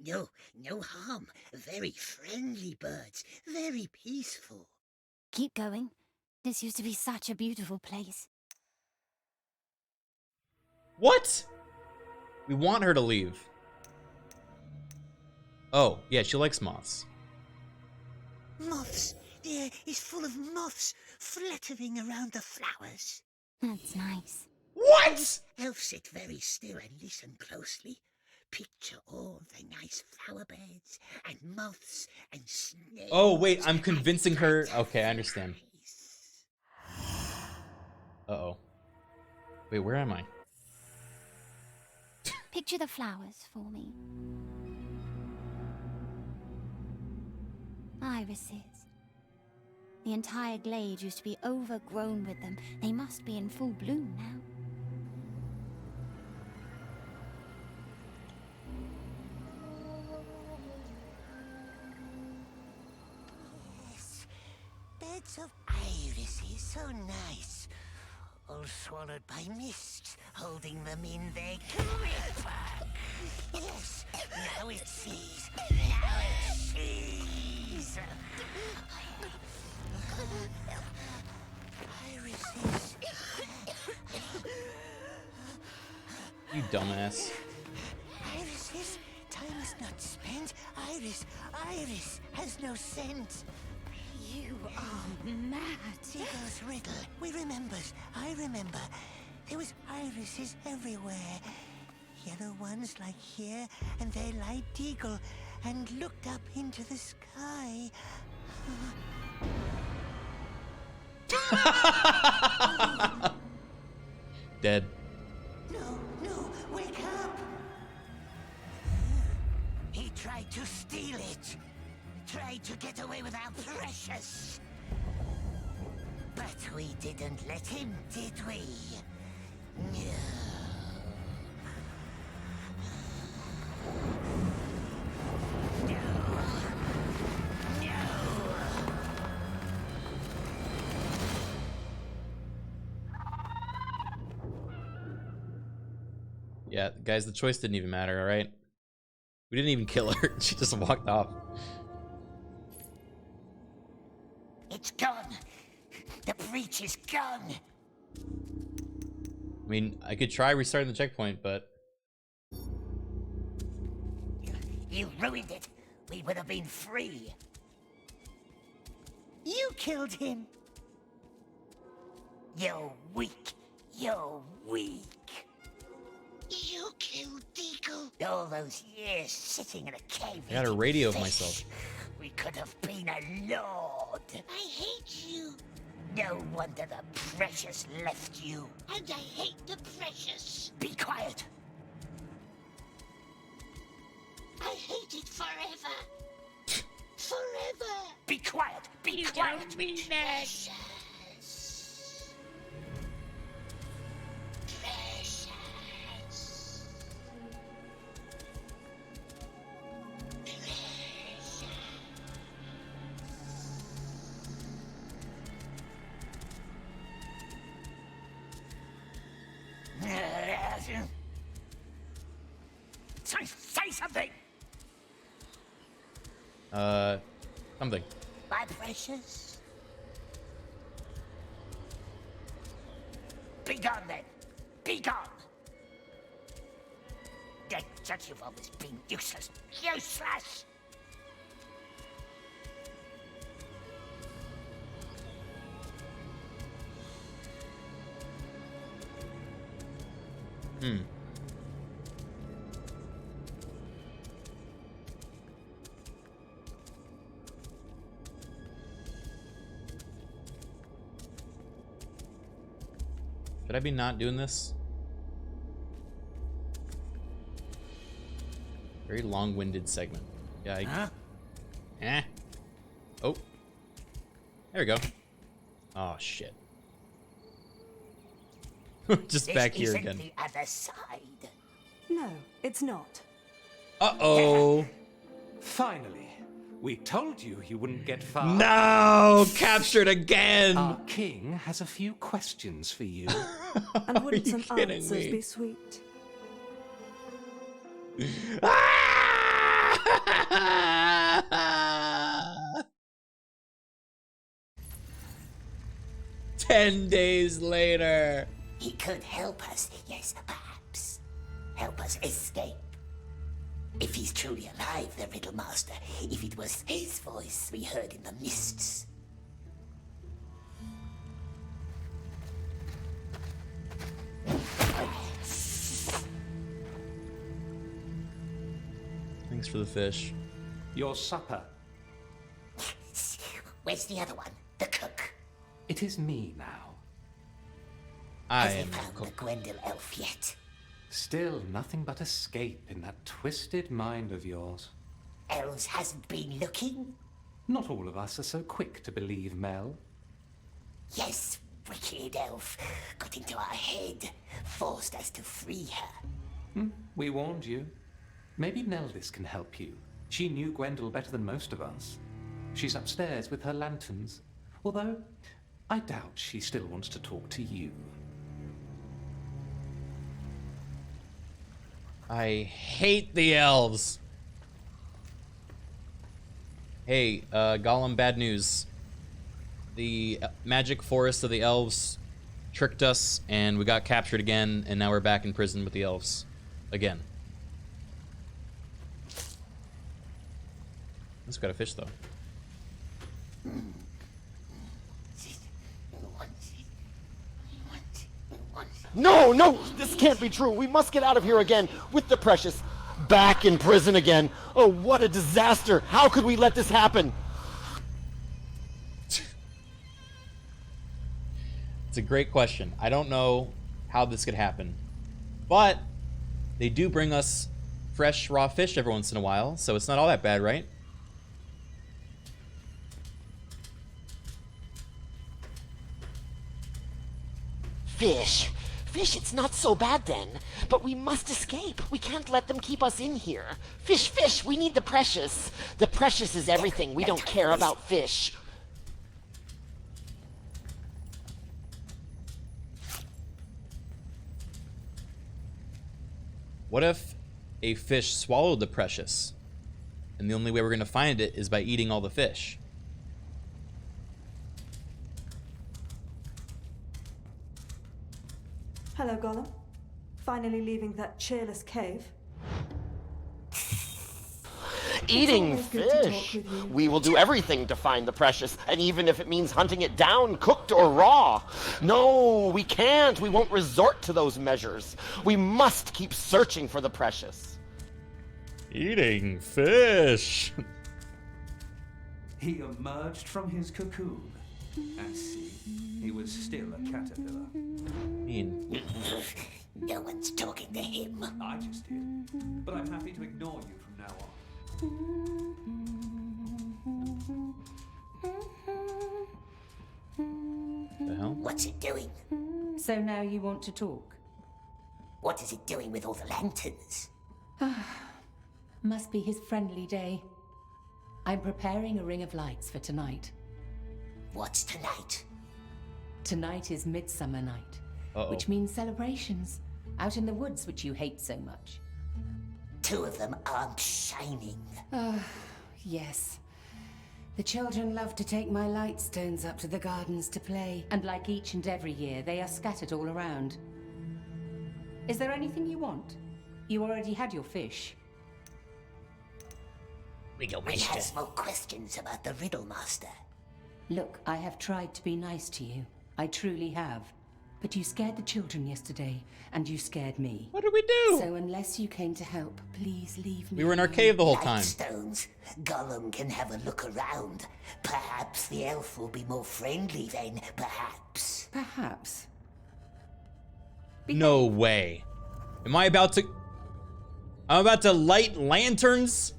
No, no harm. Very friendly birds. Very peaceful. Keep going. This used to be such a beautiful place. What? We want her to leave. Oh, yeah, she likes moths. Moths. The air is full of moths fluttering around the flowers. That's nice. What? Elves sit very still and listen closely. Picture all the nice flower beds and moths and snails. Oh, wait, I'm convincing her. Okay, I understand. Uh-oh. Wait, where am I? Picture the flowers for me. Irises. The entire glade used to be overgrown with them. They must be in full bloom now. Lots of irises, so nice. All swallowed by mists, holding them in their grip. Yes, now it sees. Now it sees. Irises. You dumbass. Irises. Time is not spent. Iris has no scent. You are mad. Deagle's riddle. We remembers. I remember. There was irises everywhere. Yellow ones like here, and they lied Deagle, and looked up into the sky. Dead. No, wake up! He tried to steal it. Tried to get away with our precious. But we didn't let him, did we? No. Yeah, guys, the choice didn't even matter, alright? We didn't even kill her. She just walked off. It's gone. The breach is gone. I mean, I could try restarting the checkpoint, but... You ruined it. We would have been free. You killed him. You're weak. You're weak. You killed Deagle. All those years sitting in a cave. I got a radio of myself. We could have been a lord. I hate you. No wonder the precious left you. And I hate the precious. Be quiet. I hate it forever. Forever. Be quiet. Be quiet. Don't mean that. Precious. Say something. Something. My precious. Be gone then. Be gone. That judge you've always been useless. Useless. Should I be not doing this? Very long-winded segment. Yeah. Oh. There we go. Oh shit. Just This back here isn't again. The other side. No, it's not. Uh-oh. Finally. We told you you wouldn't get far. No! Captured again! Our king has a few questions for you. And wouldn't you some kidding answers me? be sweet? "10 days later." He could help us, yes, perhaps. Help us escape. If he's truly alive, the Riddle Master, if it was his voice we heard in the mists. Thanks for the fish. Your supper. Where's the other one? The cook. It is me now. I Has he am found the Gwendol elf yet? Still nothing but escape in that twisted mind of yours. Elves hasn't been looking? Not all of us are so quick to believe Mel. Yes, wicked elf. Got into our head. Forced us to free her. We warned you. Maybe Neldis can help you. She knew Gwendol better than most of us. She's upstairs with her lanterns. Although, I doubt she still wants to talk to you. I hate the elves. Hey, Gollum, bad news. The magic forest of the elves tricked us, and we got captured again, and now we're back in prison with the elves. Again. This got a fish, though. No, no, this can't be true. We must get out of here again with the precious. Back in prison again. Oh, what a disaster. How could we let this happen? It's a great question. I don't know how this could happen. But they do bring us fresh raw fish every once in a while, so it's not all that bad, right? Fish. Fish, it's not so bad then. But we must escape. We can't let them keep us in here. Fish, fish, we need the precious. The precious is everything. We don't care about fish. What if a fish swallowed the precious, and the only way we're going to find it is by eating all the fish? Hello, Gollum. Finally leaving that cheerless cave. Eating fish. We will do everything to find the precious, and even if it means hunting it down, cooked or raw. No, we can't. We won't resort to those measures. We must keep searching for the precious. Eating fish. He emerged from his cocoon. And see, he was still a caterpillar. Mean. No one's talking to him. I just did. But I'm happy to ignore you from now on. The hell? What's it doing? So now you want to talk? What is it doing with all the lanterns? Must be his friendly day. I'm preparing a ring of lights for tonight. What's tonight? Tonight is Midsummer Night, Uh-oh. which means celebrations out in the woods, which you hate so much. Two of them aren't shining. Yes. The children love to take my light stones up to the gardens to play, and like each and every year, they are scattered all around. Is there anything you want? You already had your fish. Riddle has more questions about the Riddle Master. Look, I have tried to be nice to you. I truly have. But you scared the children yesterday, and you scared me. What did we do? So unless you came to help, please leave me. We were in our cave the whole Light time. stones. Gollum can have a look around. Perhaps the elf will be more friendly then. Perhaps. Perhaps. No way. Am I about to... I'm about to light lanterns?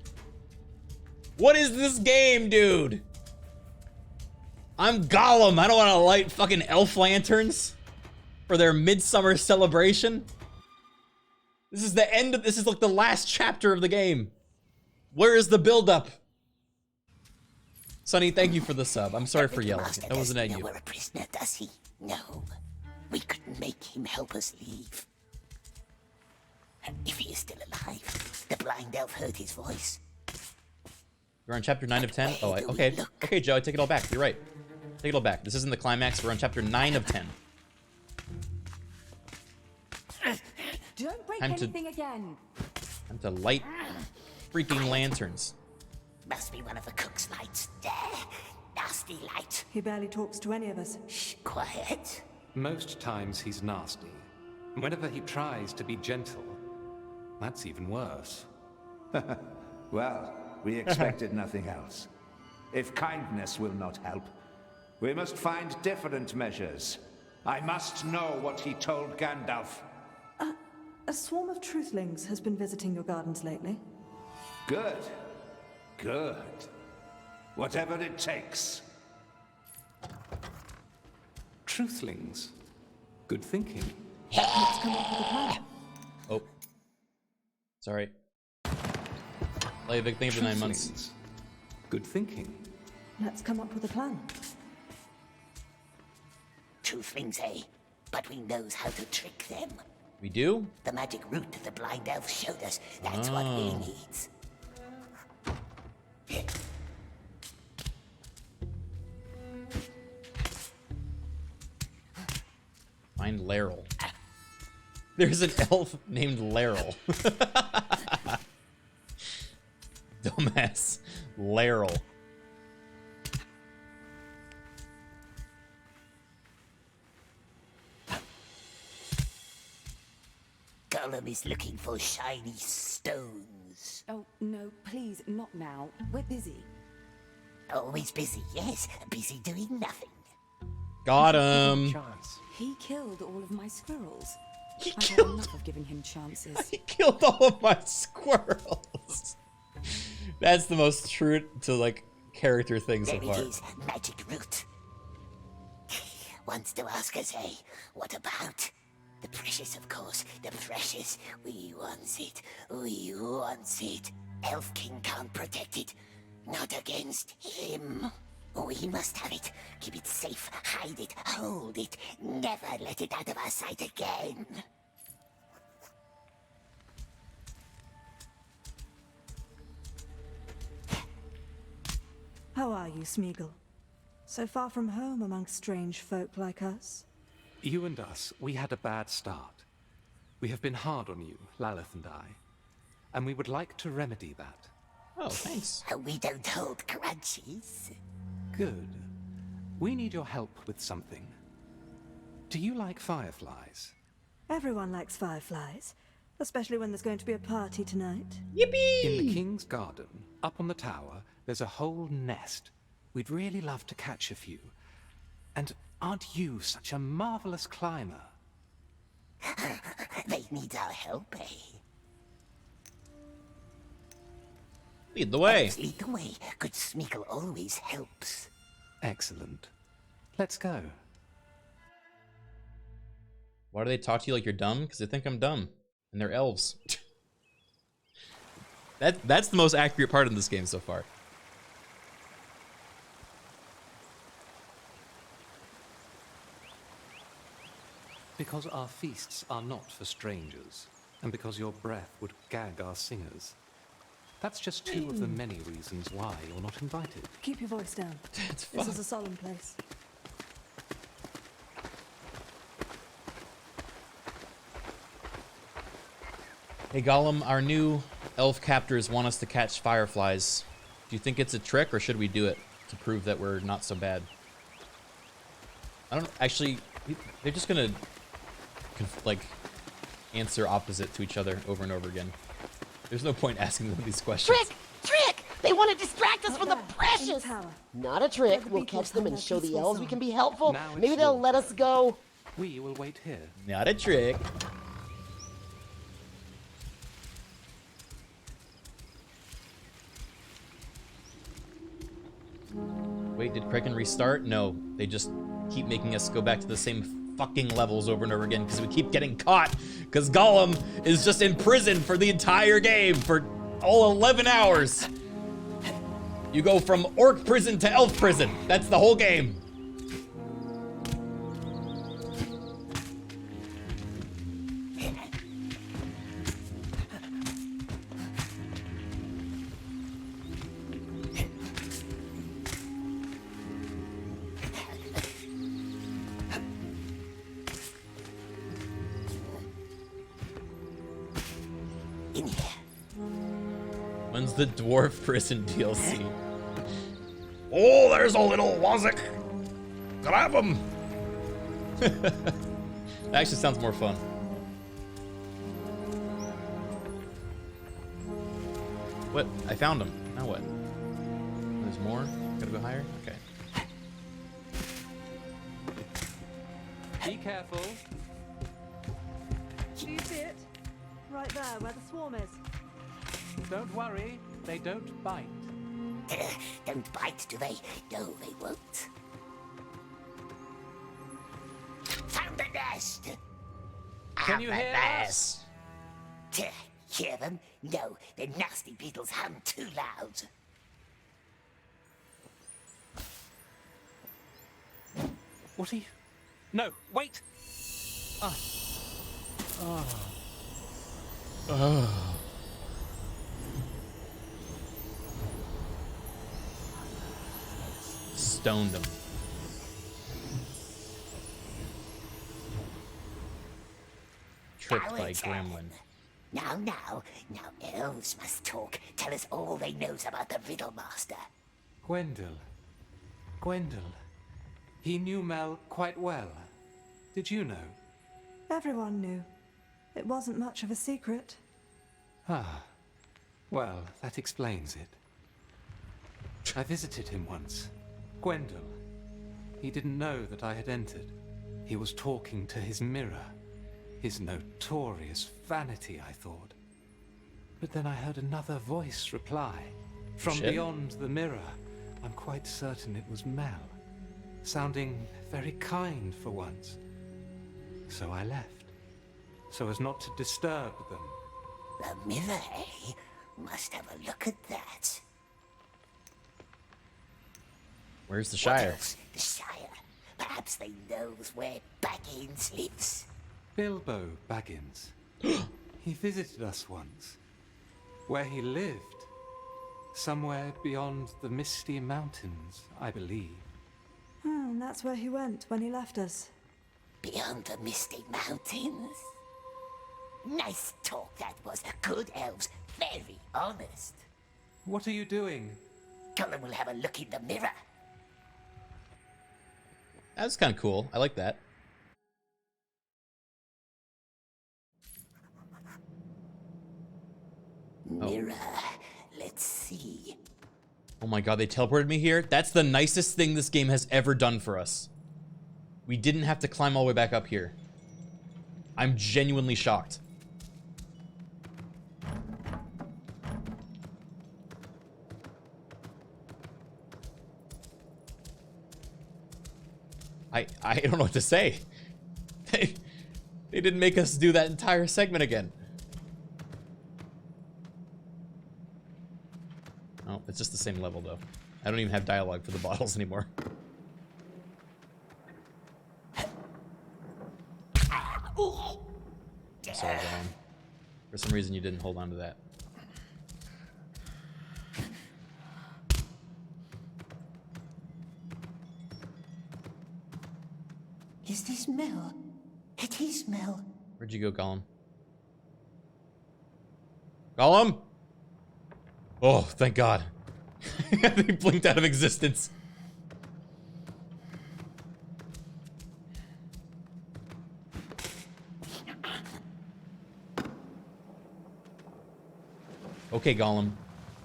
What is this game, dude? I'm Gollum. I don't want to light fucking elf lanterns for their midsummer celebration. This is the end of... This is like the last chapter of the game. Where is the buildup? Sonny, thank you for the sub. I'm sorry for yelling. That wasn't at you. We're a prisoner, does he? No. We couldn't make him help us leave. If he is still alive, the blind elf heard his voice. We're on chapter 9 of 10? Oh, okay. Okay, Joe, I take it all back. You're right. Take it all back. This isn't the climax. We're on chapter 9 of 10. Don't break Time to- anything again. Time to light freaking lanterns. Must be one of the cook's lights. There. Nasty light. He barely talks to any of us. Shh, quiet. Most times he's nasty. Whenever he tries to be gentle, that's even worse. Well, we expected nothing else. If kindness will not help, we must find different measures. I must know what he told Gandalf. A swarm of truthlings has been visiting your gardens lately. Good. Good. Whatever it takes. Truthlings. Good thinking. Let's come up with a plan. Oh. Sorry. Lay a big thing for 9 months. Good thinking. Let's come up with a plan. truthlings, eh? But we knows how to trick them. We do? The magic root that the blind elf showed us, that's what we Oh. needs. Find Laryl. There's an elf named Laryl. Dumbass. Laryl. Gollum is looking for shiny stones. Oh, no, please, not now. We're busy. Always busy, yes. Busy doing nothing. Got him. He killed all of my squirrels. He I've had killed- enough of giving him chances. He killed all of my squirrels. That's the most true to like character thing so There far. it is, magic root. Wants to ask us, eh? What about? The precious, of course. The precious. We wants it. We wants it. Elf King can't protect it. Not against him. We must have it. Keep it safe. Hide it. Hold it. Never let it out of our sight again. How are you, Smeagol? So far from home amongst strange folk like us? You and us, we had a bad start. We have been hard on you, Lalith and I. And we would like to remedy that. Oh, thanks. We don't hold grudges. Good. We need your help with something. Do you like fireflies? Everyone likes fireflies, especially when there's going to be a party tonight. Yippee! In the King's Garden, up on the tower, there's a whole nest. We'd really love to catch a few. And aren't you such a marvelous climber? They need our help, eh? Lead the way. Elves lead the way. Good Smeagol always helps. Excellent. Let's go. Why do they talk to you like you're dumb? Because they think I'm dumb. And they're elves. That's the most accurate part in this game so far. Because our feasts are not for strangers, and because your breath would gag our singers. That's just two of the many reasons why you're not invited. Keep your voice down. This is a solemn place. Hey Gollum, our new elf captors want us to catch fireflies. Do you think it's a trick, or should we do it to prove that we're not so bad? I don't actually. They're just gonna like answer opposite to each other over and over again. There's no point asking them these questions. Trick! Trick! They want to distract us from the precious! Not a trick. We'll catch them and show the elves we can be helpful. Now it's Maybe they'll yours. let us go. We will wait here. Not a trick. Wait, did Criken restart? No, they just keep making us go back to the same fucking levels over and over again because we keep getting caught because Gollum is just in prison for the entire game for all 11 hours. You go from orc prison to elf prison. That's the whole game. In here. When's the dwarf prison DLC? Oh, there's a little Wazik. Grab him. That actually sounds more fun. What? I found him. Now what? There's more? Gotta go higher? Okay. Be careful. Do you see it? Right there, where the swarm is. Don't worry, they don't bite. Don't bite, do they? No, they won't. Found the nest! Can you hear us? Hear them? No, the nasty beetles hum too loud. What are you... No, wait! Stoned him. Tricked by Gremlin. Now, elves must talk. Tell us all they knows about the Riddle Master. Gwendol. He knew Mel quite well. Did you know? Everyone knew. It wasn't much of a secret. Ah. Well, that explains it. I visited him once. Gwendol. He didn't know that I had entered. He was talking to his mirror. His notorious vanity, I thought. But then I heard another voice reply. From beyond the mirror, I'm quite certain it was Mel. Sounding very kind for once. So I left. So as not to disturb them. The mirror, eh? Must have a look at that. Where's the Shire? What else? The Shire. Perhaps they knows where Baggins lives. Bilbo Baggins. He visited us once. Where he lived. Somewhere beyond the Misty Mountains, I believe. That's where he went when he left us. Beyond the Misty Mountains? Nice talk that was. Good elves. Very honest. What are you doing? Gollum will have a look in the mirror. That's kind of cool. I like that. Mirror. Let's see. Oh my god, they teleported me here? That's the nicest thing this game has ever done for us. We didn't have to climb all the way back up here. I'm genuinely shocked. I don't know what to say. They didn't make us do that entire segment again. Oh, it's just the same level, though. I don't even have dialogue for the bottles anymore. Sorry, Gollum. For some reason, you didn't hold on to that. Is this Mel? It is Mel. Where'd you go, Gollum? Gollum? Oh, thank God. He blinked out of existence. Okay, Gollum.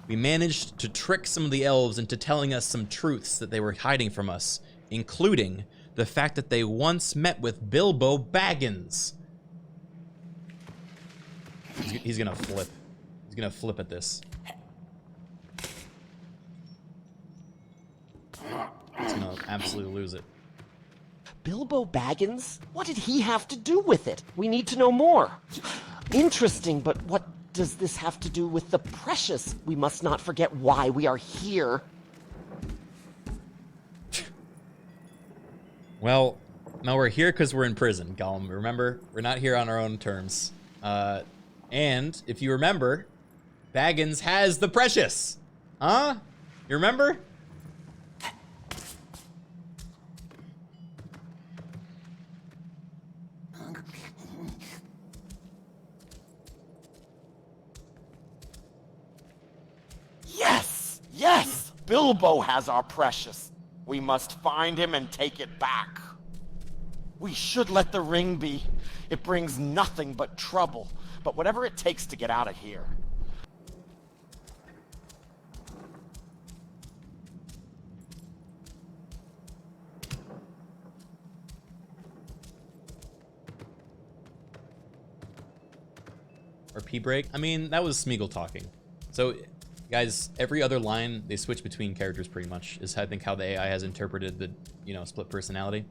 We managed to trick some of the elves into telling us some truths that they were hiding from us, including the fact that they once met with Bilbo Baggins. He's gonna flip. He's gonna flip at this. He's gonna absolutely lose it. Bilbo Baggins? What did he have to do with it? We need to know more. Interesting, but what does this have to do with the precious? We must not forget why we are here. Well, no, we're here because we're in prison, Gollum. Remember, we're not here on our own terms. And if you remember, Baggins has the precious. Huh? You remember? Yes! Yes! Bilbo has our precious. We must find him and take it back. We should let the ring be. It brings nothing but trouble. But whatever it takes to get out of here. Or P-break? I mean, that was Smeagol talking. So, guys, every other line, they switch between characters pretty much, is I think how the AI has interpreted the, split personality.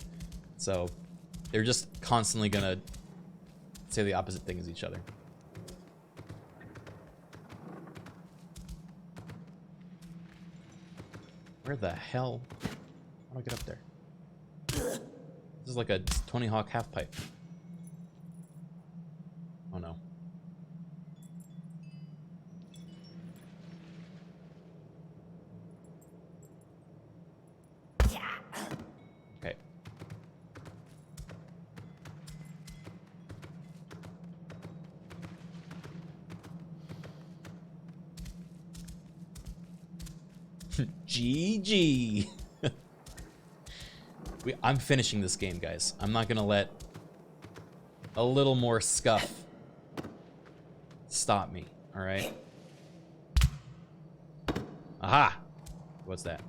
So, they're just constantly gonna say the opposite thing as each other. Where the hell? How do I get up there? This This is like a Tony Hawk half pipe. Oh no. Okay. GG. I'm finishing this game, guys. I'm not gonna let a little more scuff stop me, all right? Aha! What's that?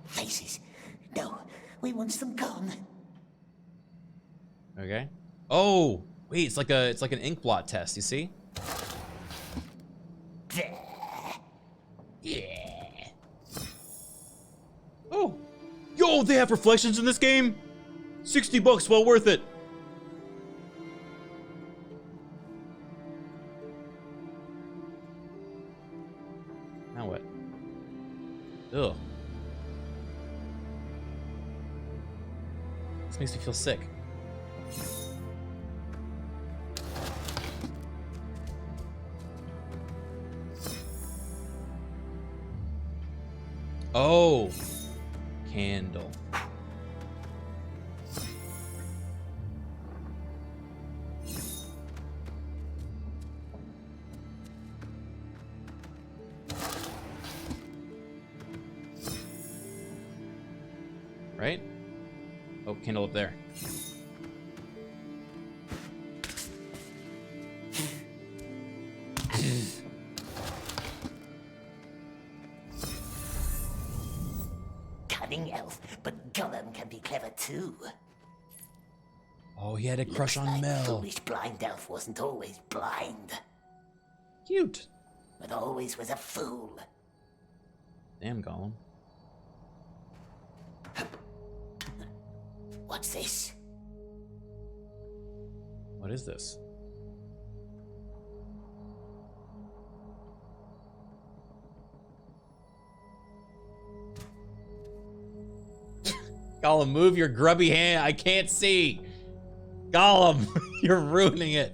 Faces. No, we want them gone. Okay. Oh, wait, it's like an ink blot test, you see? Yeah. Oh. Yo, they have reflections in this game? $60, well worth it. Now what? Ugh. This makes me feel sick. Oh, candle. Right? Oh, candle up there. Cunning elf, but Gollum can be clever too. Oh, he had a crush on Mel. Foolish blind elf wasn't always blind. Cute. But always was a fool. Damn, Gollum. What's this? What is this? Gollum, move your grubby hand. I can't see. Gollum, you're ruining it.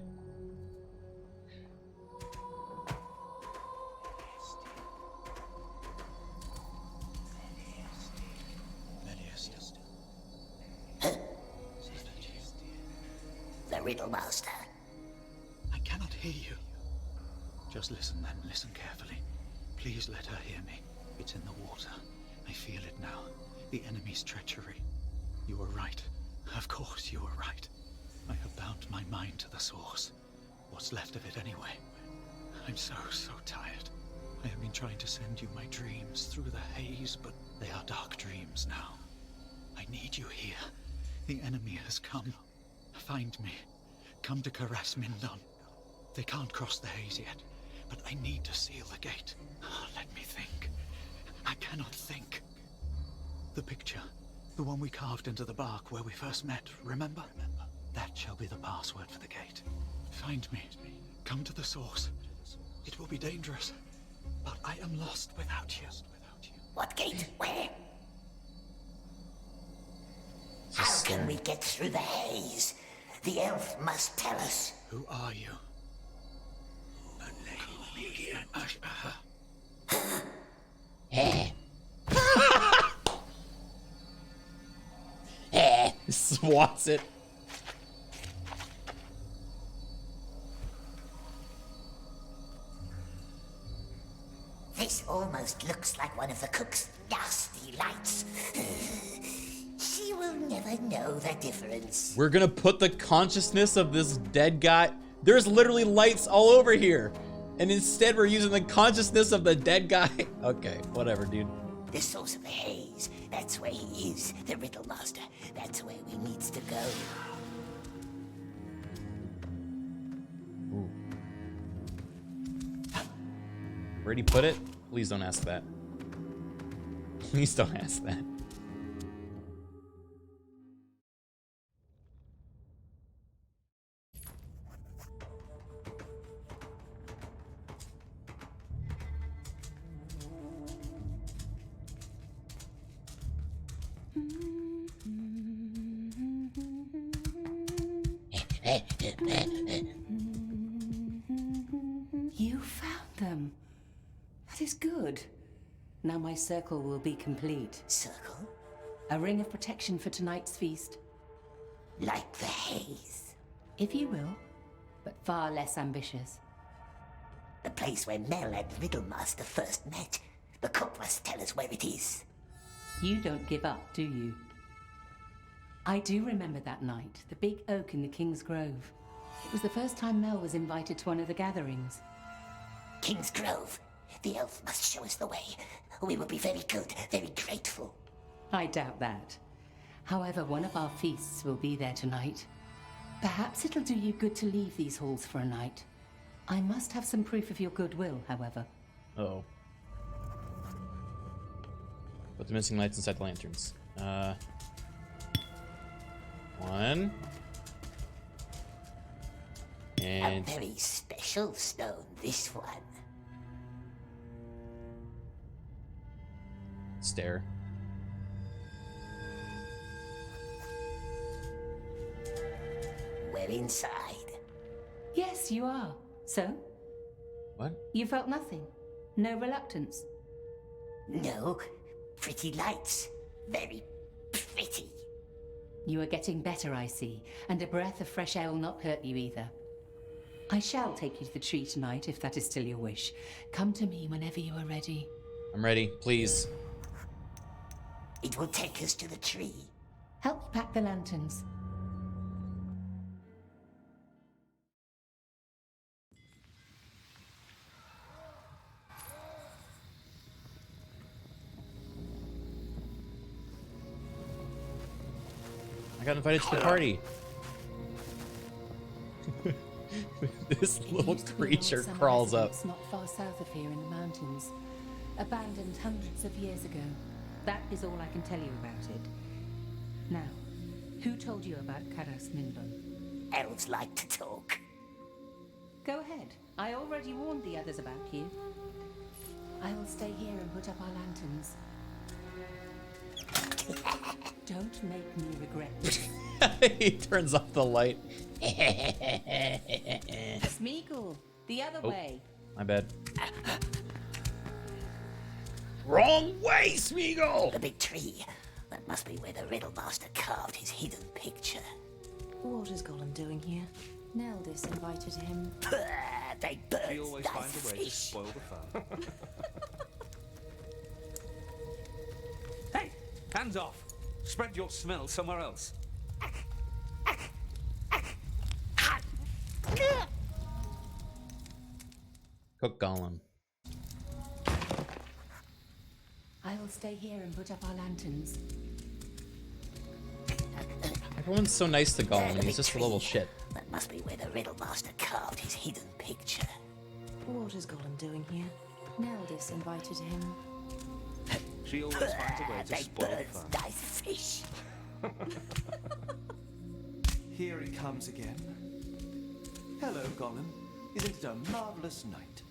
The Riddle Master. I cannot hear you. Just listen then, listen carefully. Please let her hear me. It's in the water. I feel it now. The enemy's treachery. You were right. Of course you were right. I have bound my mind to the source. What's left of it anyway? I'm so tired. I have been trying to send you my dreams through the haze, but they are dark dreams now. I need you here. The enemy has come. Find me. Come to caress Mindon. They can't cross the haze yet, but I need to seal the gate. Let me think. I cannot think. The picture, the one we carved into the bark where we first met, remember? That shall be the password for the gate. Find me. Come to the source. It will be dangerous, but I am lost without you. What gate? Where? How can we get through the haze? The elf must tell us. Who are you? Swats it. This almost looks like one of the cook's nasty lights. She will never know the difference. We're gonna put the consciousness of this dead guy. There's literally lights all over here. And instead we're using the consciousness of the dead guy. Okay, whatever, dude. The source of the haze. That's where he is. The Riddle Master. That's where we needs to go. Ooh. Where'd he put it? Please don't ask that. Please don't ask that. You found them. That is good. Now my circle will be complete. Circle? A ring of protection for tonight's feast. Like the haze? If you will, but far less ambitious. The place where Mel and Riddlemaster first met. The cook must tell us where it is. You don't give up, do you? I do remember that night, the big oak in the King's Grove. It was the first time Mel was invited to one of the gatherings. King's Grove. The elf must show us the way. We will be very good, very grateful. I doubt that. However, one of our feasts will be there tonight. Perhaps it'll do you good to leave these halls for a night. I must have some proof of your goodwill, however. Uh-oh. Put the missing lights inside the lanterns. One. And... A very special stone, this one. Stare. We're inside. Yes, you are. So? What? You felt nothing? No reluctance? No. Pretty lights. Very pretty. You are getting better, I see, and a breath of fresh air will not hurt you either. I shall take you to the tree tonight, if that is still your wish. Come to me whenever you are ready. I'm ready, please. It will take us to the tree. Help me pack the lanterns. I got invited to the party. This little creature crawls up. Not far south of here in the mountains. Abandoned hundreds of years ago. That is all I can tell you about it. Now, who told you about Karas Mindon? Elves like to talk. Go ahead. I already warned the others about you. I will stay here and put up our lanterns. Don't make me regret. He turns off the light. Smeagol, the other way. My bad. Wrong way, Smeagol! The big tree. That must be where the Riddlemaster carved his hidden picture. What is Gollum doing here? Neldis invited him. They birds, She always nice finds a way to fish. spoil the fun. Hey! Hands off! Spread your smell somewhere else. Cook Gollum. I will stay here and put up our lanterns. Everyone's so nice to Gollum, and he's just a little shit. That must be where the Riddlemaster carved his hidden picture. What is Gollum doing here? Neldis invited him. She always finds a way to They spoil the birds, fun. nice fish. Here he comes again. Hello, Gollum. Isn't it a marvelous night?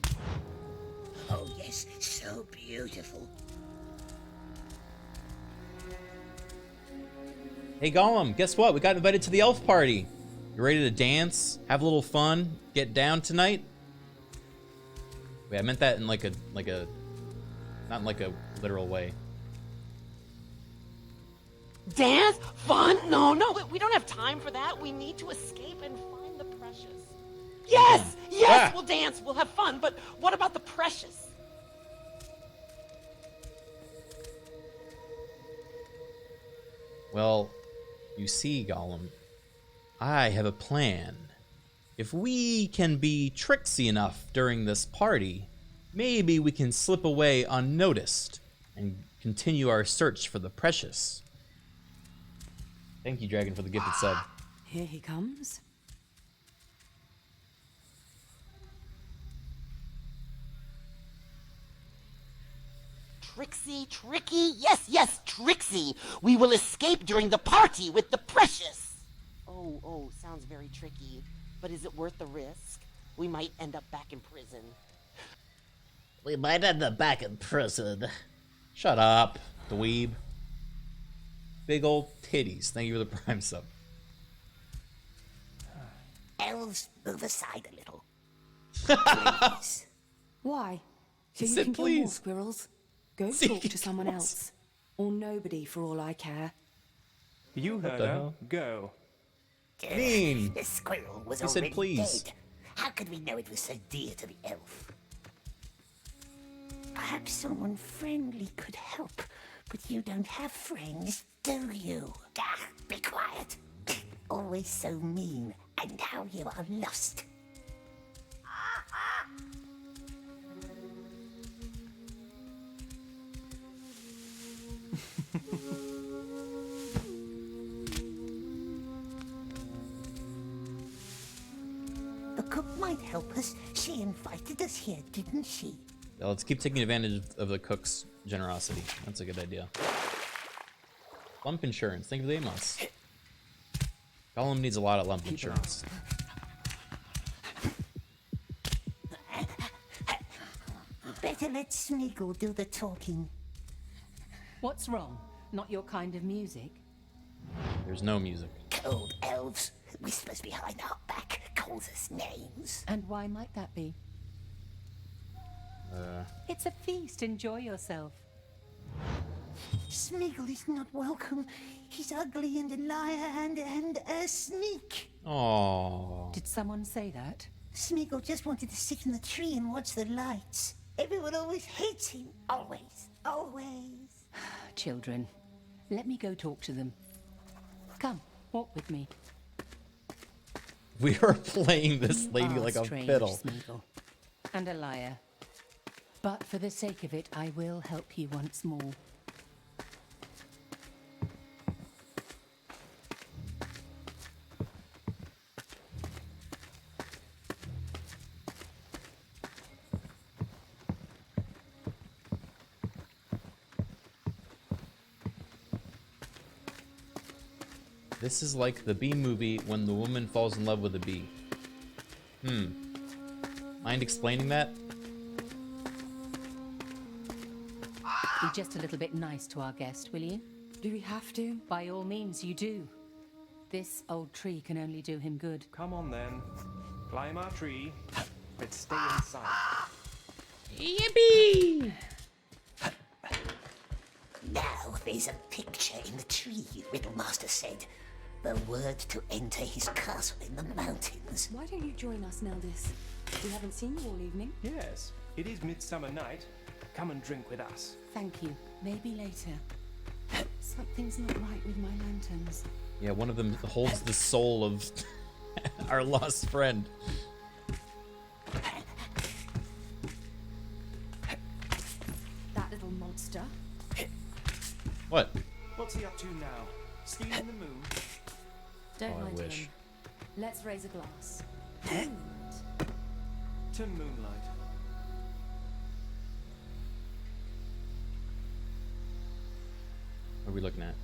Oh yes, so beautiful. Hey Gollum, guess what? We got invited to the elf party. You ready to dance, have a little fun, get down tonight? Wait, I meant that in like a, not in like a literal way. Dance? Fun? No, we don't have time for that. We need to escape and find the precious. Yes! Yes! We'll dance, we'll have fun, but what about the precious? Well, you see, Gollum, I have a plan. If we can be tricksy enough during this party, maybe we can slip away unnoticed and continue our search for the precious. Thank you, Dragon, for the gifted sub. Here he comes. Trixie, Tricky, yes, Trixie. We will escape during the party with the precious. Oh, sounds very tricky. But is it worth the risk? We might end up back in prison. We might end up back in prison. Shut up, dweeb. Big old titties. Thank you for the prime sub. elves, move aside a little. Please. Why? So He you said can kill more please. squirrels? Go See, talk to someone else. Or nobody for all I care. You What heard the her. hell? Go. Mean. The squirrel was He said already please. dead. How could we know it was so dear to the elf? Perhaps someone friendly could help, but you don't have friends, do you? Ah, be quiet. Always so mean, and now you are lost. The cook might help us. She invited us here, didn't she? Yeah, let's keep taking advantage of the cook's generosity. That's a good idea. Lump insurance. Thank you for the 8 months. Gollum needs a lot of lump insurance. Better let Smeagol do the talking. What's wrong? Not your kind of music? There's no music. Cold elves, whispers behind our back, calls us names. And why might that be? It's a feast. Enjoy yourself. Smeagol is not welcome. He's ugly and a liar and a sneak. Oh. Did someone say that? Smeagol just wanted to sit in the tree and watch the lights. Everyone always hates him. Always. Always. Children, let me go talk to them. Come, walk with me. We are playing this You lady are like a strange, fiddle. Smeagol, and a liar. But for the sake of it, I will help you once more. This is like the bee movie when the woman falls in love with a bee. Mind explaining that? Be just a little bit nice to our guest, will you? Do we have to? By all means, you do. This old tree can only do him good. Come on then. Climb our tree, but stay inside. Yippee! Now there's a picture in the tree, Riddlemaster said. The word to enter his castle in the mountains. Why don't you join us, Neldis? We haven't seen you all evening. Yes, it is midsummer night. Come and drink with us. Thank you. Maybe later. Something's not right with my lanterns. Yeah, one of them holds the soul of our lost friend. That little monster. What? What's he up to now? Stealing the moon? Don't Oh, I mind wish. him. Let's raise a glass. To moonlight. What are we looking at?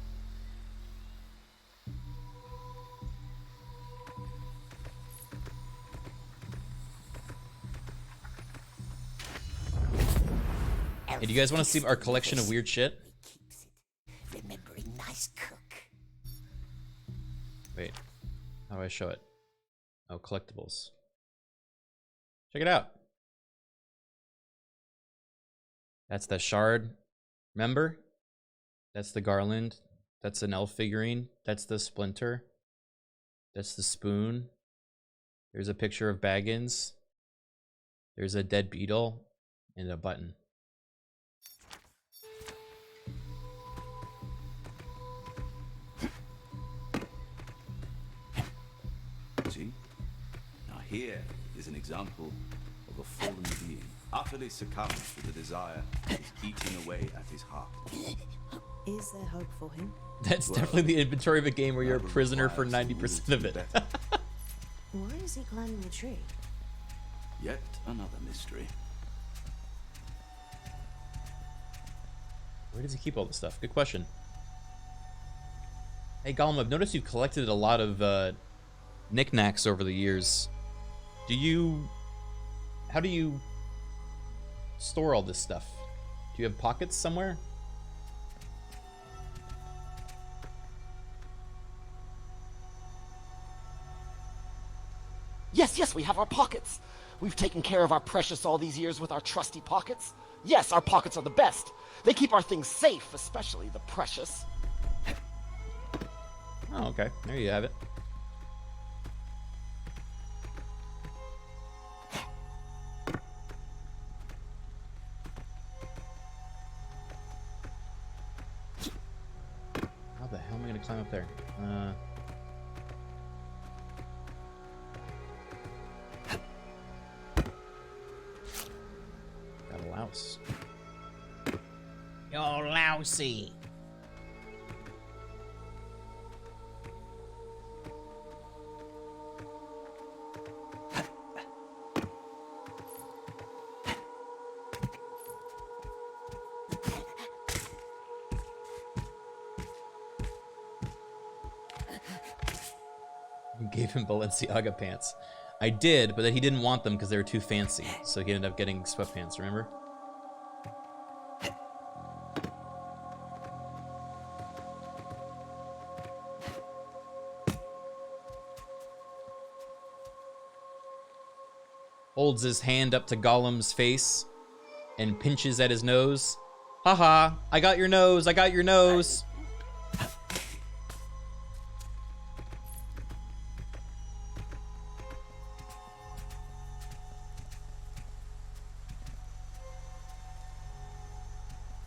Hey, do you guys want to see our collection of weird shit? Remembering nice cook. Wait, how do I show it? Oh, collectibles. Check it out. That's the shard. Remember? That's the garland. That's an elf figurine. That's the splinter. That's the spoon. There's a picture of Baggins. There's a dead beetle and a button. See? Now here is an example of a fallen being, utterly succumbed to the desire that is eating away at his heart. Is there hope for him? That's definitely the inventory of a game where you're a prisoner for 90% of it. Why is he climbing the tree? Yet another mystery. Where does he keep all this stuff? Good question. Hey Gollum, I've noticed you've collected a lot of knickknacks over the years. How do you store all this stuff? Do you have pockets somewhere? Yes, we have our pockets. We've taken care of our precious all these years with our trusty pockets. Yes, our pockets are the best. They keep our things safe, especially the precious. Oh, okay. There you have it. How the hell am I going to climb up there? Got a louse. You're lousy. You gave him Balenciaga pants. I did, but then he didn't want them because they were too fancy, so he ended up getting sweatpants, remember? Holds his hand up to Gollum's face and pinches at his nose. Haha, I got your nose, I got your nose.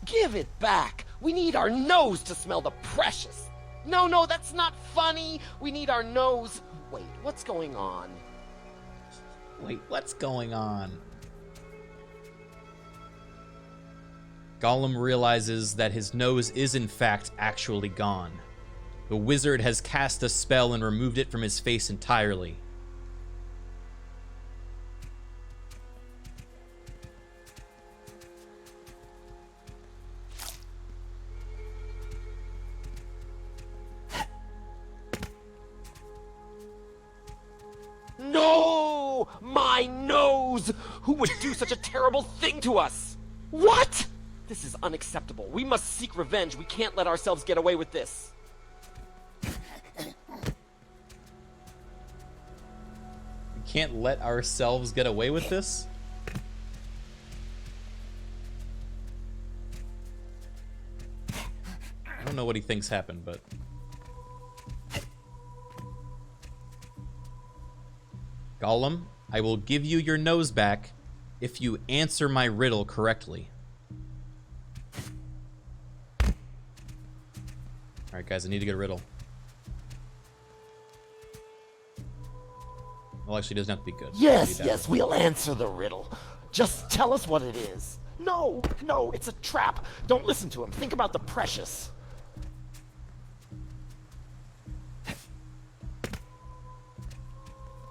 Give it back. We need our nose to smell the precious. No, that's not funny. We need our nose. Wait, what's going on? Wait, what's going on? Gollum realizes that his nose is in fact actually gone. The wizard has cast a spell and removed it from his face entirely. No! My nose! Who would do such a terrible thing to us? What? This is unacceptable. We must seek revenge. We can't let ourselves get away with this. We can't let ourselves get away with this? I don't know what he thinks happened, but... Gollum, I will give you your nose back if you answer my riddle correctly. Alright guys, I need to get a riddle. Well, actually, it doesn't have to be good. Yes, we'll answer the riddle. Just tell us what it is. No, it's a trap. Don't listen to him. Think about the precious.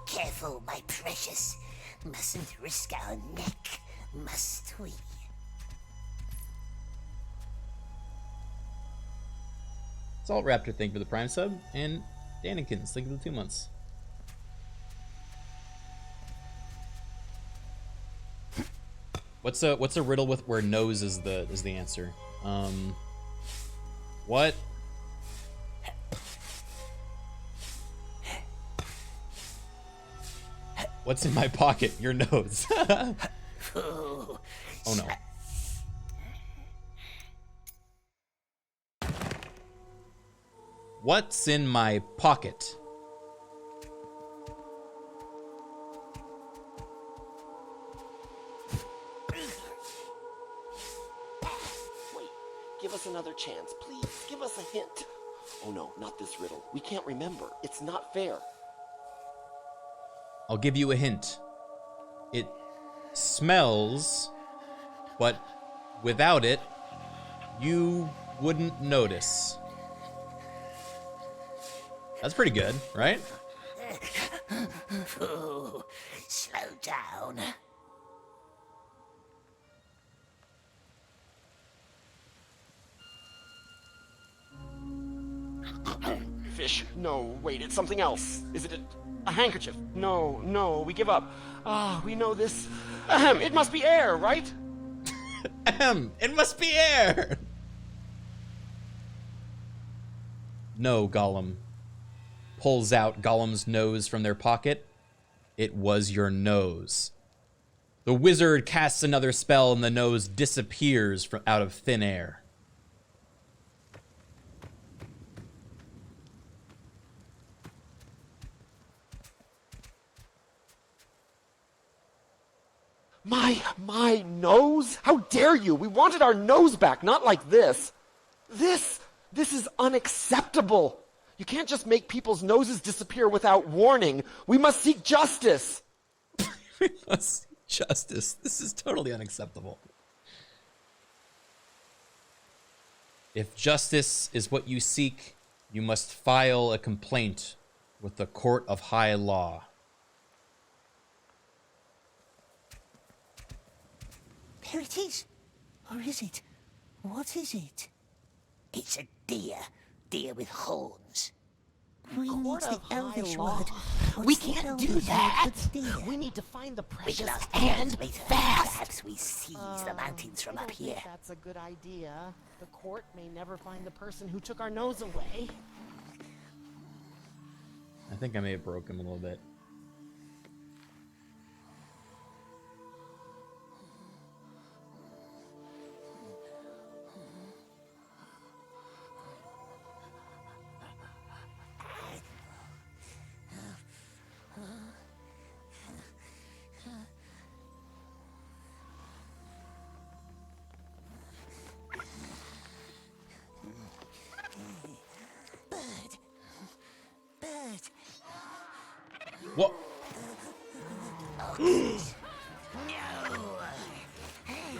Careful, my precious. Mustn't risk our neck, must we? Salt Raptor, thank you for the Prime sub, and Danikins, thank you for the 2 months. What's a riddle with where nose is the answer? What? What's in my pocket? Your nose. Oh no. What's in my pocket? Wait, give us another chance. Please, give us a hint. Oh no, not this riddle. We can't remember. It's not fair. I'll give you a hint. It smells, but without it, you wouldn't notice. That's pretty good, right? Ooh, slow down. Fish. No, wait, it's something else. Is it a handkerchief? No, we give up. We know this. Ahem, it must be air, right? Ahem, it must be air! No, Gollum. Pulls out Gollum's nose from their pocket. It was your nose. The wizard casts another spell and the nose disappears from out of thin air. My nose? How dare you? We wanted our nose back, not like this. This is unacceptable. You can't just make people's noses disappear without warning. We must seek justice. We must seek justice. This is totally unacceptable. If justice is what you seek, you must file a complaint with the Court of High Law. There it is. Or is it? What is it? It's a deer. Deer with horns. We need the Elvish word. We can't do that. We need to find the precious and fast. Perhaps we seize the mountains from up here. That's a good idea. The court may never find the person who took our nose away. I think I may have broke him a little bit. What?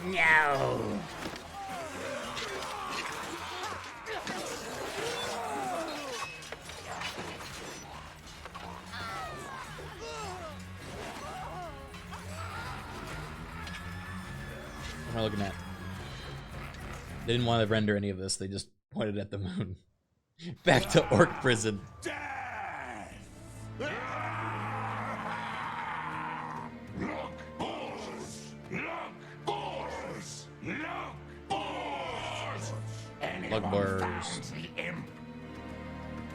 No. What am I looking at? They didn't want to render any of this. They just pointed at the moon. Back to orc prison. Lugbars.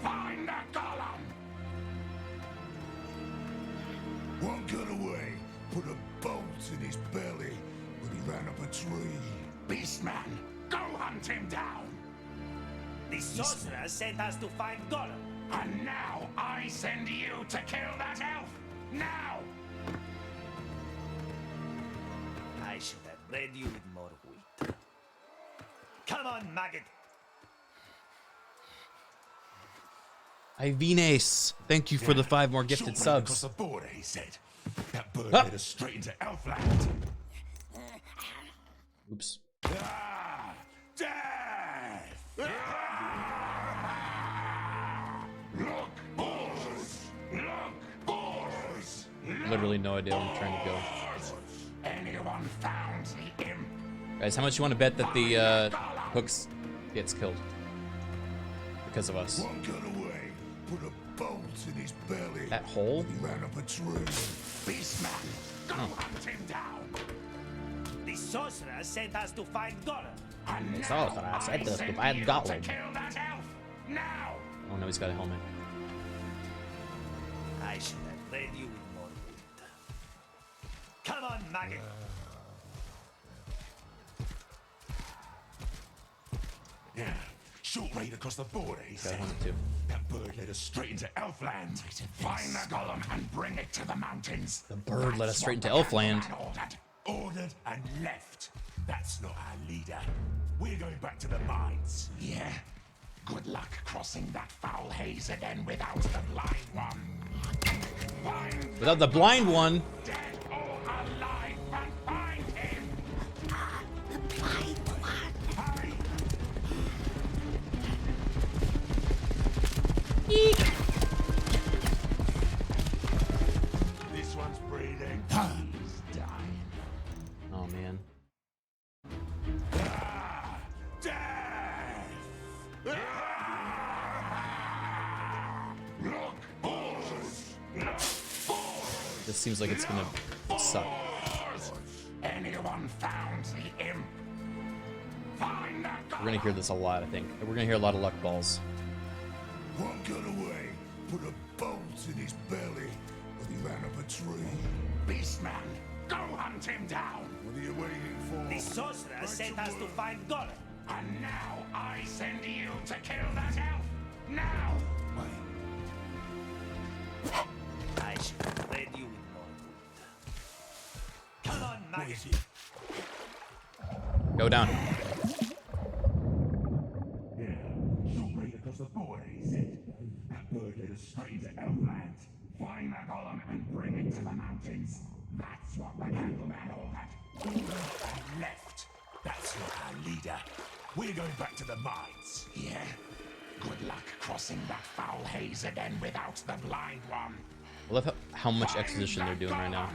Find that Gollum. One got away, put a bolt in his belly when he ran up a tree. Beastman, go hunt him down. The sorcerer sent us to find Gollum. And now I send you to kill that elf. Now. I should have bred you with more wheat. Come on, maggot. Ivines, thank you for the 5 more gifted subs. Across the border, he said. That bird led us straight into Elfland. Oops. Death! Look, boys! Look, boys! Literally no idea where I'm trying to go. Anyone found the imp? Guys, how much you want to bet that the Hooks gets killed because of us? One got away, put a bolt in his belly. That hole? He ran up a tree. Beastman, go hunt him down. The sorcerer sent us to find Gollum. The sorcerer sent us to find Gollum. Kill that elf now. Oh no, he's got a helmet. I should have bred you with more wheat. Come on, maggot. Yeah, short raid across the border, he said. Too. That bird led us straight into Elfland. Find the Gollum and bring it to the mountains. The bird led us straight into Elfland. Ordered and left. That's not our leader. We're going back to the mines. Yeah. Good luck crossing that foul haze again without the blind one. Without the blind one. Dead or alive, and find him. The blind one. Hurry. Eek. This one's breathing. He's dying. Oh man. Death! This seems like it's gonna suck. Anyone found the imp? Find that We're gonna hear this a lot, I think. We're gonna hear a lot of luck balls. one got away, put a bolt in his belly when he ran up a tree. Beastman, go hunt him down. What are you waiting for? The sorcerer sent us to find Gollum. And now I send you to kill that elf. Now. I should have read you with more wood. Come on, maggot. Go down. Straight across the border, he said. That bird led us straight to Elfland. Find the Gollum and bring it to the mountains. That's what the Candleman ordered. And left. That's not our leader. We're going back to the mines. Yeah? Good luck crossing that foul haze again without the blind one. I love how much exposition they're doing right now.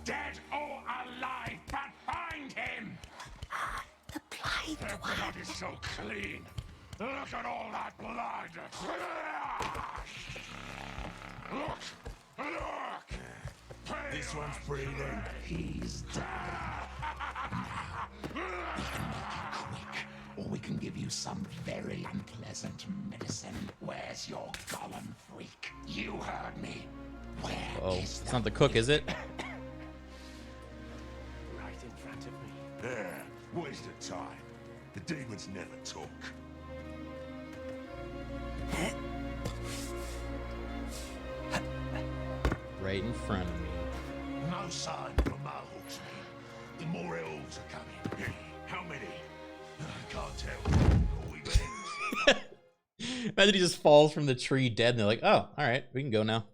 Dead or alive, but find him! The blind Their blood is so clean. Look at all that blood! Look! This one's breathing. He's dead. We can make you quick, or we can give you some very unpleasant medicine. Where's your Gollum, freak? You heard me. Where Oh, is it's not the cook, is it? right in front of me? There. Waste of time. The demons never talk. Right in front of me. No sign from Marhawk's men. The more elves are coming. How many? I can't tell. All we been. Imagine he just falls from the tree dead and they're like, oh, alright, we can go now.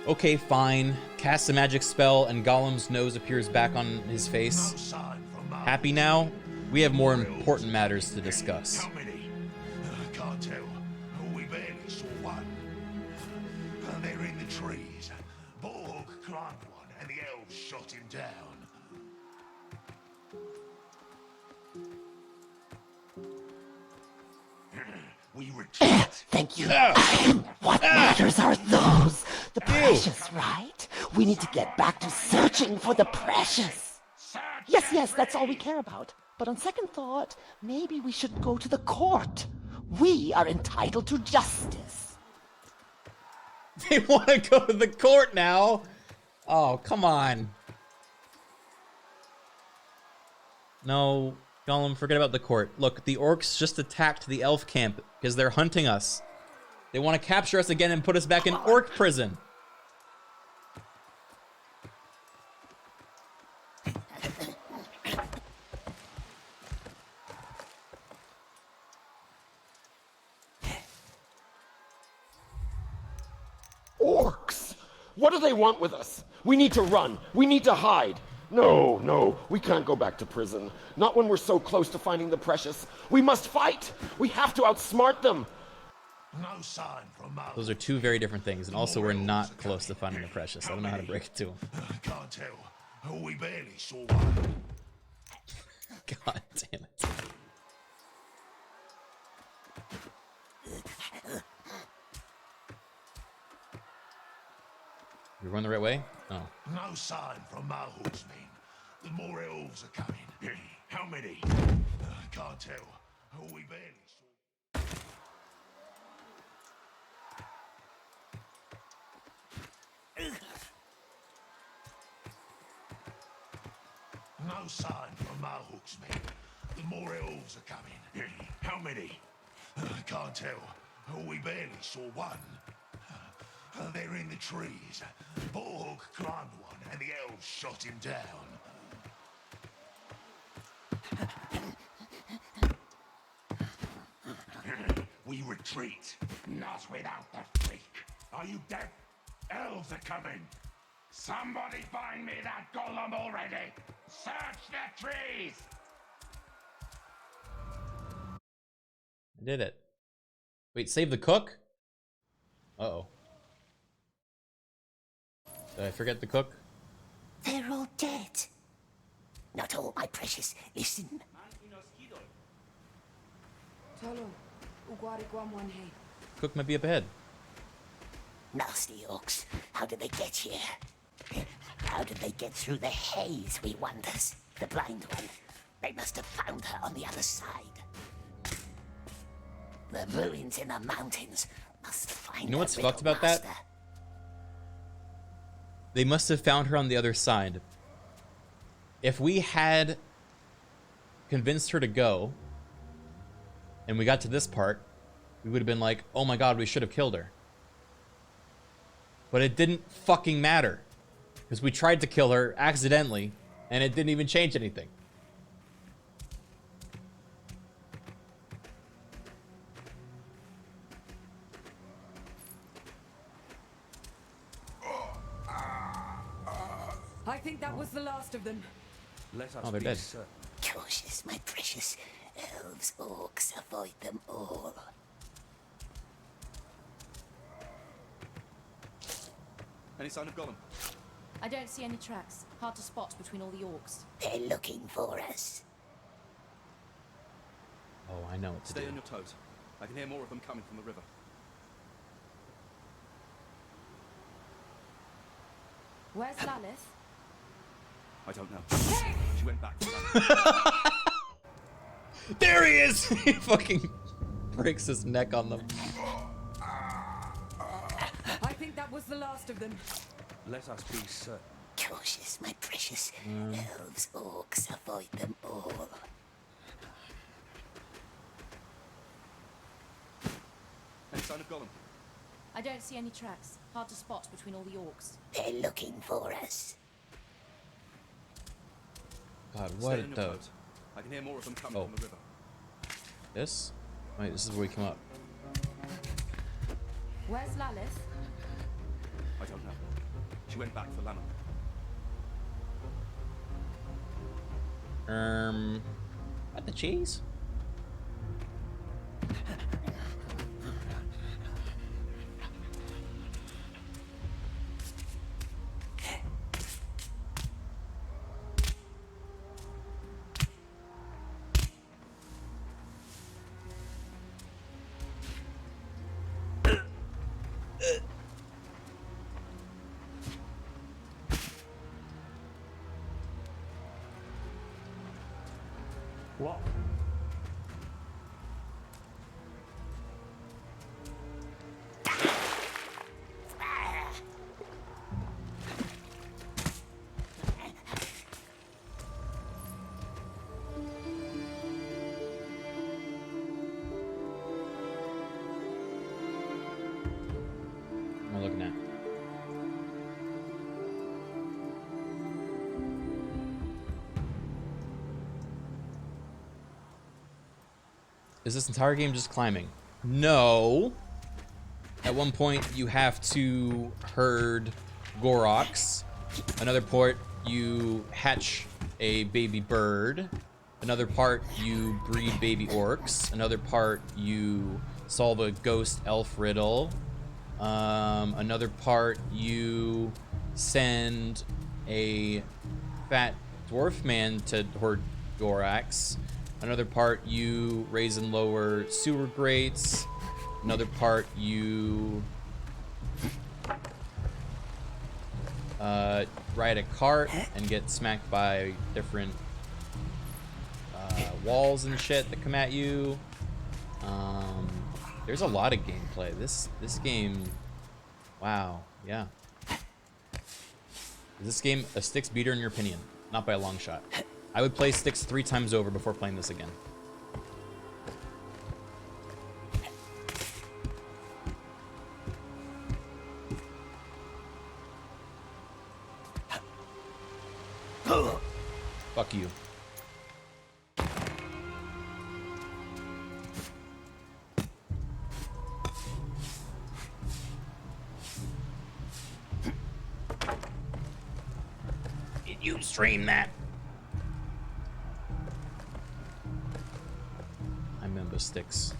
Okay, fine. Cast a magic spell and Gollum's nose appears back on his face. Happy now? We have more important matters to discuss. How many? I can't tell. We barely saw one. They're in the trees. Borg climbed one and the elves shot him down. We retreat. Thank you. What matters are those? The precious, right? We need to get back to searching for the precious. Yes, that's all we care about. But on second thought, maybe we should go to the court. We are entitled to justice. They want to go to the court now? Oh, come on. No, Gollum, forget about the court. Look, the orcs just attacked the elf camp because they're hunting us. They want to capture us again and put us back in orc prison. Orcs! What do they want with us? We need to run. We need to hide. No, we can't go back to prison. Not when we're so close to finding the precious. We must fight. We have to outsmart them. No sign from Marhawk. Those are two very different things, and also we're not close to finding the precious. I don't know how to break it to him. I can't tell. We barely saw one. God damn it. We're going the right way? Oh. No sign from Marhawk's men. The more elves are coming. How many? I can't tell. We barely saw. No sign from Marhawk's men. The more elves are coming. How many? I can't tell. We barely saw one. They're in the trees. Borg climbed one and the elves shot him down. We retreat. Not without the freak. Are you deaf? Elves are coming. Somebody find me that Gollum already. Search the trees. I did it. Wait, save the cook? Uh-oh. Did I forget the cook? They're all dead. Not all, my precious. Listen. Cook might be up ahead. Nasty orcs. How did they get here? How did they get through the haze, we wonders? The blind one. They must have found her on the other side. The ruins in the mountains must find. You know what's the fucked about Riddle that? They must have found her on the other side. If we had convinced her to go, and we got to this part, we would have been like, oh my god, we should have killed her. But it didn't fucking matter. Because we tried to kill her accidentally, and it didn't even change anything. I think that was the last of them. Let us Oh, they're be dead. certain. Cautious, my precious. Elves, orcs, avoid them all. Any sign of Gollum? I don't see any tracks. Hard to spot between all the orcs. They're looking for us. Oh, I know what to Stay do. on your toes. I can hear more of them coming from the river. Where's Lalith? I don't know. She went back to that. There he is! He fucking breaks his neck on them. I think that was the last of them. Let us be certain. Cautious, my precious. Elves, orcs, avoid them all. Any sign of Gollum? I don't see any tracks. Hard to spot between all the orcs. They're looking for us. God, Stay what on your the... toes. I can hear more of them coming from the river. This? Wait, this is where we come up. Where's Lalith? I don't know. She went back for Lana. At the cheese? What? What am I looking at? Is this entire game just climbing? No. At one point, you have to herd Goroks. Another part, you hatch a baby bird. Another part, you breed baby orcs. Another part, you solve a ghost elf riddle. Another part, you send a fat dwarf man to herd Goroks. Another part, you raise and lower sewer grates. Another part, you ride a cart and get smacked by different walls and shit that come at you. There's a lot of gameplay. This game, wow, yeah. Is this game a Styx beater in your opinion? Not by a long shot. I would play Styx 3 times over before playing this again. Fuck you. Did you stream that? I remember Styx.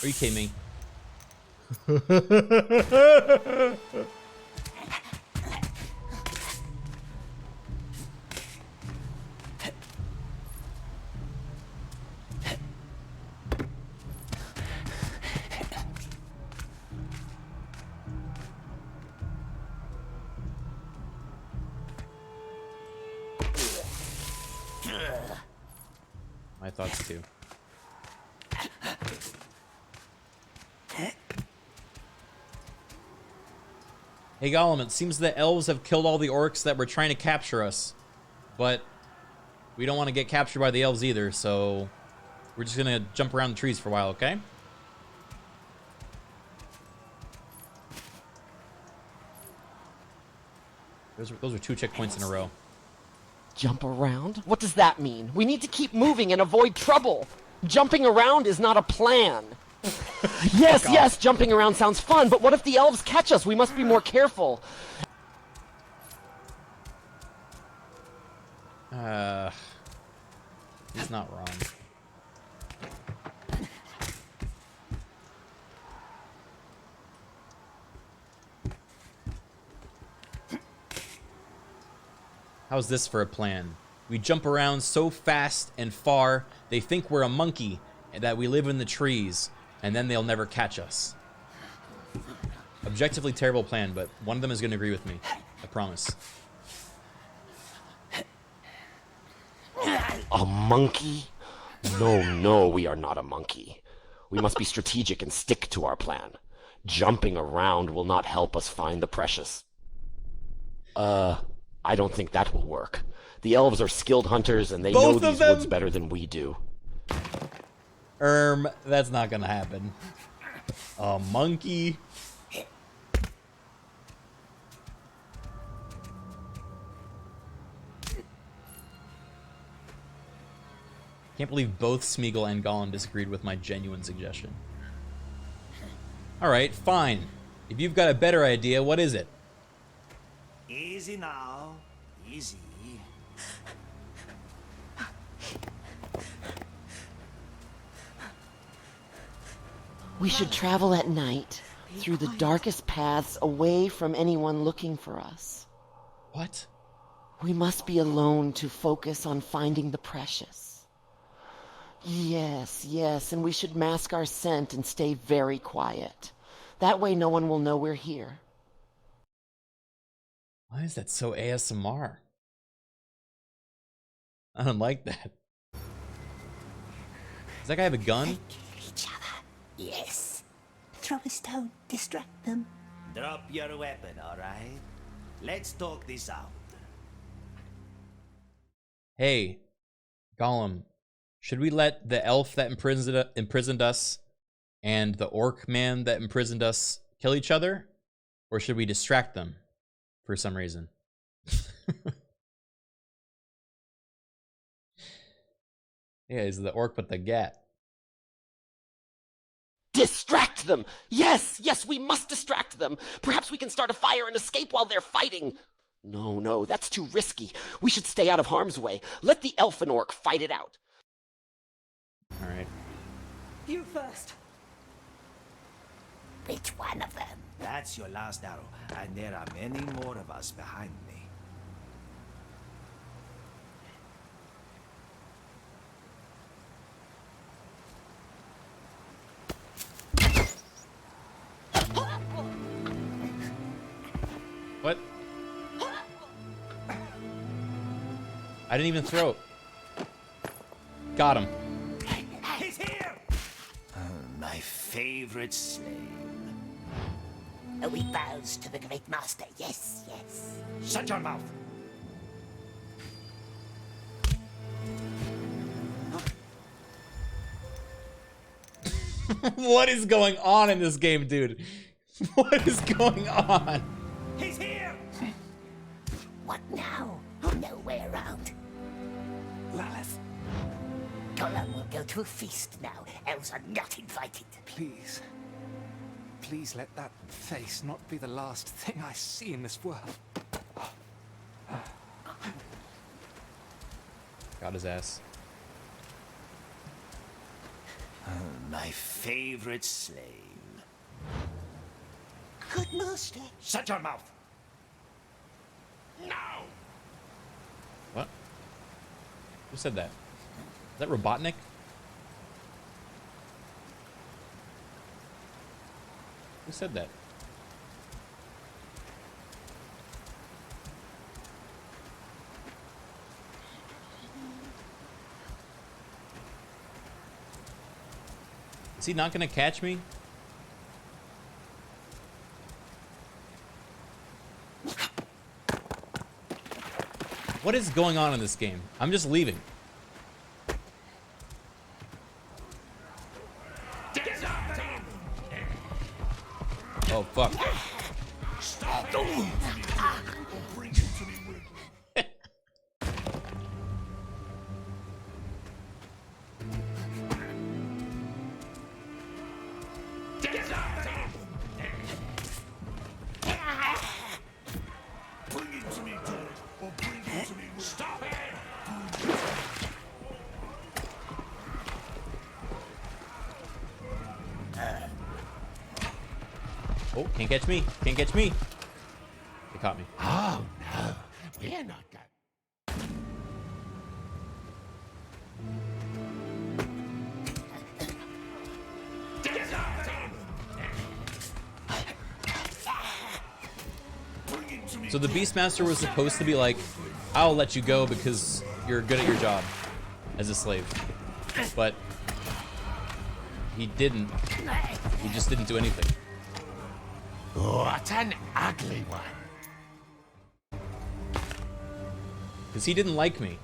Are you kidding me? My thoughts too. Hey Gollum, it seems the elves have killed all the orcs that were trying to capture us. But we don't want to get captured by the elves either, so we're just gonna jump around the trees for a while, okay? Those are 2 checkpoints in a row. Jump around? What does that mean? We need to keep moving and avoid trouble. Jumping around is not a plan. Yes, yes, jumping around sounds fun, but what if the elves catch us? We must be more careful. He's not wrong. How's this for a plan? We jump around so fast and far, they think we're a monkey and that we live in the trees, and then they'll never catch us. Objectively terrible plan, but one of them is going to agree with me. I promise. A monkey? No, no, we are not a monkey. We must be strategic and stick to our plan. Jumping around will not help us find the precious. I don't think that will work. The elves are skilled hunters and they know these woods better than we do. That's not gonna happen. A monkey? Can't believe both Smeagol and Gollum disagreed with my genuine suggestion. Alright, fine. If you've got a better idea, what is it? Easy now. Easy. We should travel at night, through the darkest paths, away from anyone looking for us. What? We must be alone to focus on finding the precious. Yes, yes, and we should mask our scent and stay very quiet. That way no one will know we're here. Why is that so ASMR? I don't like that. Does that guy have a gun? Each other. Yes. Throw a stone, distract them. Drop your weapon, alright? Let's talk this out. Hey, Gollum, should we let the elf that imprisoned us and the orc man that imprisoned us kill each other? Or should we distract them for some reason? Yeah, he's the orc with the gat. Distract them! Yes, yes, we must distract them! Perhaps we can start a fire and escape while they're fighting! No, no, that's too risky. We should stay out of harm's way. Let the elf and orc fight it out. Alright. You first. Which one of them? That's your last arrow, and there are many more of us behind me. What? I didn't even throw it. Got him. He's here! My favorite slave. We bows to the great master. Yes, yes. Shut your mouth! What is going on in this game, dude? What is going on? He's here! What now? No way around. Lalith. Gollum will go to a feast now. Elves are not invited. Please. Please let that face not be the last thing I see in this world. Got his ass. My favorite slave. Good master. Shut your mouth! No! What? Who said that? Is that Robotnik? Who said that? Is he not gonna catch me? What is going on in this game? I'm just leaving. Oh, fuck. Stop. Bring him to me, Wiggly. Bring him to me, dead, or bring him to me. Stop it! Oh, can't catch me. Can't catch me. They caught me. Oh no, we're not going. So the Beastmaster was supposed to be like, I'll let you go because you're good at your job as a slave. But he didn't. He just didn't do anything. What an ugly one. Because he didn't like me.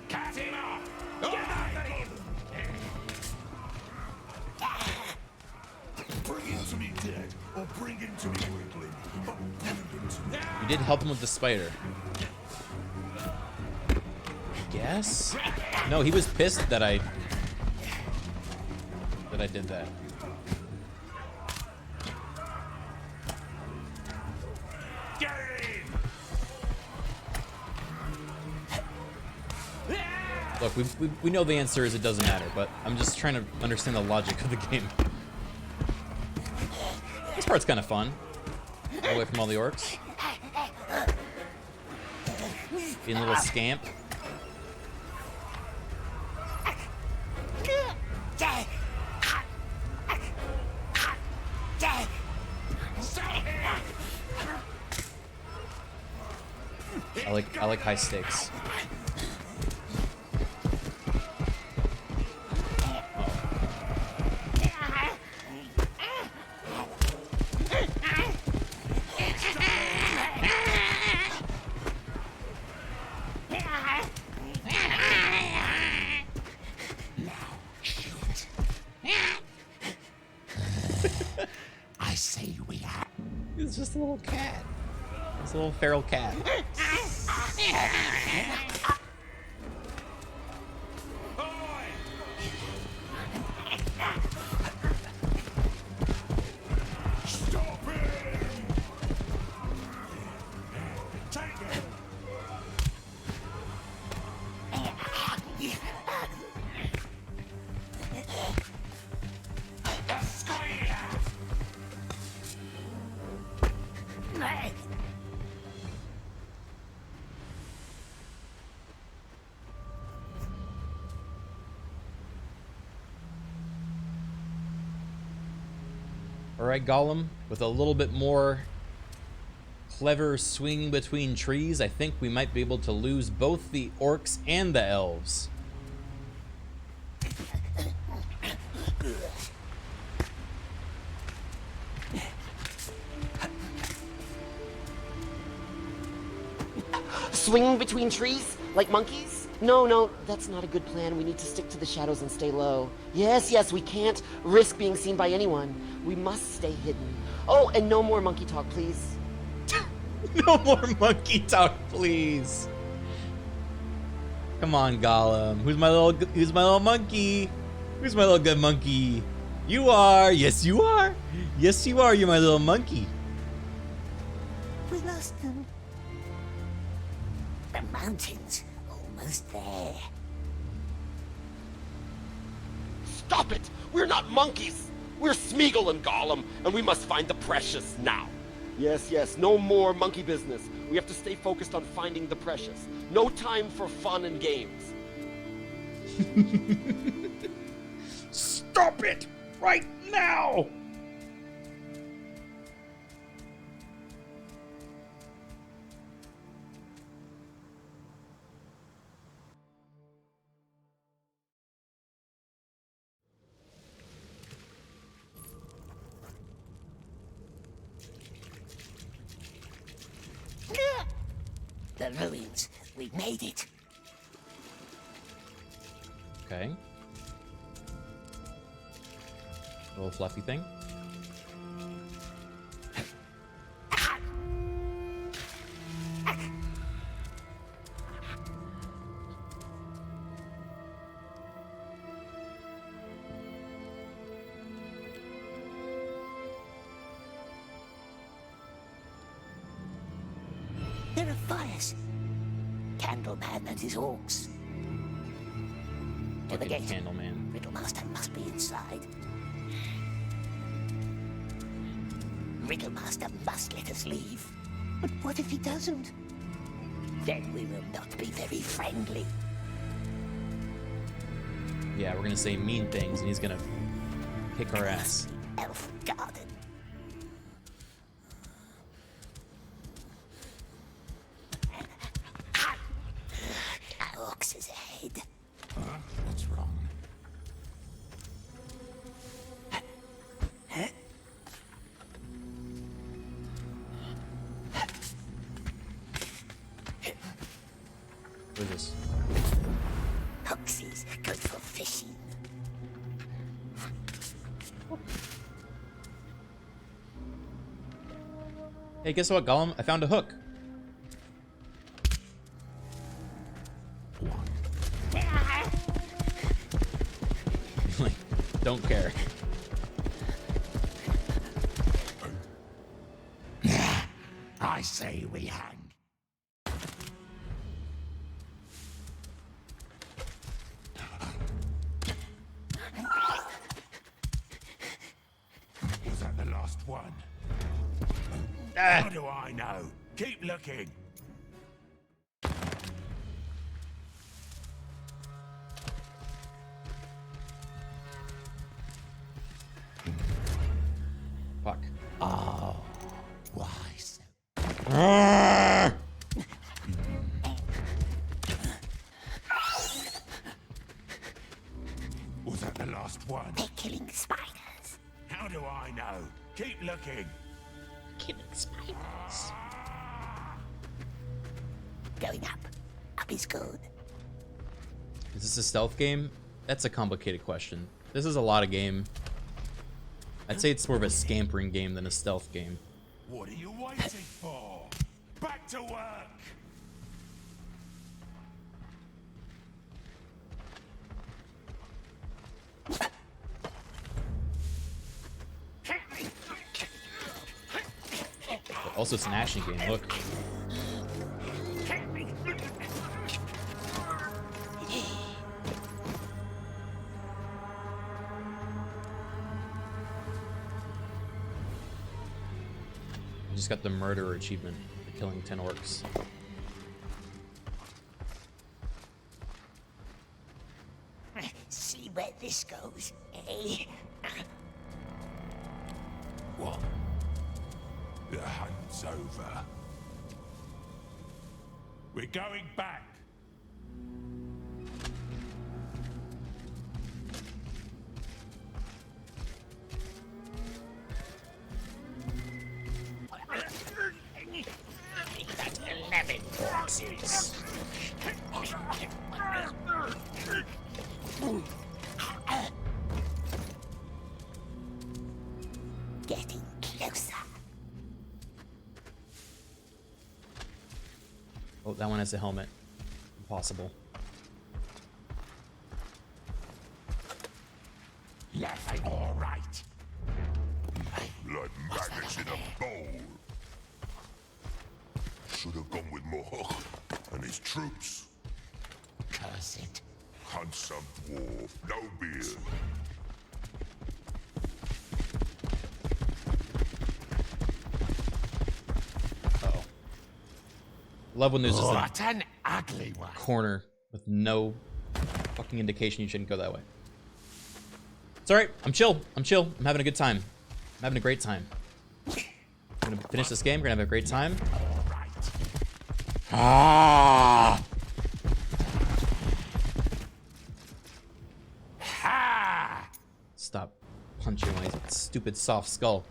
Cut him off! Bring him to me, dead, or bring him to me, Wiggly. But bring him to me. You did help him with the spider. I guess? No, he was pissed that I did that. Look, we know the answer is it doesn't matter, but I'm just trying to understand the logic of the game. This part's kind of fun. Away from all the orcs. Being a little scamp. I like high stakes. I say we have. It's just a little cat. It's a little feral cat. Stop him! Take him! Alright, Gollum, with a little bit more clever swinging between trees, I think we might be able to lose both the orcs and the elves. Swinging between trees? Like monkeys? No, that's not a good plan. We need to stick to the shadows and stay low. Yes, we can't risk being seen by anyone. We must stay hidden. Oh, and no more monkey talk, please. No more monkey talk, please. Come on, Gollum. Who's my little monkey? Who's my little good monkey? You are. Yes, you are. Yes, you are. You're my little monkey. We lost them. The mountain's almost there. Stop it! We're not monkeys! We're Smeagol and Gollum, and we must find the precious now. Yes, no more monkey business. We have to stay focused on finding the precious. No time for fun and games. Stop it right now! The ruins. We made it. Okay. Little fluffy thing. There are fires. Candleman and his orcs. To the Fucking gate. Candleman. Riddlemaster must be inside. Riddlemaster must let us leave. But what if he doesn't? Then we will not be very friendly. Yeah, we're gonna say mean things and he's gonna kick our ass. Elf garden. Orcs is ahead. What's wrong? What is this? Hooksy's good for fishing. Hey, guess what, Gollum? I found a hook. Like, don't care. I say we hang. Was that the last one? How do I know? Keep looking. Fuck. Oh, why so? Was that the last one? They're killing spiders. How do I know? Keep looking. Killing spiders. Going up. Up is good. Is this a stealth game? That's a complicated question. This is a lot of game. I'd say it's more of a scampering game than a stealth game. What are you waiting for? Back to work! But also, it's an action game. Look. I just got the murderer achievement for killing 10 orcs. See where this goes, eh? What? The hunt's over. We're going back. That's 11 boxes. Getting closer. Oh, that one has a helmet. Impossible. Left, all right. Like maggots in a bowl. Should have gone with Mohawk and his troops. Curse it. Hunt some dwarf, no beard. Uh-oh. Love when there's just What an ugly one. corner with no fucking indication you shouldn't go that way. It's alright. I'm chill. I'm chill. I'm having a good time. I'm having a great time. I'm gonna finish this game. We're gonna have a great time. Ah! Stop punching my stupid soft skull.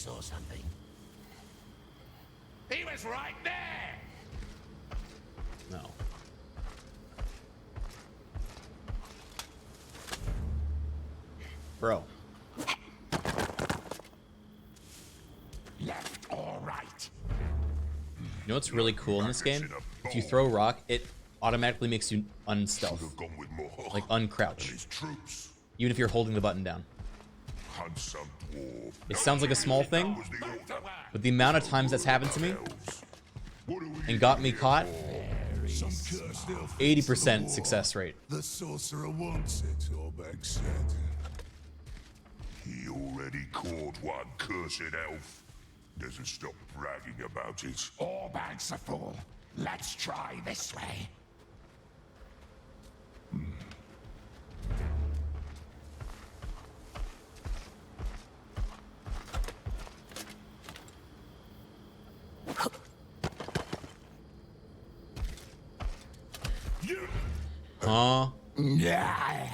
saw something. He was right there! No. Bro. Left or right? You know what's really cool in this game? If you throw a rock, it automatically makes you unstealth. Like uncrouch. Even if you're holding the button down. It sounds like a small thing, but the amount of times that's happened to me and got me caught, 80% success rate. The sorcerer wants it, Orbag said. He already caught one cursed elf. Doesn't stop bragging about it. Orbag's a fool. Let's try this way. Huh? Yeah.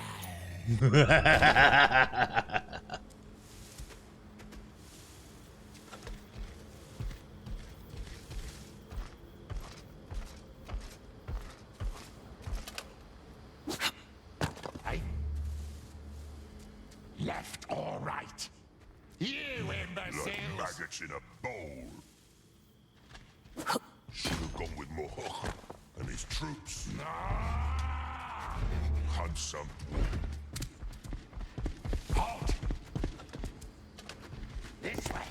Left or right? You imbeciles! Like maggots in a bowl. Should have gone with Mohawk and his troops. Hunt some. Halt! This way.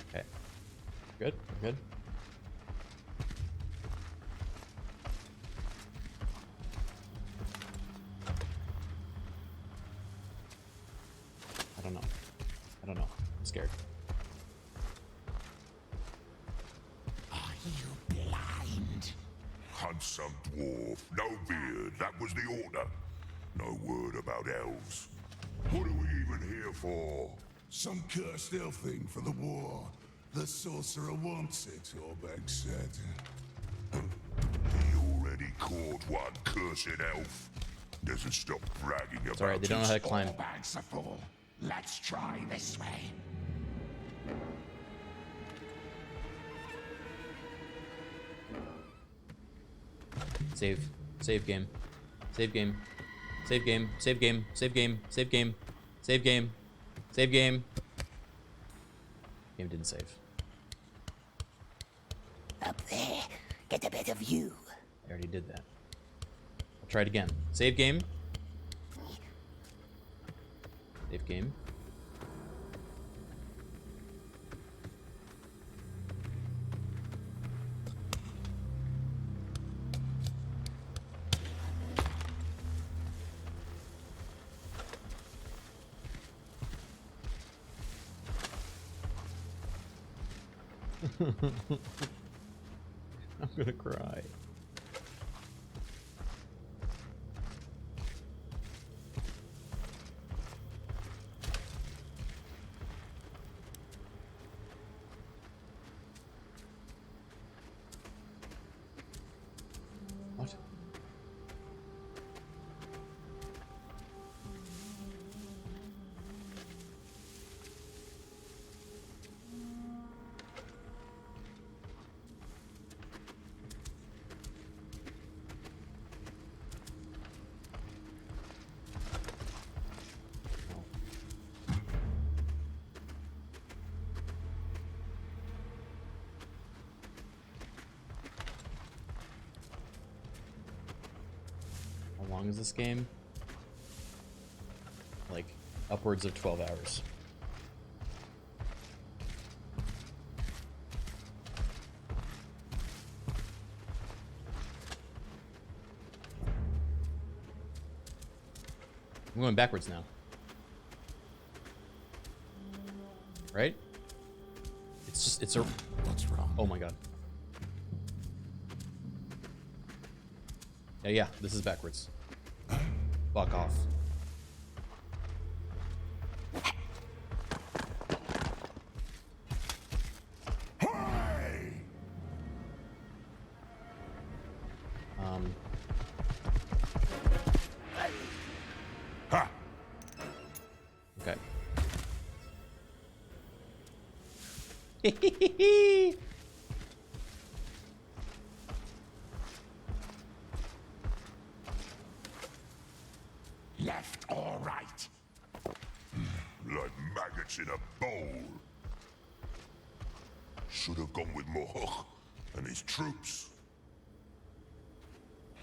Okay. Good. Good. I don't know. I don't know. I'm scared. Are you blind? Hunt some dwarf. No beard. That was the order. No word about elves. What are we even here for? Some cursed elf thing for the war. The sorcerer wants it, Orbag said. He already caught one cursed elf. Doesn't stop bragging about it. Sorry, they don't know how to climb. Orbag's a fool. Let's try this way. Save. Save game. Save game. Save game. Save game. Save game. Save game. Save game. Save game. Game didn't save. Up there. Get a better view. I already did that. I'll try it again. Save game. Save game. I'm gonna cry. What? How long is this game? Like, upwards of 12 hours. I'm going backwards now. Right? It's just, it's a... What's wrong? Oh my god. Yeah, this is backwards. Fuck off. Ha! Okay. Left or right? Like maggots in a bowl. Should have gone with Mohawk and his troops.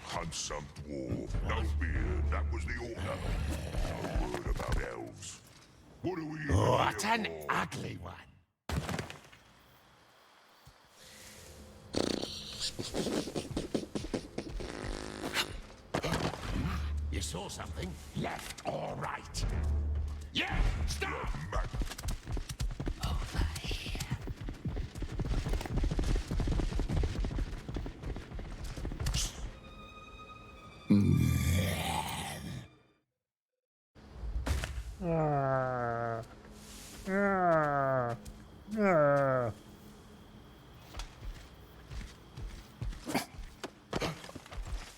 Handsome dwarf, no beard, that was the order. No word about elves. What are we even What here an for? ugly one. You saw something? Left or right? Yeah, stop! Over here.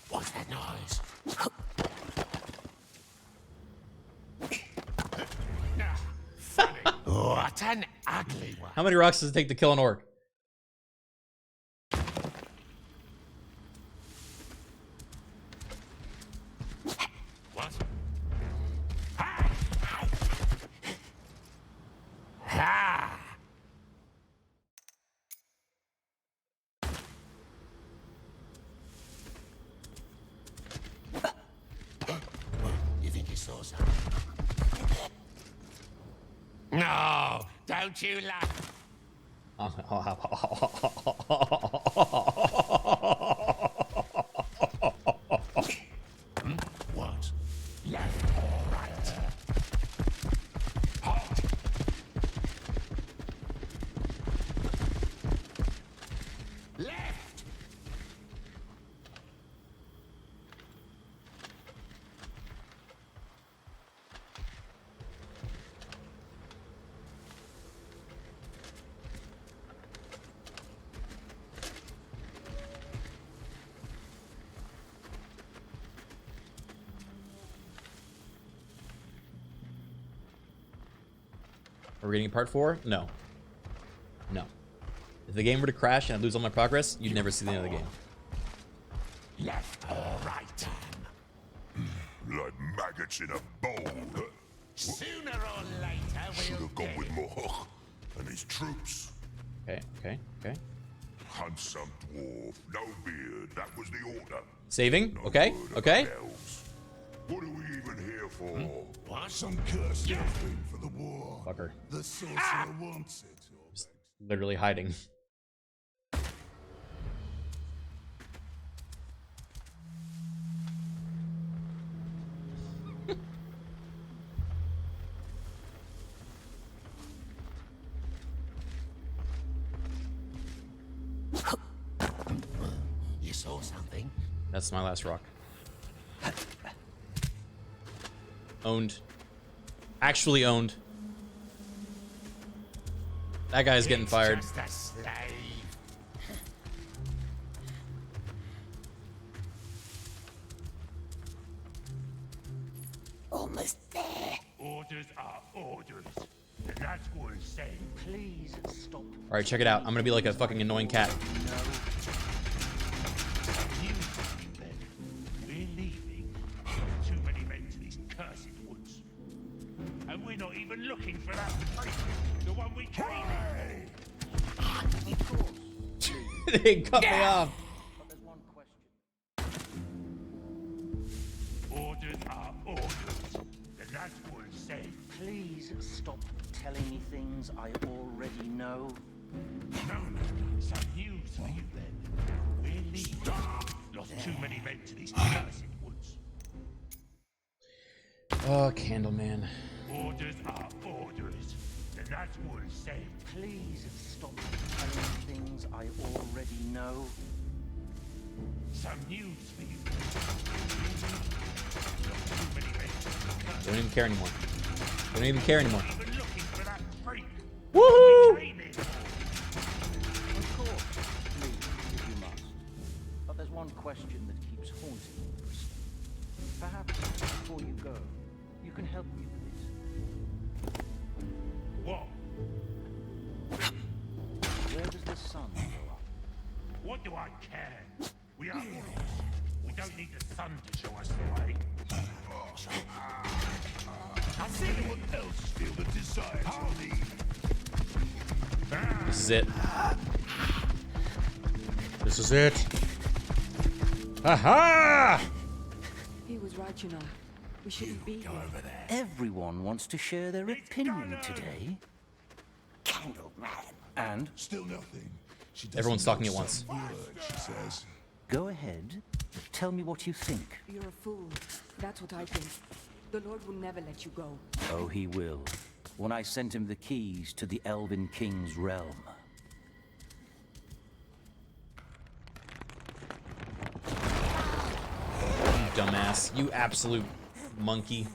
What's that noise? What an ugly one. How many rocks does it take to kill an orc? What? Ah! You think you saw something? No, don't you laugh. What? Left or right? Halt! Left! Are we getting part 4? No. No. If the game were to crash and I lose all my progress, you'd never see the end of the game. Left or right? Like maggots in a bowl. Sooner or later Should we'll have gone get with it. Mohawk and his troops. Okay, okay, okay. Handsome dwarf, no beard, that was the order. Saving? Okay, okay. Elves. What are we even here for? What? Some cursed thing for the war. Fucker. The sorcerer wants it. Just literally hiding. You saw something? That's my last rock. Owned. Actually owned. That guy's getting fired. Just a slave. Almost there. Orders are orders. The Nazgul say, Please stop. Alright, check it out. I'm gonna be like a fucking annoying cat. We're leaving. Too many men to these cursed woods. And we're not even looking for that freak. The one we came in. Of course. They cut me off. But there's one question. Orders are orders. The Nazgul say, Please stop telling me things I already know. no, some news for you then. We're leaving. Lost too many men to these cursed woods. Oh, Candleman. Orders are orders. The Nazgul say, Please stop telling me things I already know. some news for you. Lost too many men to these cursed Don't even care anymore. Don't even care anymore. even looking for that freak. Woohoo! Of course, please, if you must. But there's one question that keeps haunting me, Criken. Perhaps before you go, you can help me with it. What? Where does the sun go up? What do I care? We are warriors. We don't need the sun to show us the way. Does anyone else feel the desire to leave? This is it. This is it. Aha! He was right, you know. We shouldn't be here. Everyone wants to share their opinion today. Candleman. And? Still nothing. Everyone's talking at once. She says. Go ahead. Tell me what you think. You're a fool. That's what I think. The Lord will never let you go. Oh, he will. When I sent him the keys to the Elven King's realm. You dumbass. You absolute monkey.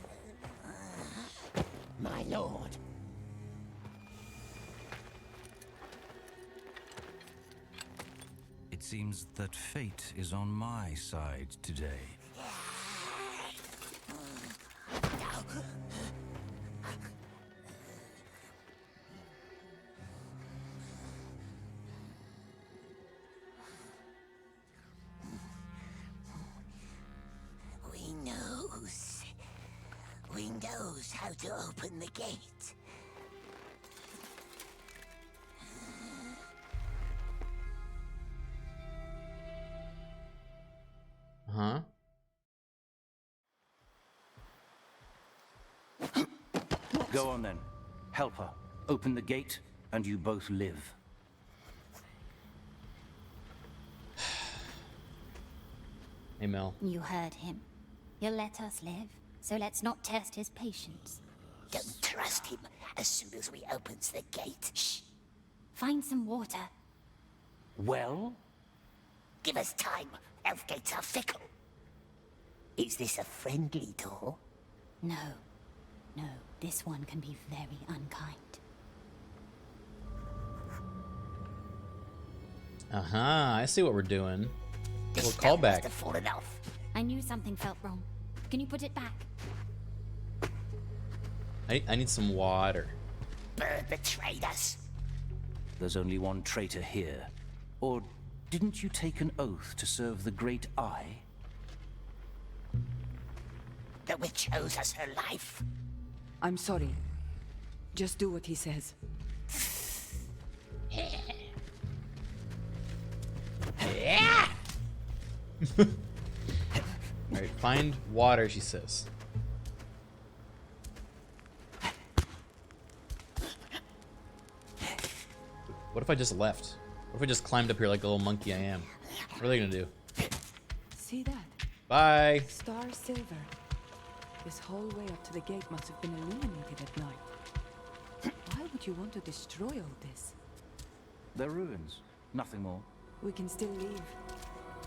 My lord. It seems that fate is on my side today. We knows how to open the gate. Huh? Go on then. Help her. Open the gate, and you both live. Hey, Mel. You heard him. He'll let us live, so let's not test his patience. Don't trust him as soon as we opens the gate. Shh. Find some water. Well? Give us time. Elf gates are fickle. Is this a friendly door? No. No, this one can be very unkind. Uh-huh, I see what we're doing. A little callback. Fallen off. I knew something felt wrong. Can you put it back? I need some water. Bird betrayed us. There's only one traitor here. Or didn't you take an oath to serve the Great Eye? The witch owes us her life. I'm sorry. Just do what he says. Alright, find water, she says. What if I just left? What if I just climbed up here like the little monkey I am? What are they gonna do? See that? Bye! Star silver. This whole way up to the gate must have been illuminated at night. Why would you want to destroy all this? They're ruins. Nothing more. We can still leave.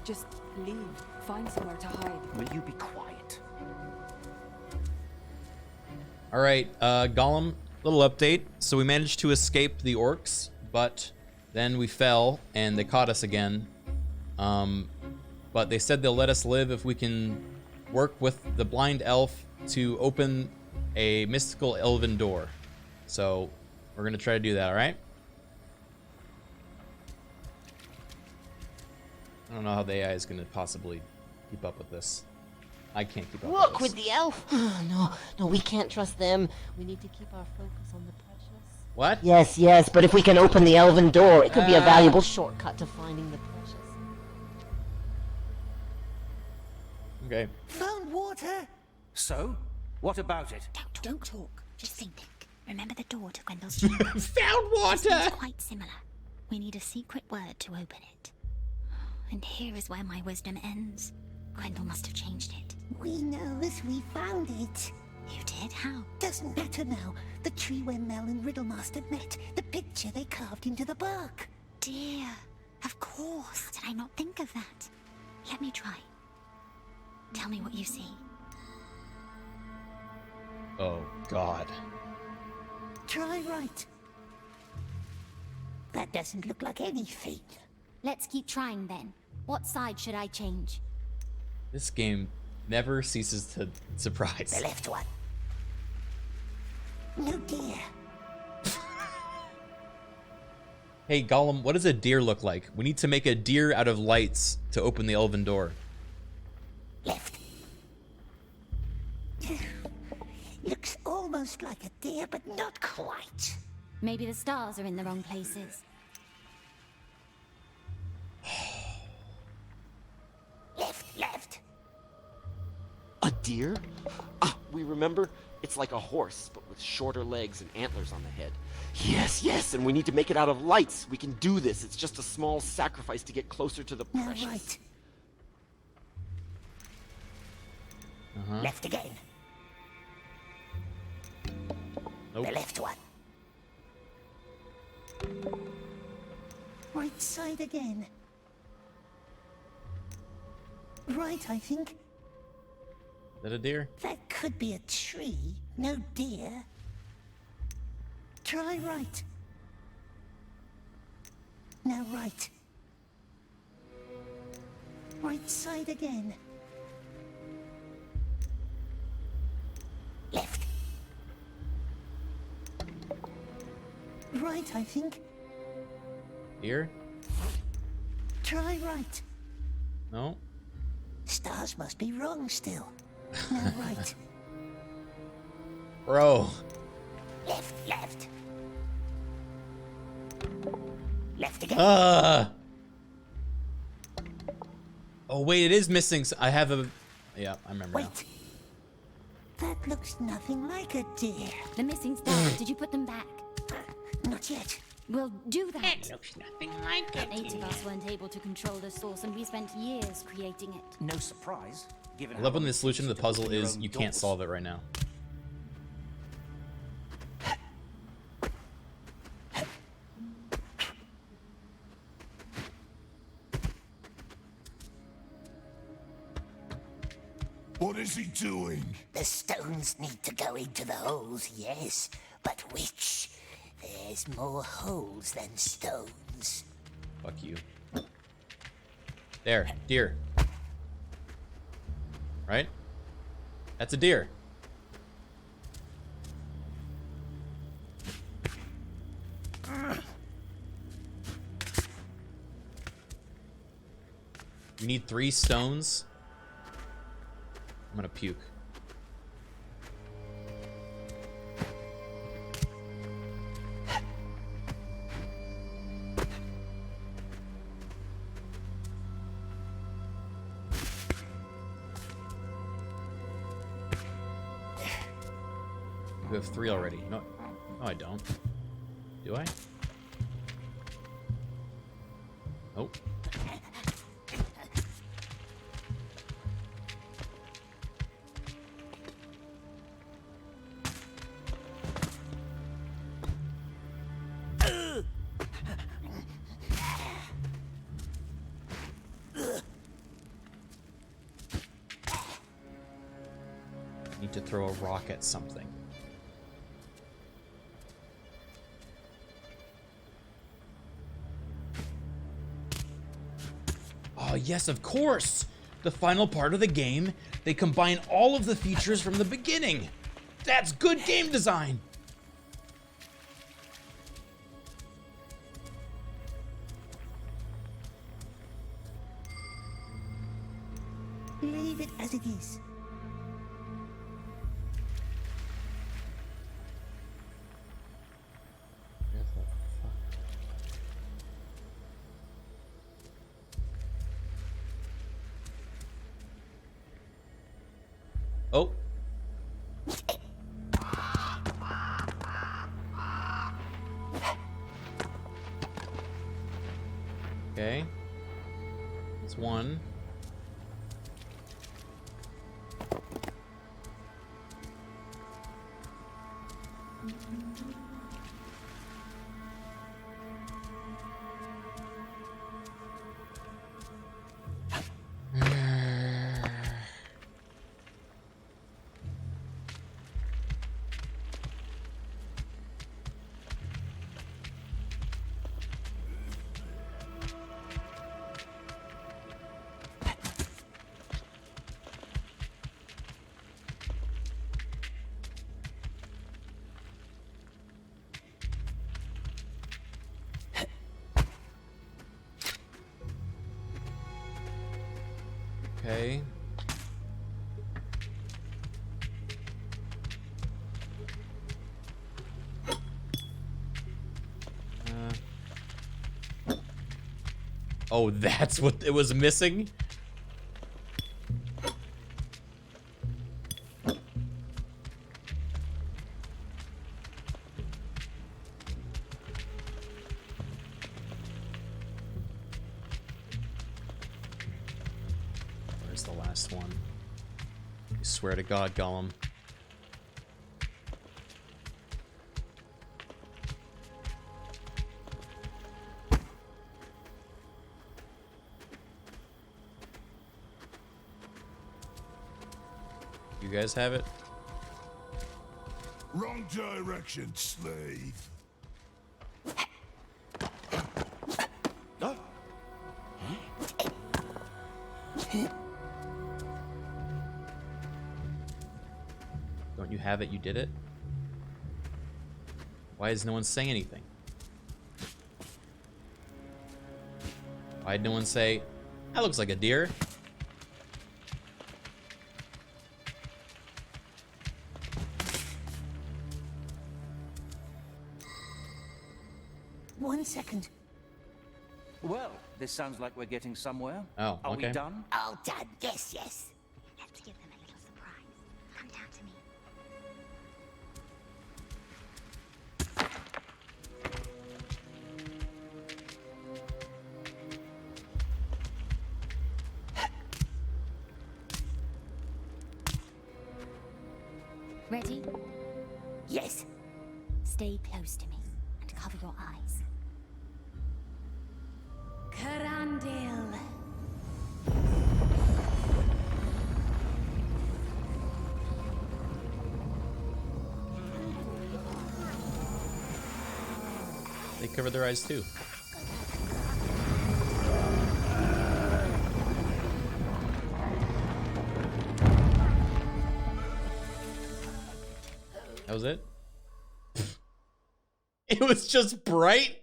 Just leave. Find somewhere to hide. Will you be quiet? Alright, Gollum, little update. So we managed to escape the orcs, but then we fell and they caught us again. But they said they'll let us live if we can work with the blind elf to open a mystical elven door. So we're gonna try to do that, alright? I don't know how the AI is gonna possibly keep up with this. I can't keep up Look with with this. the elf. No, we can't trust them. We need to keep our focus on the precious. What? Yes, but if we can open the elven door, it could be a valuable shortcut to finding the precious. Okay. Found water? So? What about it? Don't talk. Just think. Remember the door to Grendel's chamber? Found water! This one's quite similar. We need a secret word to open it. And here is where my wisdom ends. Grendel must have changed it. We knows we found it. You did? How? Doesn't matter now. The tree where Mel and Riddlemaster met. The picture they carved into the bark. Dear. Of course. Did I not think of that? Let me try. Tell me what you see. Oh, God. Try right. That doesn't look like anything. Let's keep trying then. What side should I change? This game never ceases to surprise. The left one. No deer. Hey, Gollum, what does a deer look like? We need to make a deer out of lights to open the elven door. Left. Looks almost like a deer, but not quite. Maybe the stars are in the wrong places. Left. A deer? Ah, we remember? It's like a horse, but with shorter legs and antlers on the head. Yes, and we need to make it out of lights. We can do this. It's just a small sacrifice to get closer to the precious. No, right. Uh-huh. Left again. Nope. The left one. Right side again. Right, I think. Is that a deer? That could be a tree. No deer. Try right. Now right. Right side again. Left. Right, I think. Deer? Try right. No. Stars must be wrong still. Now right. Bro. Left. Left again. Oh wait, it is missing. I have a. Yeah, I remember now. Wait. That looks nothing like a deer. The missing stars, did you put them back? Not yet. We'll do that. It looks nothing like it. 8 of us weren't able to control the source, and we spent years creating it. No surprise, given I love when the solution to the puzzle is you can't solve it right now. What is he doing? The stones need to go into the holes, yes. But which? There's more holes than stones. Fuck you. There, deer. Right? That's a deer. You need 3 stones. I'm gonna puke. We have 3 already. No, I don't. Do I? Nope. Need to throw a rock at something. Oh, yes, of course! The final part of the game, they combine all of the features from the beginning! That's good game design! Leave it as it is. Oh. Okay. That's one. Okay. Oh, that's what it was missing? Where's the last one? I swear to God, Gollum. You guys have it? Wrong direction, slave. Don't you have it? You did it? Why is no one saying anything? Why'd no one say, that looks like a deer? One second. Well, this sounds like we're getting somewhere. Oh, Are okay. we done? All done. Yes, yes. Let's give them a little surprise. Come down to me. Ready? Yes. Stay close to me and cover your eyes. Karandil. They covered their eyes too. That was it? It was just bright?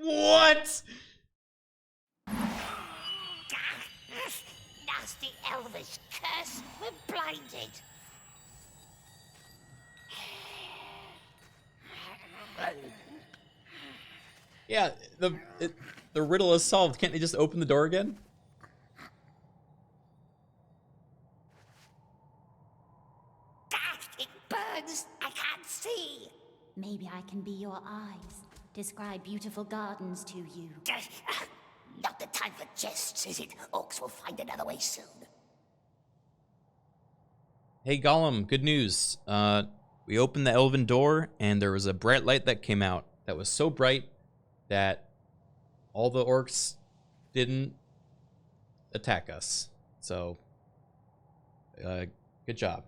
What? Nasty elvish curse. We're blinded. Yeah, the riddle is solved. Can't they just open the door again? It burns. I can't see. Maybe I can be your eyes. Describe beautiful gardens to you. Not the time for jests, is it? Orcs will find another way soon. Hey Gollum, good news. We opened the elven door and there was a bright light that came out that was so bright that all the orcs didn't attack us. So, good job.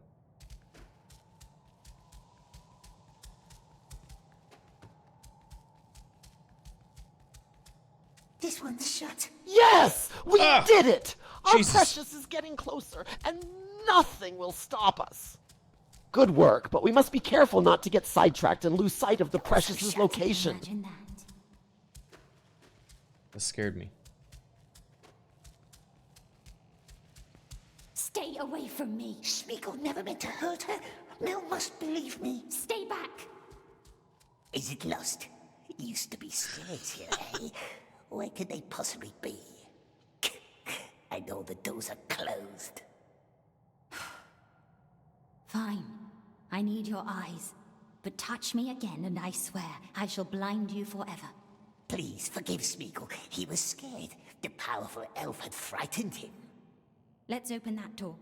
This one's shut. Yes! We did it! Our Jesus. precious is getting closer, and nothing will stop us. Good work, but we must be careful not to get sidetracked and lose sight of the precious's location. Imagine that. That scared me. Stay away from me. Smeagol never meant to hurt her. Mel must believe me. Stay back. Is it lost? It used to be stairs here, eh? Where could they possibly be? I know the doors are closed. Fine. I need your eyes. But touch me again and I swear I shall blind you forever. Please forgive Smeagol. He was scared. The powerful elf had frightened him. Let's open that door.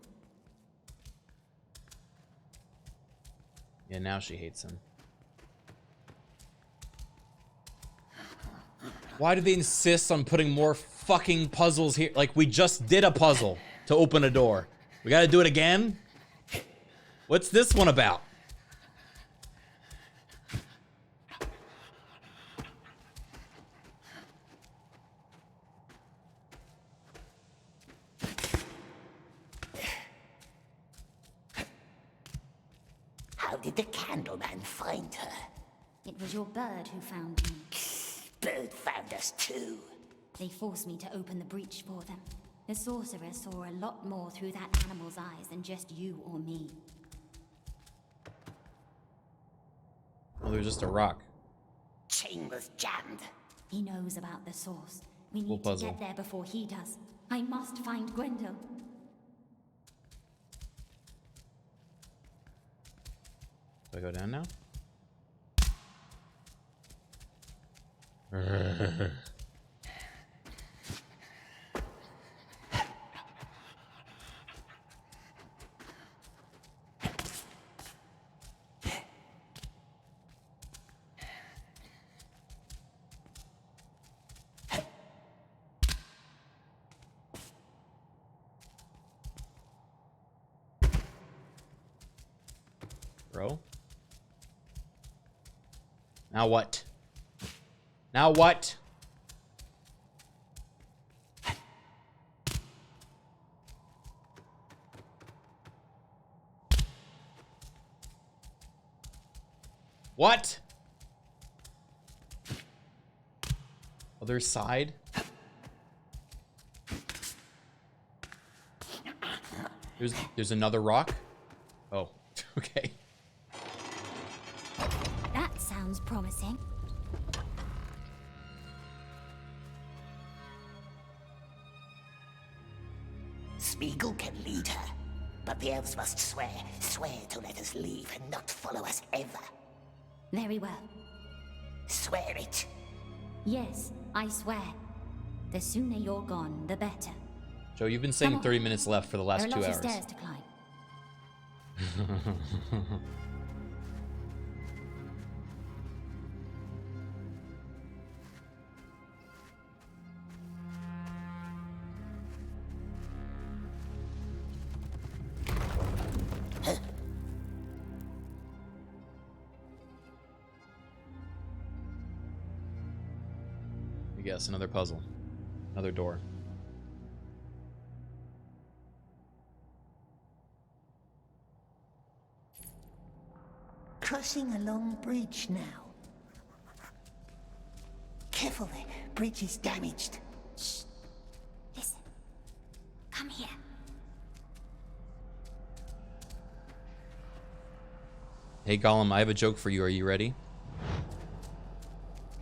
Yeah, now she hates him. Why do they insist on putting more fucking puzzles here? Like, we just did a puzzle to open a door. We gotta do it again? What's this one about? How did the Candleman find her? It was your bird who found me. Bird found us too. They forced me to open the breach for them. The sorcerer saw a lot more through that animal's eyes than just you or me. Oh, there's just a rock. Chain was jammed. He knows about the source. We Cool need to puzzle. get there before he does. I must find Gwendol. Do I go down now? Bro? Now what? Now what? What? Other side? There's another rock? Oh, okay. That sounds promising. Smeagol can lead her, but the elves must swear to let us leave and not follow us ever. Very well. Swear it. Yes, I swear. The sooner you're gone, the better. Joe, you've been saying Come on. 30 minutes left for the last There are 2 lots hours. of stairs to climb. Yes, another puzzle. Another door. Crossing a long bridge now. Careful, the bridge is damaged. Shh. Listen. Come here. Hey Gollum, I have a joke for you. Are you ready?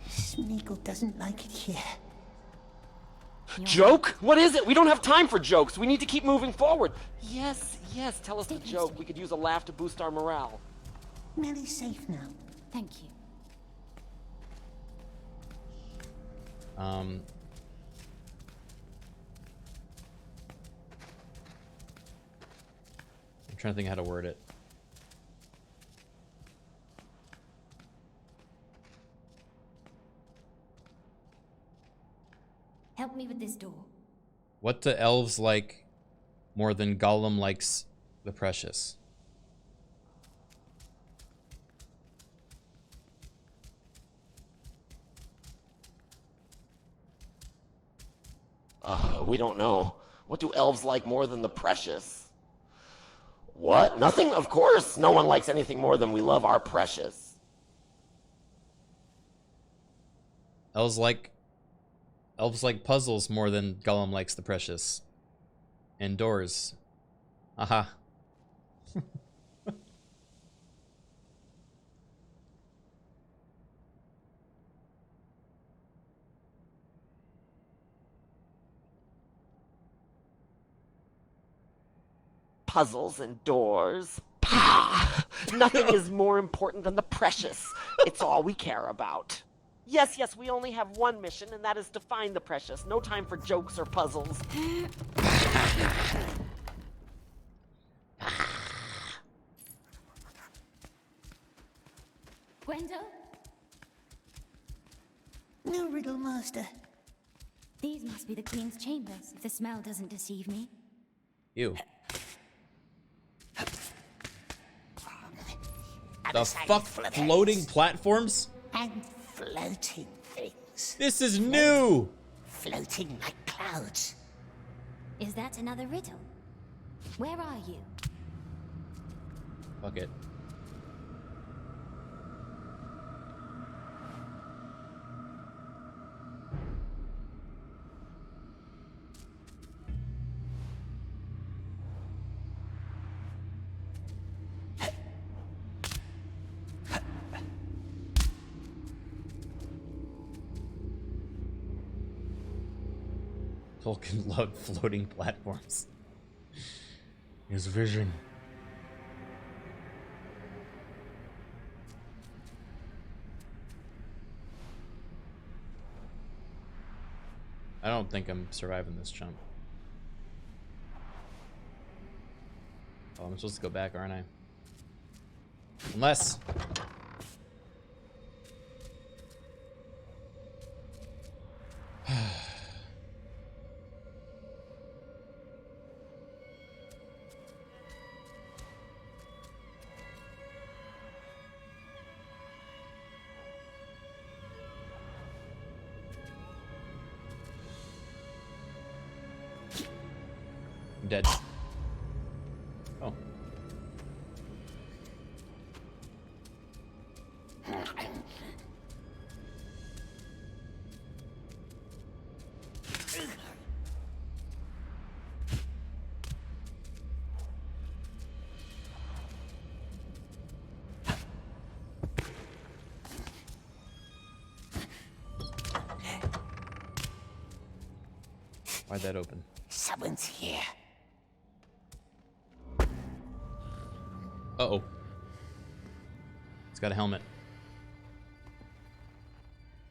Smeagol doesn't like it here. Joke? What is it? We don't have time for jokes. We need to keep moving forward. Yes, yes, tell us the joke. We could use a laugh to boost our morale. Millie's safe now. Thank you. I'm trying to think how to word it. Help me with this door. What do elves like more than Gollum likes the precious? We don't know. What do elves like more than the precious? What? Nothing? Of course. No one likes anything more than we love our precious. Elves like puzzles more than Gollum likes the precious. And doors. Aha. Puzzles and doors. Pah! Nothing is more important than the precious. It's all we care about. Yes, yes, we only have one mission, and that is to find the precious. No time for jokes or puzzles. Gwendol? No riddle master. These must be the Queen's chambers, if the smell doesn't deceive me. Ew. And The a sack fuck? full of Floating heads. platforms? And floating things. This is new! Floating like clouds. Is that another riddle? Where are you? Fuck it. Tolkien loved floating platforms. His vision. I don't think I'm surviving this jump. Oh, I'm supposed to go back, aren't I? Unless... I'm dead. Oh. Why'd that open? Someone's here. Uh-oh. It's got a helmet.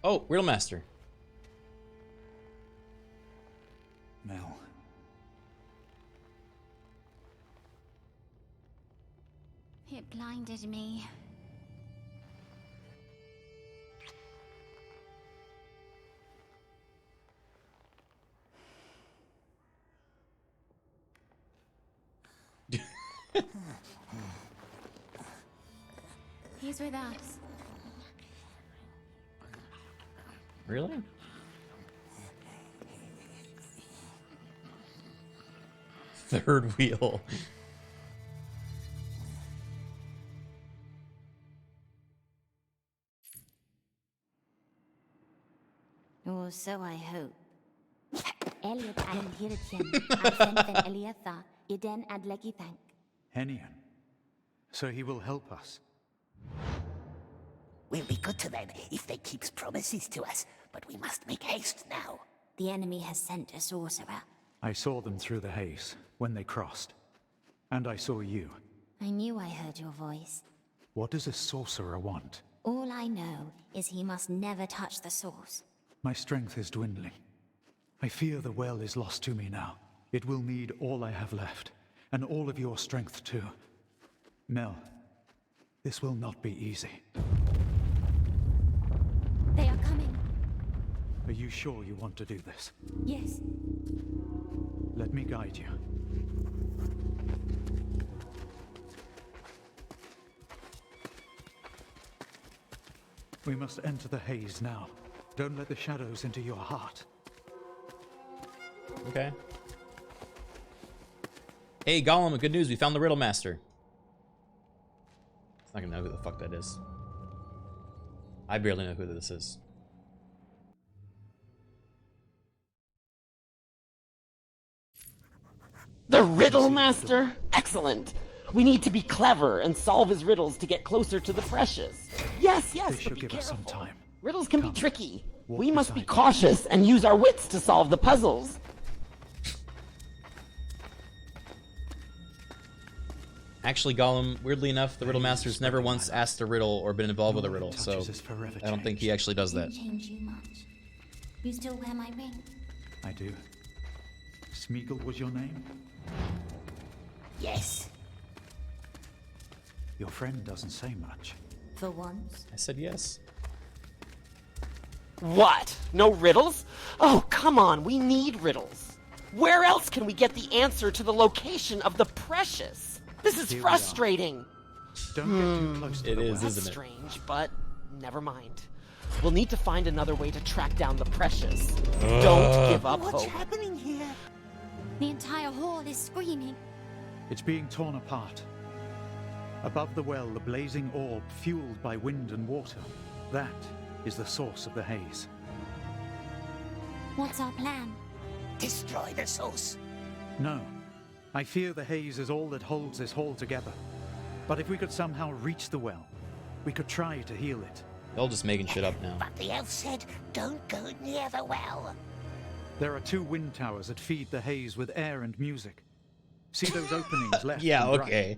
Oh, Riddle Master. Mel. It blinded me. He's with us. Really? Third wheel. Or so I hope. Elliot and Hirtian, Advent Eliatha, Iden ad Legithank. Henian. So he will help us. We'll be good to them if they keep promises to us, but we must make haste now. The enemy has sent a sorcerer. I saw them through the haze when they crossed. And I saw you. I knew I heard your voice. What does a sorcerer want? All I know is he must never touch the source. My strength is dwindling. I fear the well is lost to me now. It will need all I have left, and all of your strength too. Mel, this will not be easy. They are coming. Are you sure you want to do this? Yes. Let me guide you. We must enter the haze now. Don't let the shadows into your heart. Okay. Hey, Gollum, good news. We found the Riddle Master. It's not gonna know who the fuck that is. I barely know who this is. The Riddle Master? Excellent. We need to be clever and solve his riddles to get closer to the precious. Yes, yes, This but should be give us careful. some time. Riddles can be tricky. We must be cautious and use our wits to solve the puzzles. Actually, Gollum, weirdly enough, the Riddle Master's never once asked a riddle or been involved with a riddle, so I don't think he actually does that. Didn't change you much. You still wear my ring? I do. Smeagol was your name? Yes. Your friend doesn't say much. For once. I said yes. What? No riddles? Oh, come on, we need riddles. Where else can we get the answer to the location of the precious? This is Here we are. frustrating. Don't get too close to It the is, well. isn't it? Strange, but never mind. We'll need to find another way to track down the precious. Uh. Don't give up What's hope. happening here? The entire hall is screaming. It's being torn apart. Above the well, the blazing orb fueled by wind and water. That is the source of the haze. What's our plan? Destroy the source. No. I fear the haze is all that holds this hall together. But if we could somehow reach the well, we could try to heal it. They're all just making shit up now. But the elf said, don't go near the well. There are 2 wind towers that feed the haze with air and music. See those openings left Yeah, and right? okay.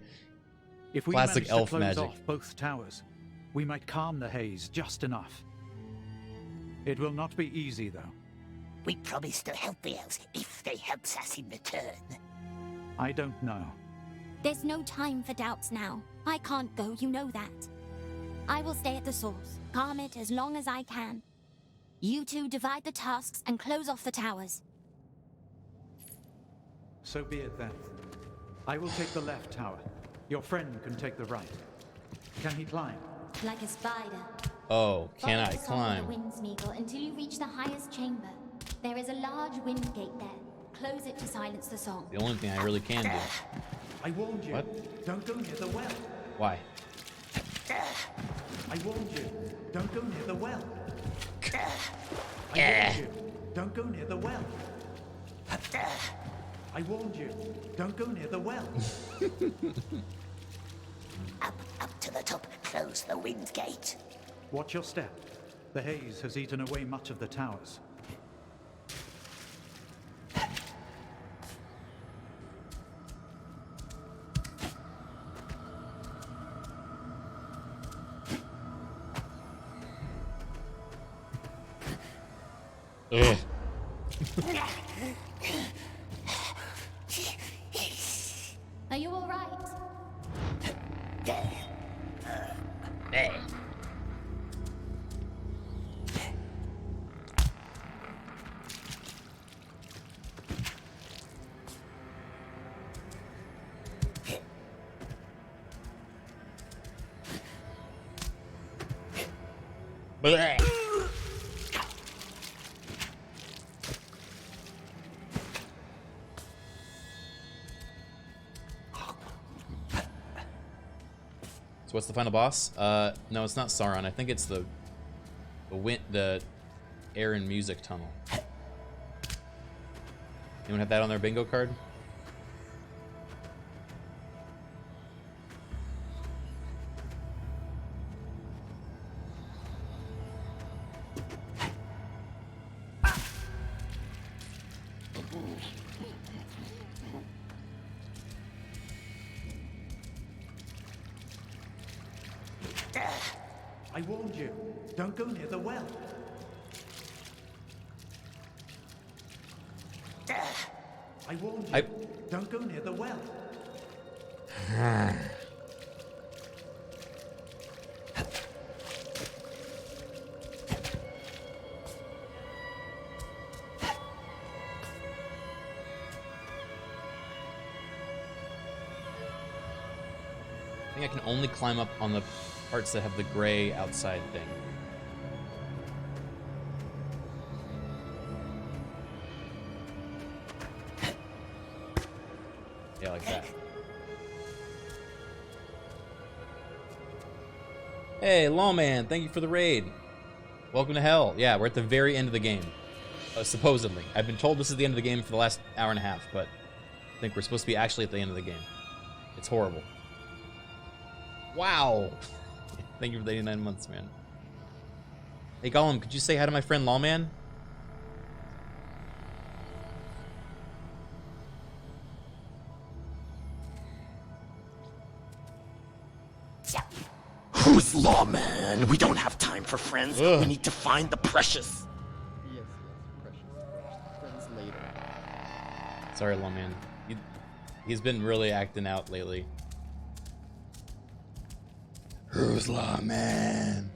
If we Classic manage elf to close magic. off both towers, we might calm the haze just enough. It will not be easy, though. We promise to help the elves if they help us in return. I don't know. There's no time for doubts now. I can't go, you know that. I will stay at the source, calm it as long as I can. You two divide the tasks and close off the towers. So be it then. I will take the left tower. Your friend can take the right. Can he climb? Like a spider. Oh, can Follow I the song climb? of the wind, Smeagol, until you reach the highest chamber. There is a large wind gate there. Close it to silence the song. The only thing I really can do. I warned you. What? Don't go near the well. Why? I warned you. Don't go near the well. I Yeah. warned you. Don't go near the well. I warned you. Don't go near the well. Up to the top, close the wind gate. Watch your step. The haze has eaten away much of the towers. Ugh. Are you all right? Bleh. So what's the final boss? No, it's not Sauron. I think it's the air and music tunnel. Anyone have that on their bingo card? I warned you. Don't go near the well. I warned you. Don't go near the well. I think I can only climb up on the parts that have the gray outside thing. Yeah, like that. Hey, Lawman, thank you for the raid. Welcome to hell. Yeah, we're at the very end of the game. Supposedly. I've been told this is the end of the game for the last hour and a half, but I think we're supposed to be actually at the end of the game. It's horrible. Wow. Thank you for the 89 months, man. Hey, Gollum, could you say hi to my friend Lawman? Who's Lawman? We don't have time for friends. Ugh. We need to find the precious. Yes, precious. Friends later. Sorry, Lawman. He's been really acting out lately. Who's Lawman?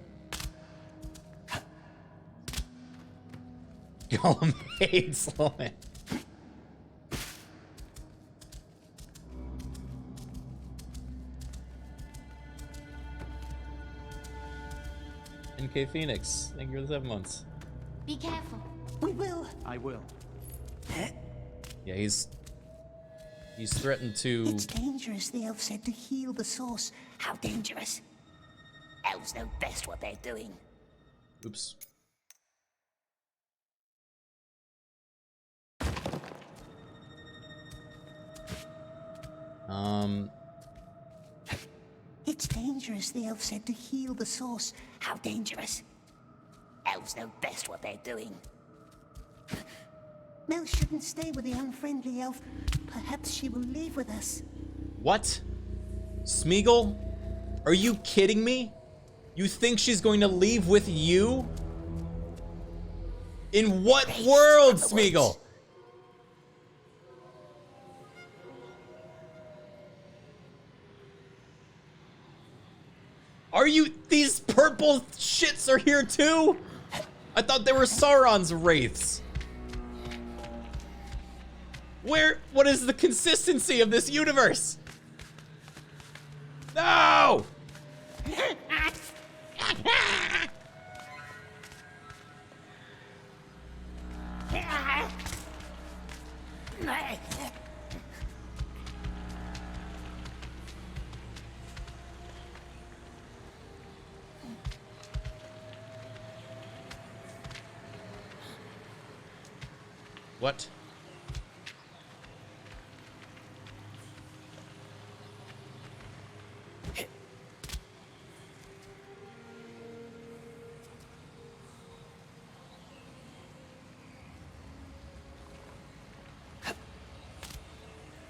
Gollum hates Lawman. NK Phoenix, thank you for the 7 months. Be careful. We will. I will. Yeah, he's threatened to. It's dangerous, the elf said, to heal the source. How dangerous? Elves know best what they're doing. Oops. It's dangerous, the elf said, to heal the source. How dangerous? Elves know best what they're doing. Mel shouldn't stay with the unfriendly elf. Perhaps she will leave with us. What? Smeagol? Are you kidding me? You think she's going to leave with you? In what world, Smeagol? Are you... These purple shits are here too? I thought they were Sauron's wraiths. What is the consistency of this universe? No! What?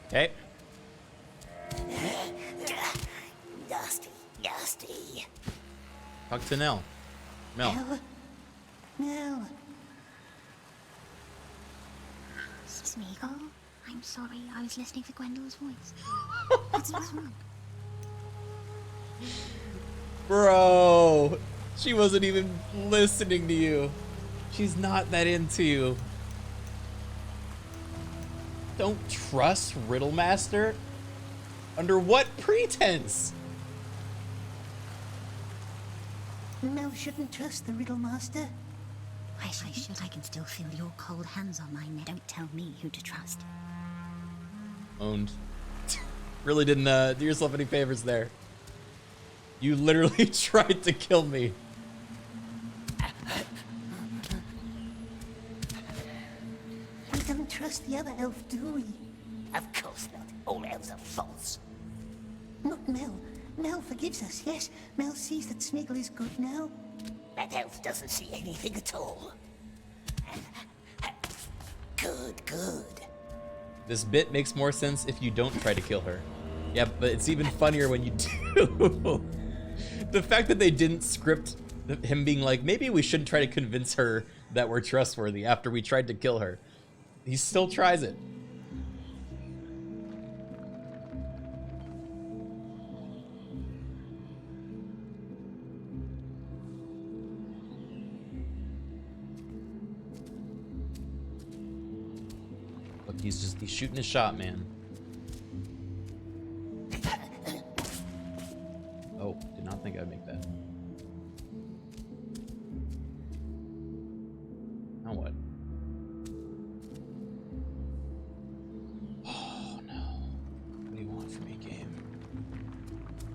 Okay. Nasty, nasty. Talk to Nell. Mel. Mel. Smeagol, I'm sorry. I was listening for Gwendol's voice. What's wrong? Bro, she wasn't even listening to you. She's not that into you. Don't trust Riddlemaster? Under what pretense? Mel shouldn't trust the Riddlemaster. I should. I can still feel your cold hands on my neck. Don't tell me who to trust. Owned. Really didn't do yourself any favors there. You literally tried to kill me. We don't trust the other elf, do we? Of course not. All elves are false. Not Mel. Mel forgives us, yes. Mel sees that Smeagol is good now. That elf doesn't see anything at all. Good, good. This bit makes more sense if you don't try to kill her. Yeah, but it's even funnier when you do. The fact that they didn't script him being like, maybe we shouldn't try to convince her that we're trustworthy after we tried to kill her. He still tries it. Look, he's shooting his shot, man. Oh, did not think I'd make that. Now what? Oh no. What do you want from me, game?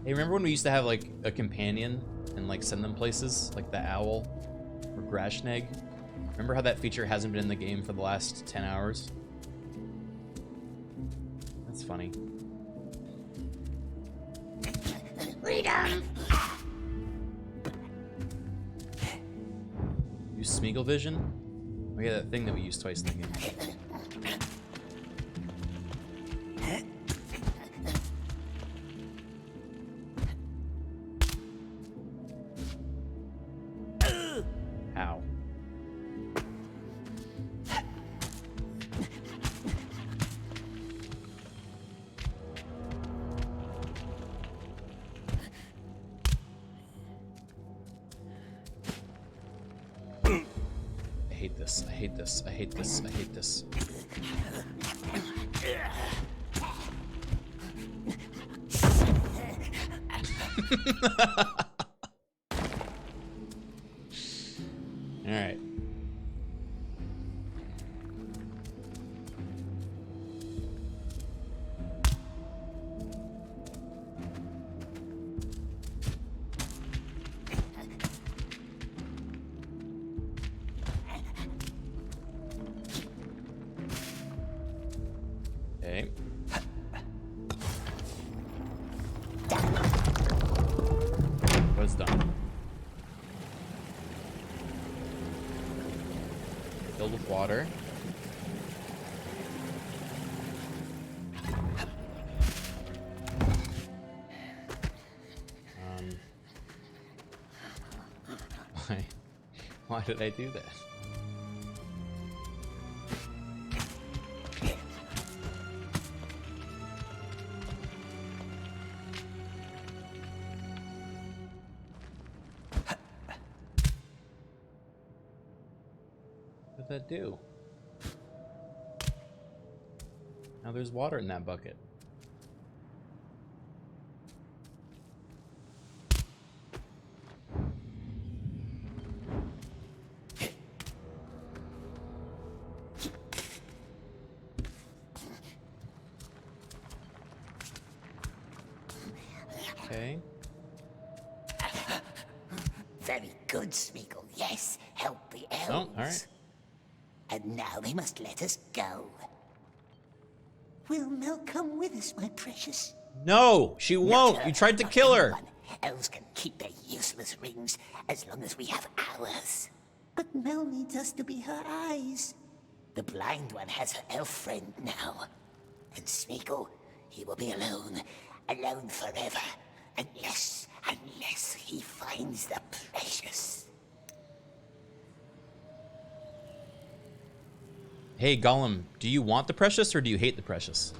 Hey, remember when we used to have like a companion and like send them places? Like the owl or Grashneg? Remember how that feature hasn't been in the game for the last 10 hours? That's funny. Freedom! Use Smeagol vision? Oh yeah, that thing that we used twice in the game. Ow. I hate this. I hate this. I hate this. I hate this. All right. Okay. What's done? Filled with water. Why did I do that? What did that do? Now there's water in that bucket. Okay. Very good, Smeagol. Yes, help the elves. Oh, alright. And now they must let us go. Will Mel come with us, my precious? No, she won't. You tried to kill her. Elves can keep their useless rings as long as we have ours. But Mel needs us to be her eyes. The blind one has her elf friend now. And Smeagol, he will be alone. Alone forever. Unless he finds the precious. Hey, Gollum, do you want the precious or do you hate the precious?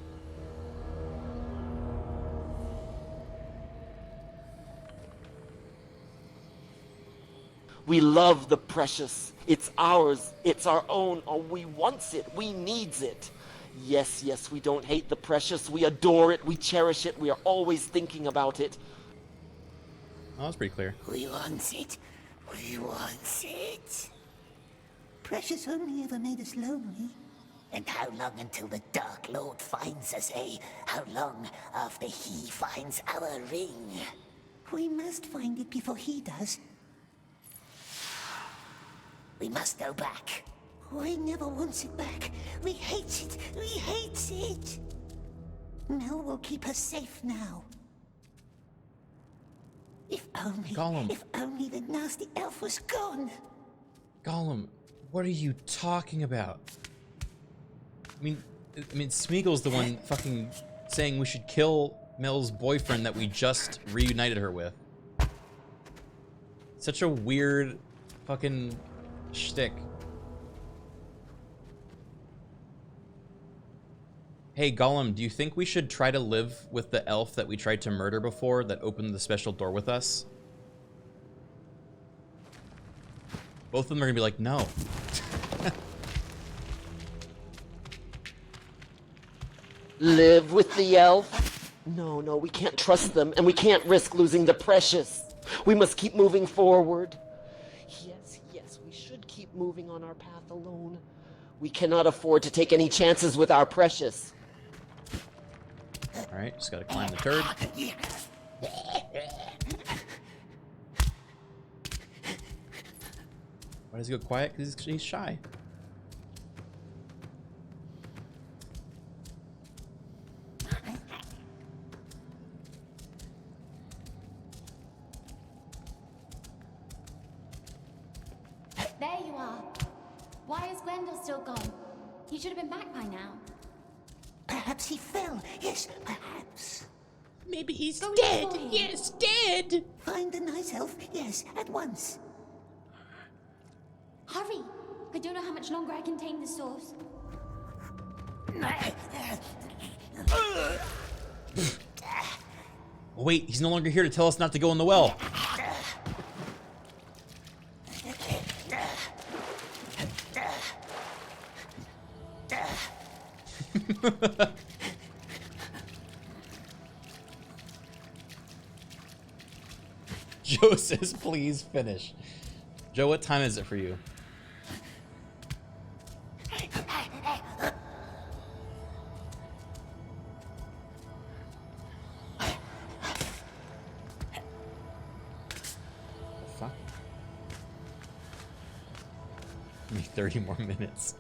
We love the precious. It's ours. It's our own. Oh, we wants it. We needs it. Yes, yes, we don't hate the precious. We adore it. We cherish it. We are always thinking about it. Oh, that's pretty clear. We want it. We want it. Precious only ever made us lonely. And how long until the Dark Lord finds us, eh? How long after he finds our ring? We must find it before he does. We must go back. We never wants it back. We hate it. We hate it. Mel will keep us safe now. If only, Gollum. If only the nasty elf was gone. Gollum, what are you talking about? I mean, Smeagol's the one fucking saying we should kill Mel's boyfriend that we just reunited her with. Such a weird fucking shtick. Hey, Gollum, do you think we should try to live with the elf that we tried to murder before that opened the special door with us? Both of them are gonna be like, no. Live with the elf? No, no, we can't trust them, and we can't risk losing the precious. We must keep moving forward. Yes, yes, we should keep moving on our path alone. We cannot afford to take any chances with our precious. Alright, just gotta climb the turd. Why does he go quiet? Because he's shy. There you are. Why is Gwendol still gone? He should have been back by now. Perhaps he fell. Yes, perhaps. Maybe he's Go dead. for him. Yes, dead. Find the nice elf. Yes, at once. Hurry! I don't know how much longer I can tame the source. Oh, wait, he's no longer here to tell us not to go in the well. Joe says, please finish. Joe, what time is it for you? The fuck? Give me 30 more minutes.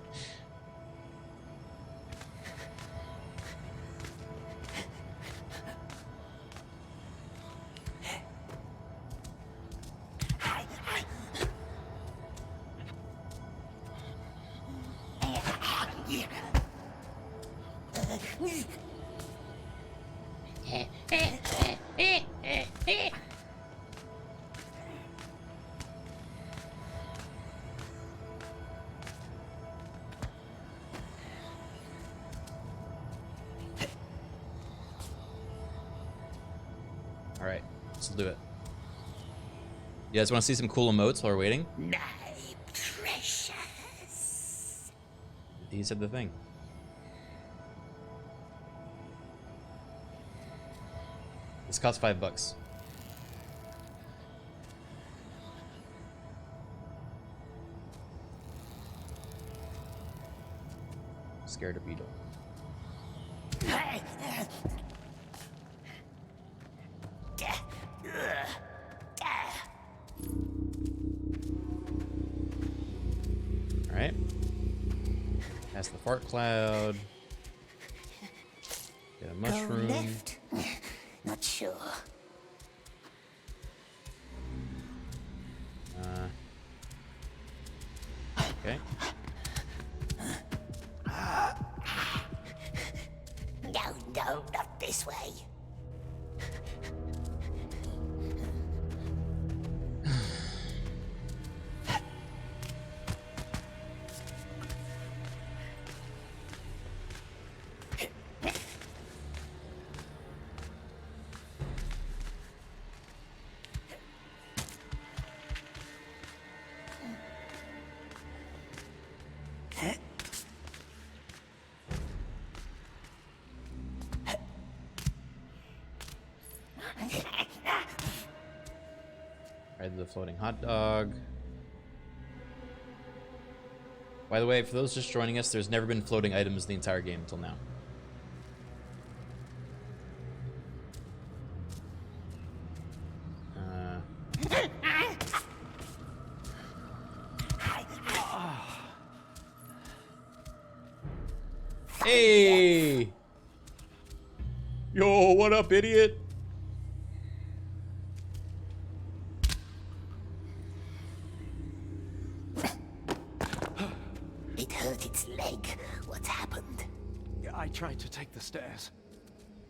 Alright, let's do it. You guys want to see some cool emotes while we're waiting? My precious. He said the thing. This costs $5. Scared of beetle. Alright. Pass the fart cloud. Get a mushroom. Go left? Not sure. Okay. No, not this way. Ride the floating hot dog. By the way, for those just joining us, there's never been floating items the entire game until now. Hey! Yo, what up, idiot? It hurt its leg. What's happened? I tried to take the stairs.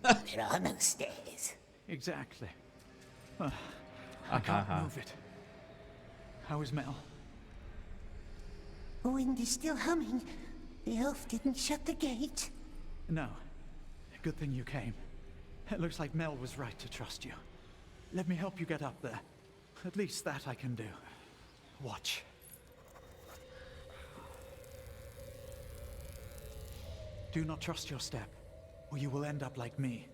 There are no stairs. Exactly. I can't move it. How is Mel? Wind is still humming. The elf didn't shut the gate. No. Good thing you came. It looks like Mel was right to trust you. Let me help you get up there. At least that I can do. Watch. Do not trust your step, or you will end up like me.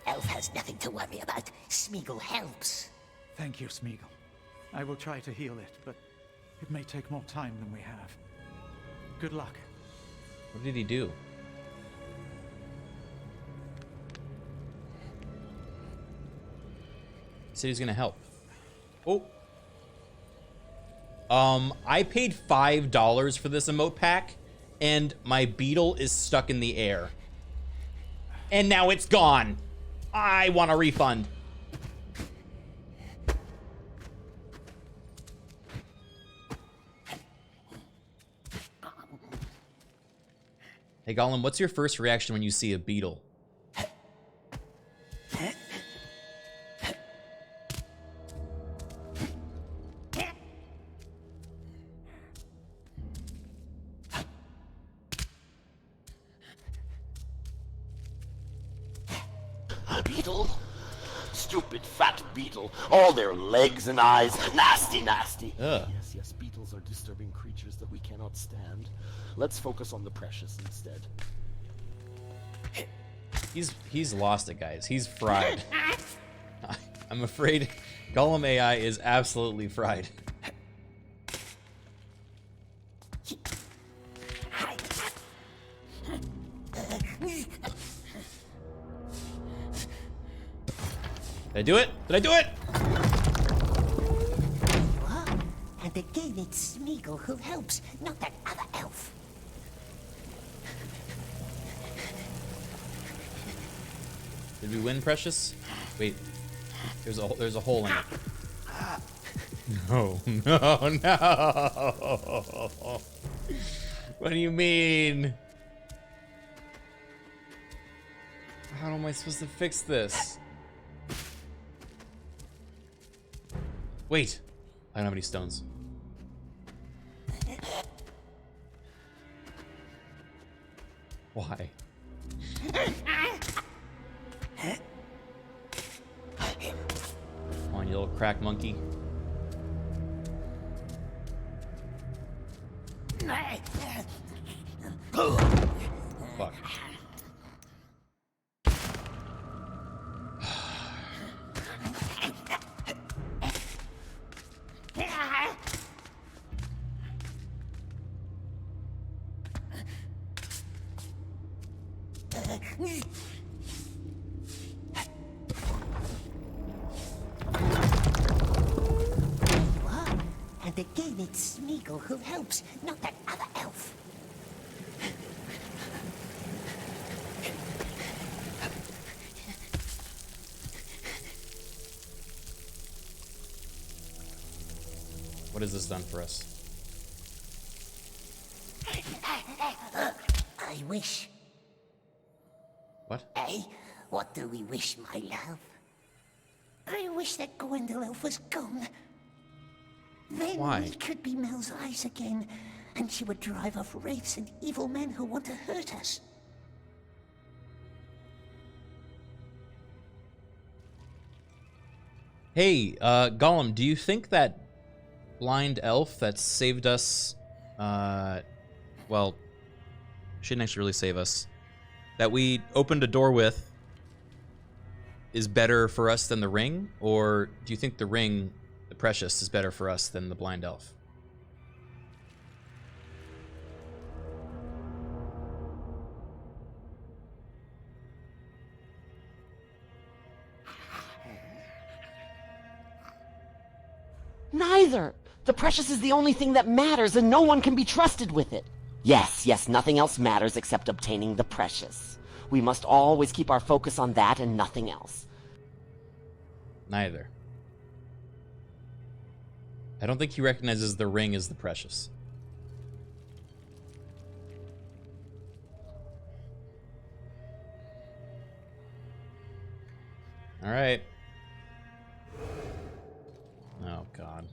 Elf has nothing to worry about. Smeagol helps. Thank you, Smeagol. I will try to heal it, but it may take more time than we have. Good luck. What did he do? He said he's gonna help. Oh. I paid $5 for this emote pack, and my beetle is stuck in the air. And now it's gone. I want a refund. Hey Gollum, what's your first reaction when you see a beetle? Beetle? Stupid fat beetle. All their legs and eyes. Nasty, nasty. Ugh. Yes, yes, beetles are disturbing creatures that we cannot stand. Let's focus on the precious instead. He's lost it, guys. He's fried. I'm afraid Gollum AI is absolutely fried. Did I do it? Did I do it? What? And again, it's Smeagol who helps, not that other elf. Did we win, Precious? Wait, there's a hole in it. No, no, no. What do you mean? How am I supposed to fix this? Wait, I don't have any stones. Why? on, you little crack monkey. Fuck. And again, it's Smeagol who helps, not that other elf. What has this done for us? I wish. What? Eh? What do we wish, my love? I wish that Gwendol elf was gone. Then Why? we could be Mel's eyes again, and she would drive off wraiths and evil men who want to hurt us. Hey, Gollum, do you think that blind elf that saved us, well, shouldn't actually really save us, that we opened a door with, is better for us than the ring? Or do you think the ring, the precious, is better for us than the blind elf? Neither! The precious is the only thing that matters, and no one can be trusted with it. Yes, nothing else matters except obtaining the precious. We must always keep our focus on that and nothing else. Neither. I don't think he recognizes the ring as the precious. Alright. Oh, God.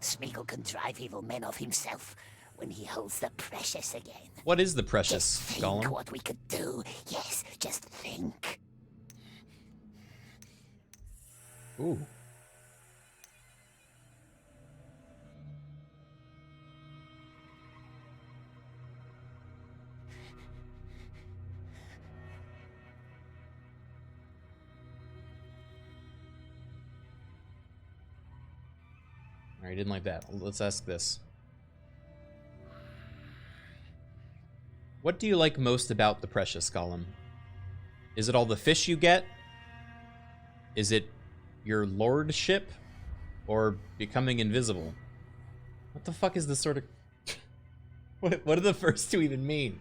Smeagol can drive evil men off himself when he holds the precious again. What is the precious, Just think Gollum? what we could do. Yes, just think. Ooh. Alright, didn't like that. Let's ask this. What do you like most about the precious, Gollum? Is it all the fish you get? Is it your lordship? Or becoming invisible? What the fuck is this sort of... What do the first two even mean?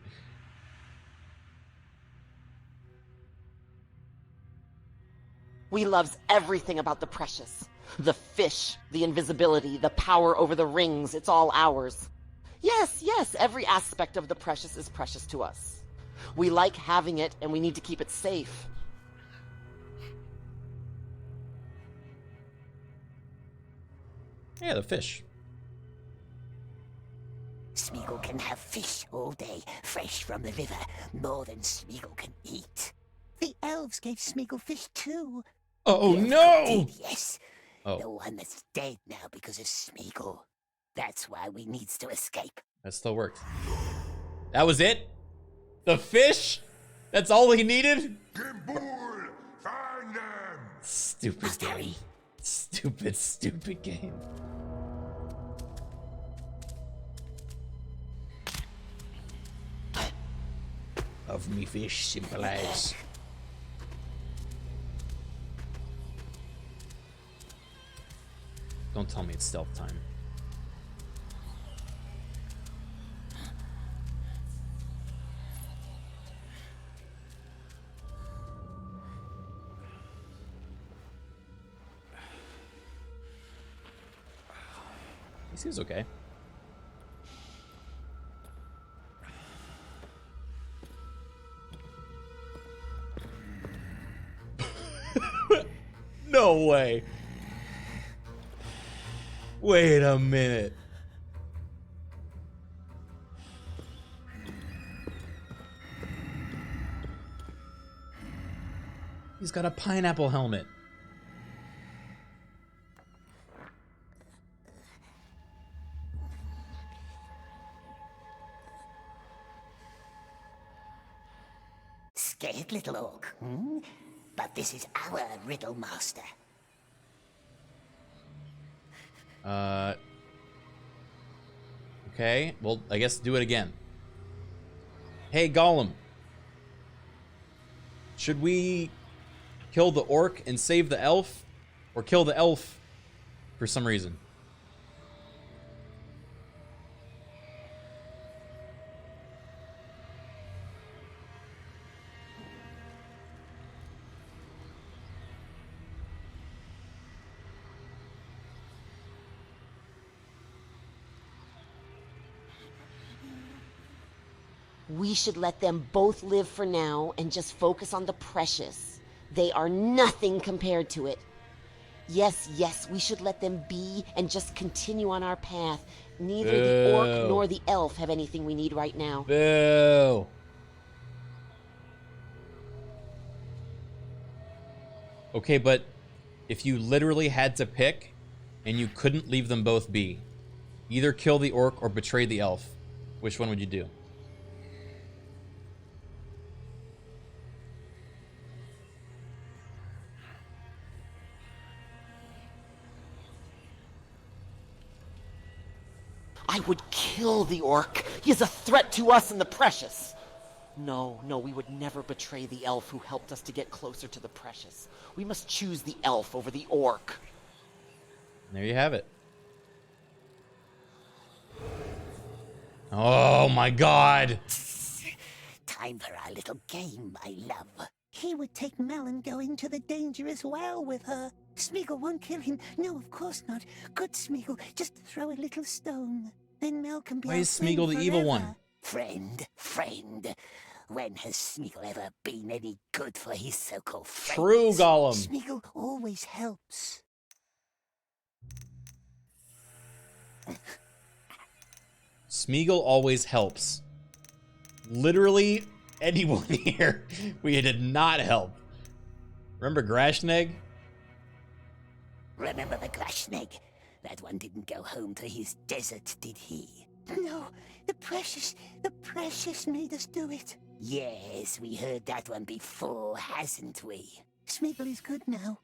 We loves everything about the precious. The fish, the invisibility, the power over the rings, it's all ours. Yes, every aspect of the precious is precious to us. We like having it, and we need to keep it safe. Yeah, the fish. Smeagol can have fish all day, fresh from the river, more than Smeagol can eat. The elves gave Smeagol fish too. Oh, The elf no! god did, yes. Oh. The one that's dead now because of Smeagol. That's why we needs to escape. That still worked. That was it? The fish? That's all he needed? Gimbul, find them! Stupid game. Stupid game. Of me fish, simple as. Don't tell me it's stealth time. He seems okay. No way. Wait a minute. He's got a pineapple helmet. Scared, little orc? Hmm? But this is our riddle master. Okay, well, I guess do it again. Hey, Gollum. Should we kill the orc and save the elf? Or kill the elf for some reason? We should let them both live for now and just focus on the precious. They are nothing compared to it. Yes, we should let them be and just continue on our path. Neither the orc nor the elf have anything we need right now. Boo! Okay, but if you literally had to pick and you couldn't leave them both be, either kill the orc or betray the elf, which one would you do? I would kill the orc. He is a threat to us and the precious. No, we would never betray the elf who helped us to get closer to the precious. We must choose the elf over the orc. There you have it. Oh my god! Time for our little game, my love. He would take Melon going to the dangerous well with her. Smeagol won't kill him. No, of course not. Good Smeagol, just throw a little stone. Then Mel can be Why our is friend Smeagol the evil one? Friend. When has Smeagol ever been any good for his so-called friends? True, Gollum. Smeagol always helps. Smeagol always helps. Literally anyone here we did not help. Remember Grashnegg? Remember the Grashnegg? That one didn't go home to his desert, did he? No, the precious made us do it. Yes, we heard that one before, hasn't we? Smeagol is good now.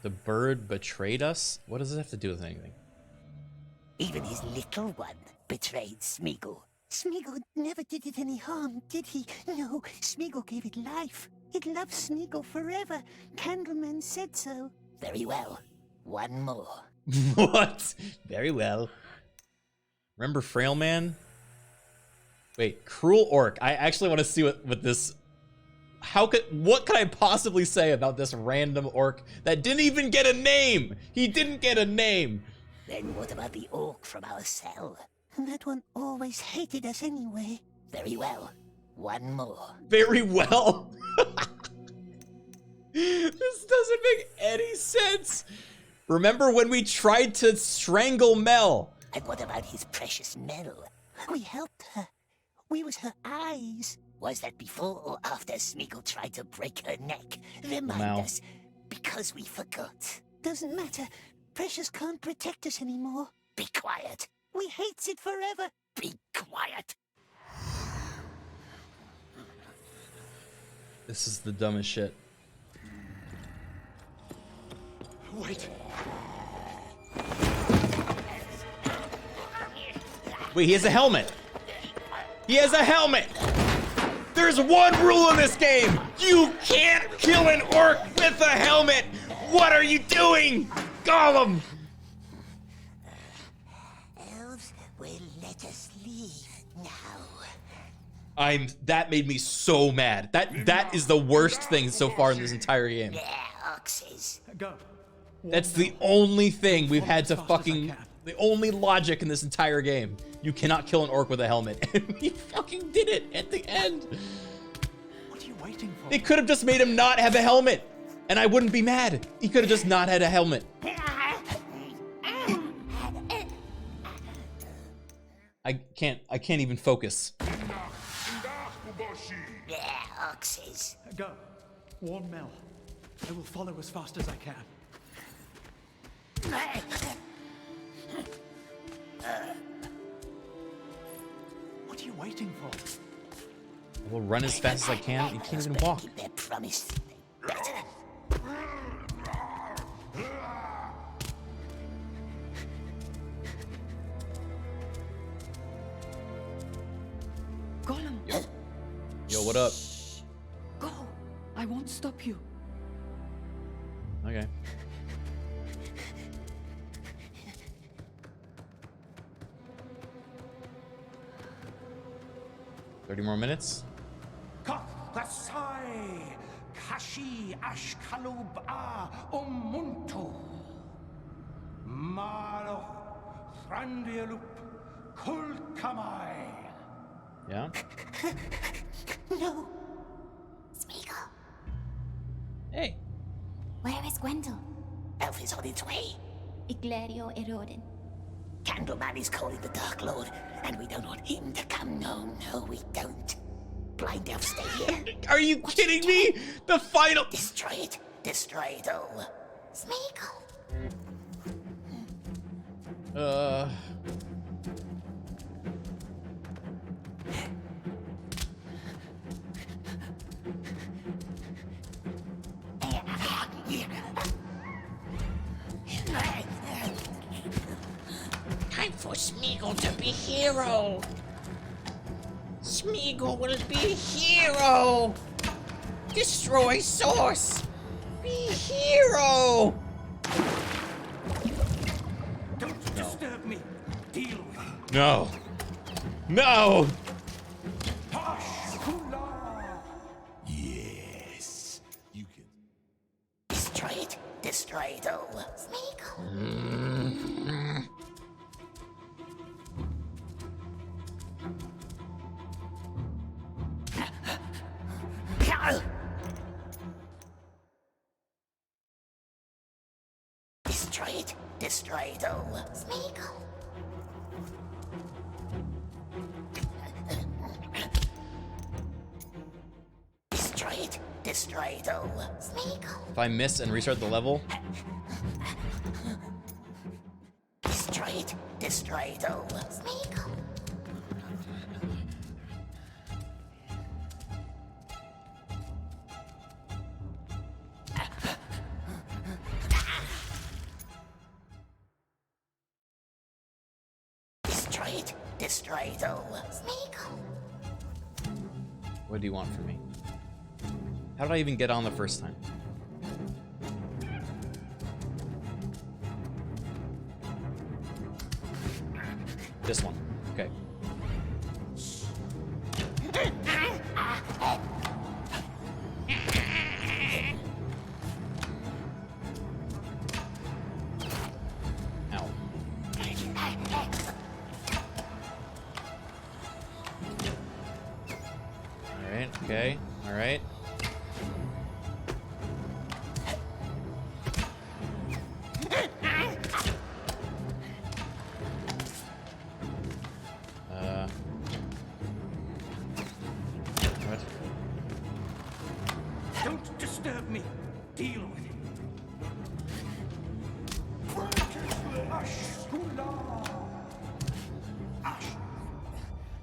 The bird betrayed us? What does it have to do with anything? Even his little one betrayed Smeagol. Smeagol never did it any harm, did he? No, Smeagol gave it life. It loved Smeagol forever. Candleman said so. Very well. One more. What? Very well. Remember Frail Man? Wait, Cruel Orc. I actually want to see what this... What could I possibly say about this random orc that didn't even get a name? He didn't get a name. Then what about the orc from our cell? That one always hated us anyway. Very well. One more. Very well? This doesn't make any sense. Remember when we tried to strangle Mel? And what about his precious Mel? We helped her. We was her eyes. Was that before or after Smeagol tried to break her neck? Remind us, because we forgot. Doesn't matter. Precious can't protect us anymore. Be quiet. We hates it forever. Be quiet. This is the dumbest shit. Wait. Wait, he has a helmet. He has a helmet. There's one rule in this game. You can't kill an orc with a helmet. What are you doing, Gollum? Elves will let us leave now. That made me so mad. That is the worst thing so far in this entire game. Oxes. Go. That's the only thing we've had to fucking... The only logic in this entire game. You cannot kill an orc with a helmet. And we fucking did it at the end. What are you waiting for? They could have just made him not have a helmet. And I wouldn't be mad. He could have just not had a helmet. I can't even focus. Oxes. Go. Warn Mel. I will follow as fast as I can. What are waiting for? I will run as fast as I can. You can't even walk. Their promise. Gollum. Yo, what up? Go. I won't stop you. Okay. $30 more minutes. Kasai Kashi Ashkalub A Umuntu Malo Thrandialup Kulkamai. Yeah. No. Smeagol. Hey. Where is Gwendol? Elf is on its way. Iglerio Erodin. Candleman is calling the Dark Lord, and we don't want him to come. No, we don't. Blind Elf, stay here. Are you kidding me? The final. Destroy it. Destroy it all. Smeagol. Time for Smeagol to be hero. Smeagol will be hero. Destroy source. Be hero. Don't disturb me. Deal with it. No. No. Yes, you can. Destroy it. Destroy it all. Destroy it. Destroy it all. Smeagol. Destroy it. Destroy it all. Smeagol. If I miss and restart the level. Destroy it. Destroy it all. Smeagol. Destroy it. Destroy it all. Smeagol. What do you want from me? How did I even get on the first time? This one. Okay. Ow. Alright, okay. Alright. What? Don't disturb me. Deal with it.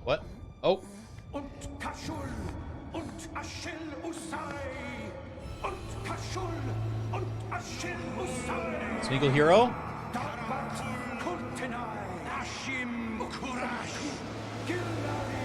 What? Oh. Und Kashul und Ashil Usai. Und Kashul und Ashil Usai. Smeagol hero? Darbat Kultenai. Ashim Kurash. Gilari.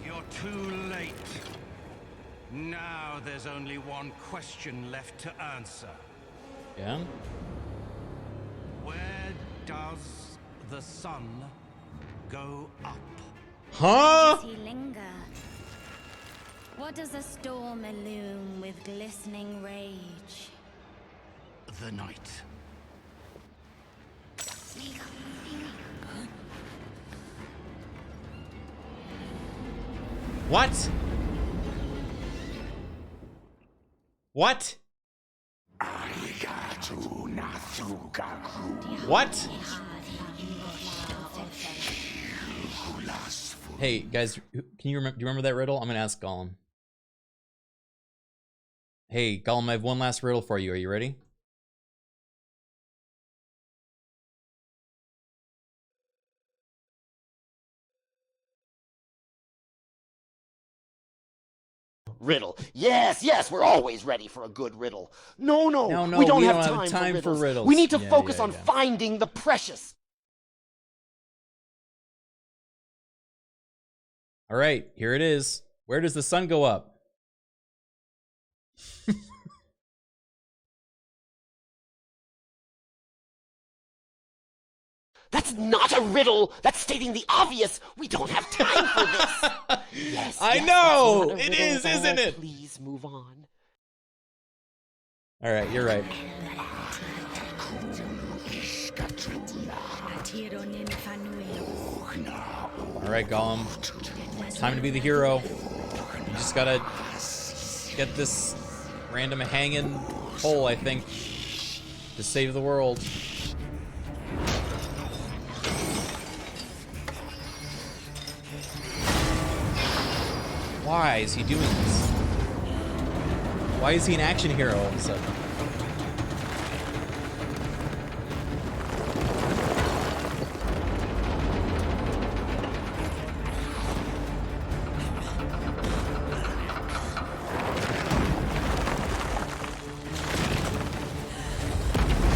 You're too late. Now there's only one question left to answer. Yeah? Where does the sun go up? Huh? Where does he linger? What does a storm illume with glistening rage? The night. What? What? What? Hey guys, can you remember? Do you remember that riddle? I'm gonna ask Gollum. Hey Gollum, I have one last riddle for you. Are you ready? Riddle. Yes, yes, we're always ready for a good riddle. No, No, we don't we have don't time, have time for for riddles. We need to Yeah, focus yeah, on yeah. finding the precious. All right, here it is. Where does the sun go up? That's not a riddle. That's stating the obvious. We don't have time for this. Yes, I yes, know! that's not a It riddle is, at all. isn't it? Please move on. All right, you're right. All right, Gollum. It's time to be the hero. You just gotta get this random hanging pole, I think, to save the world. Why is he doing this? Why is he an action hero all of a sudden?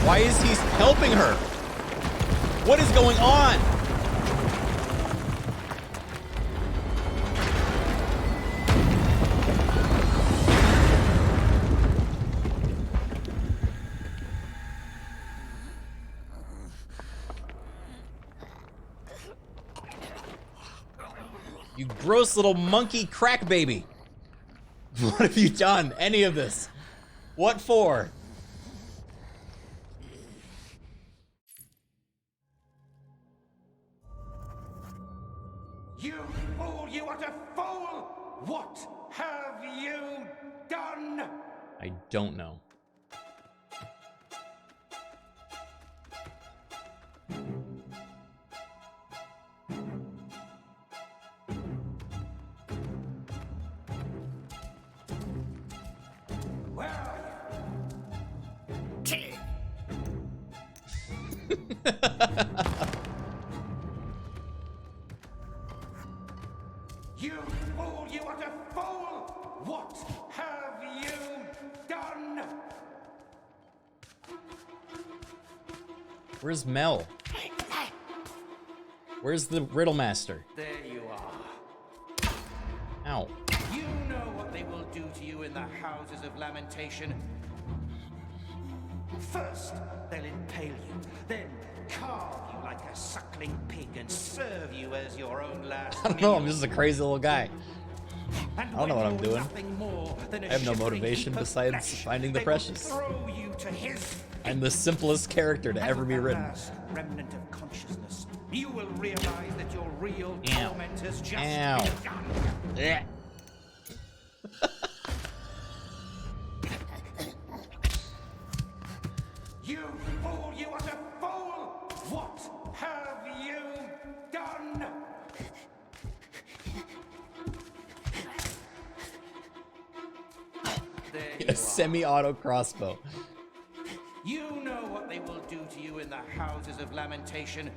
Why is he helping her? What is going on? You gross little monkey crack baby. What have you done? Any of this? What for? You fool, you utter fool! What have you done? I don't know. Where are you? You fool, you utter fool! What have you done? Where's Mel? Where's the riddle master? There you are. Ow. You know what they will do to you in the houses of lamentation. First, they'll impale you, then carve you like a suckling pig and serve you as your own last I don't know, I'm just a crazy little guy. I don't know what I'm doing. I have no motivation besides finding the precious. I'm the simplest character to ever be written. Remnant of consciousness. You will realize that your real Ow. torment has just Ow. begun. You fool, you utter fool! What have you done? A semi-auto crossbow. You know what they will do to you in the houses of lamentation.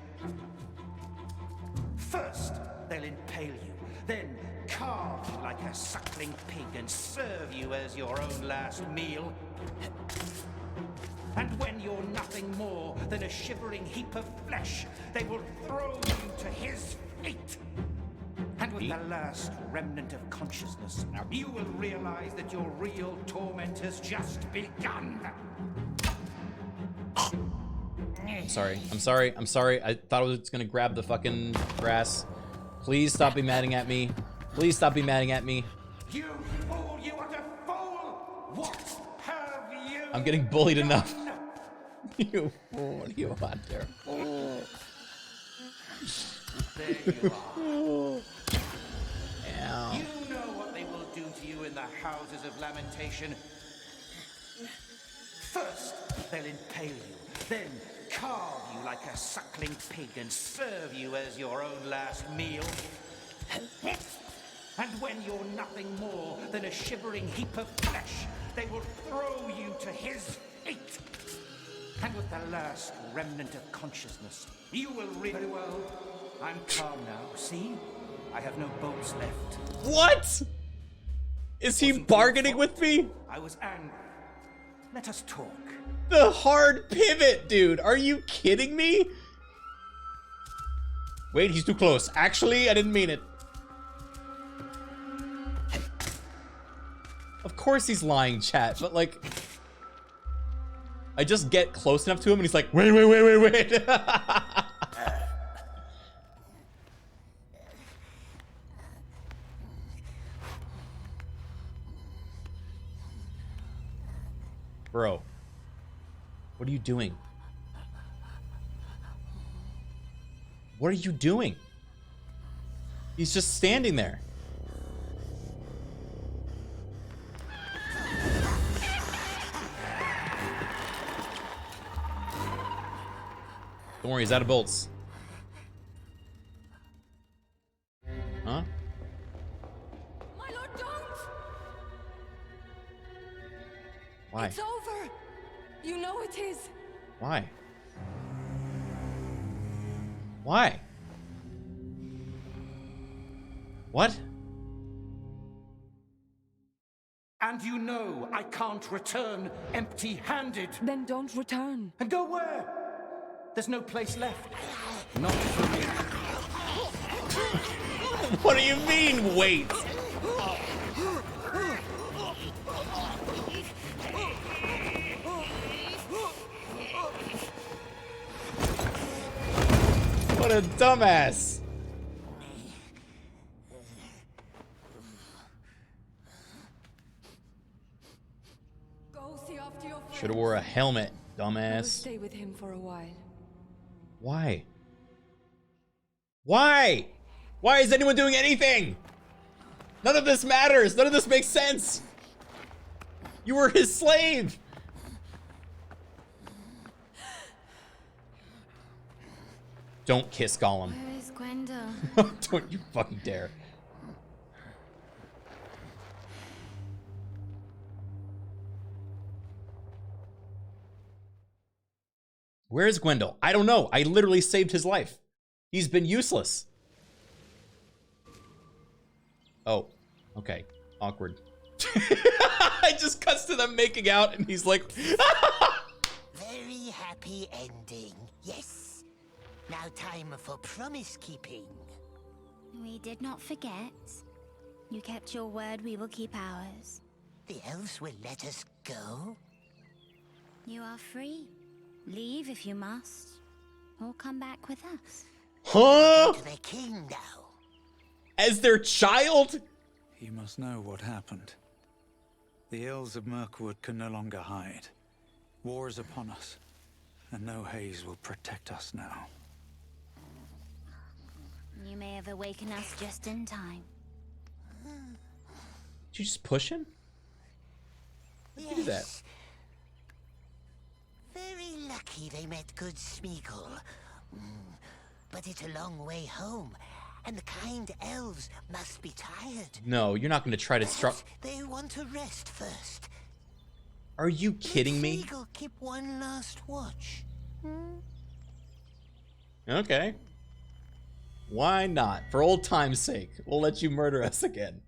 First, they'll impale you, then carve you like a suckling pig and serve you as your own last meal. And when you're nothing more than a shivering heap of flesh, they will throw you to his feet. And with the last remnant of consciousness, you will realize that your real torment has just begun. I'm sorry. I'm sorry. I'm sorry. I thought I was gonna grab the fucking grass. Please stop be madding at me. Please stop be madding at me. You fool, you utter fool! What have you I'm getting bullied enough. You fool, you utter fool. There you are. Ow. You know what they will do to you in the houses of lamentation. they'll impale you, then carve you like a suckling pig and serve you as your own last meal. And when you're nothing more than a shivering heap of flesh, they will throw you to his feet. And with the last remnant of consciousness, you will very well. I'm calm now, see? I have no bones left. What? Is he bargaining with me? I was angry. Let us talk. The hard pivot, dude. Are you kidding me? Wait, he's too close. Actually, I didn't mean it. Of course he's lying, chat, but like... I just get close enough to him and he's like, wait. Bro, what are you doing? What are you doing? He's just standing there. Don't worry, he's out of bolts. Huh? My lord, don't! Why? It's over! You know it is! Why? Why? What? And you know I can't return empty-handed. Then don't return. And go where? There's no place left. Not for me. What do you mean, wait? What a dumbass. Go see after your friends. Should have wore a helmet, I will dumbass. stay with him for a while. Why? Why? Why is anyone doing anything? None of this matters. None of this makes sense. You were his slave. Don't kiss Gollum. Where is Gwendol? Don't you fucking dare. Where is Gwendol? I don't know. I literally saved his life. He's been useless. Oh, okay. Awkward. I just cuts to them making out and he's like... Very happy ending, yes. Now time for promise keeping. We did not forget. You kept your word, we will keep ours. The elves will let us go? You are free. Leave if you must, or come back with us. Huh? To the king now. As their child? You must know what happened. The elves of Mirkwood can no longer hide. War is upon us, and no haze will protect us now. You may have awakened us just in time. Did you just push him? How did you do that? Very lucky they met good Smeagol. But it's a long way home, and the kind elves must be tired. No, you're not going to try to start. They want to rest first. Are you kidding me? Smeagol keep one last watch. Okay. Why not? For old time's sake, we'll let you murder us again.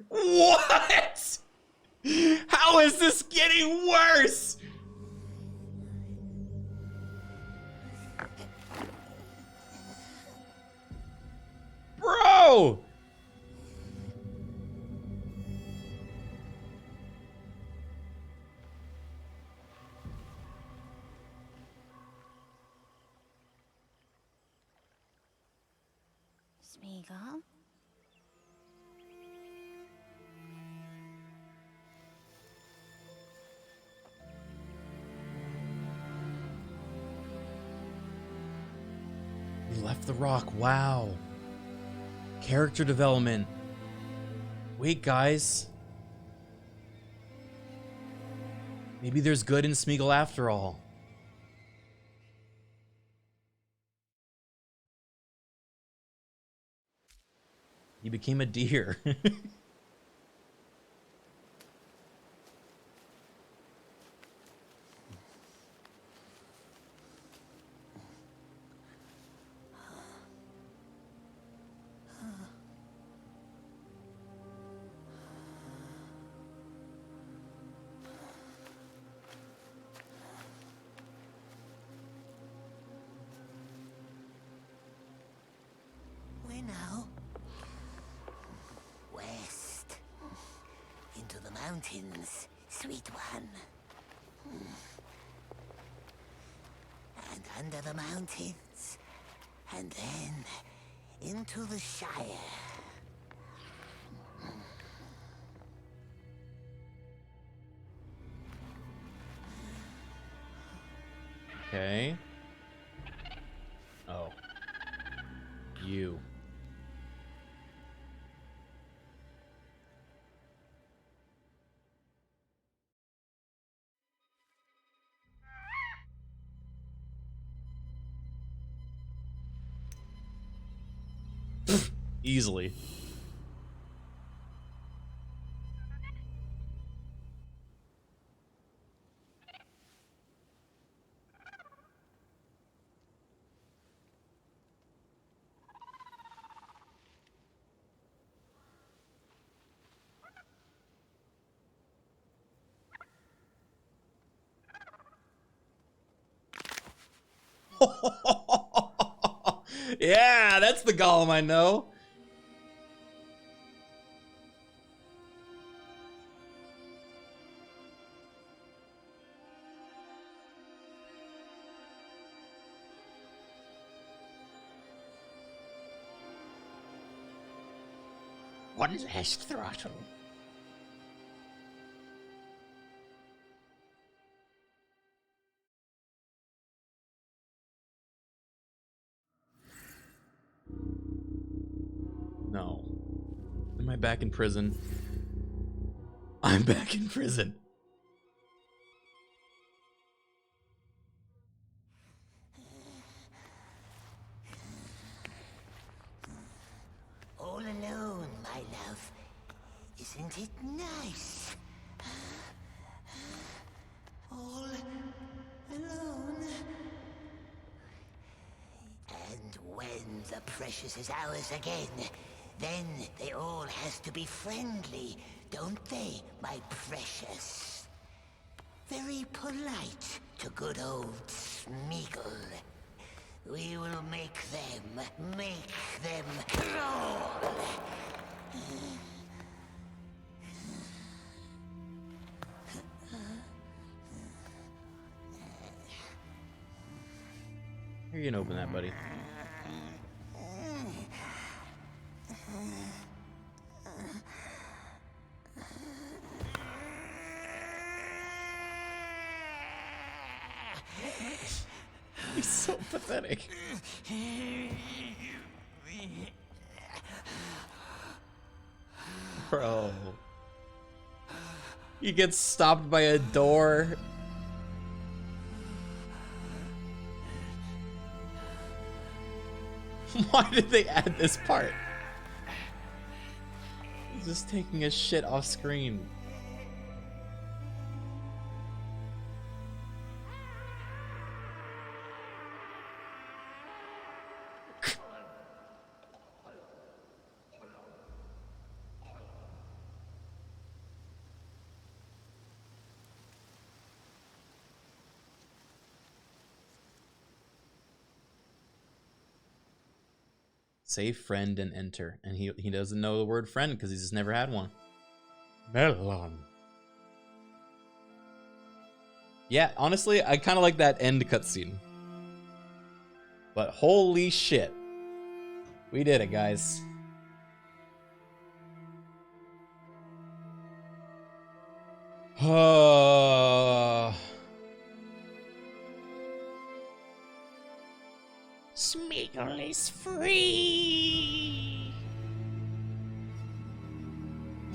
What? How is this getting worse? Bro! Smeagol? He left the rock. Wow. Character development. Wait, guys. Maybe there's good in Smeagol after all. He became a deer. Where now? West. Into the mountains, sweet one. And under the mountains. And then into the Shire. Okay. Oh. You. Easily. Yeah, that's the Gollum I know. One last throttle. No. Am I back in prison? I'm back in prison. All alone, my love. Isn't it nice? All alone. And when the precious is ours again, then they all has to be friendly, don't they, my precious? Very polite to good old Smeagol. We will make them crawl. Here, you can open that, buddy. He's so pathetic. Bro. He gets stopped by a door. Why did they add this part? He's just taking a shit off screen. Say friend and enter. And he doesn't know the word friend because he's just never had one. Melon. Yeah, honestly, I kind of like that end cutscene. But holy shit. We did it, guys. Smeagol is free.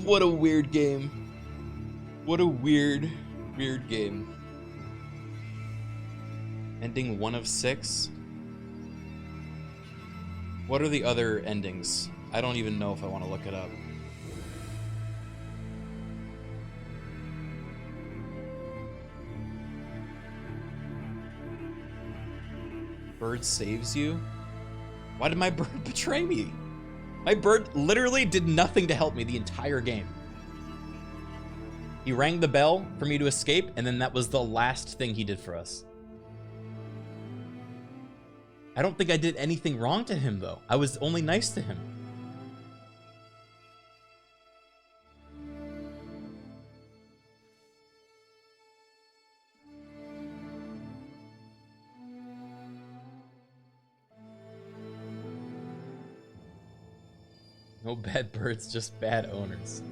What a weird game. What a weird Weird game. Ending 1 of 6? What are the other endings? I don't even know if I want to look it up. Bird saves you? Why did my bird betray me? My bird literally did nothing to help me the entire game. He rang the bell for me to escape, and then that was the last thing he did for us. I don't think I did anything wrong to him, though. I was only nice to him. No bad birds, just bad owners.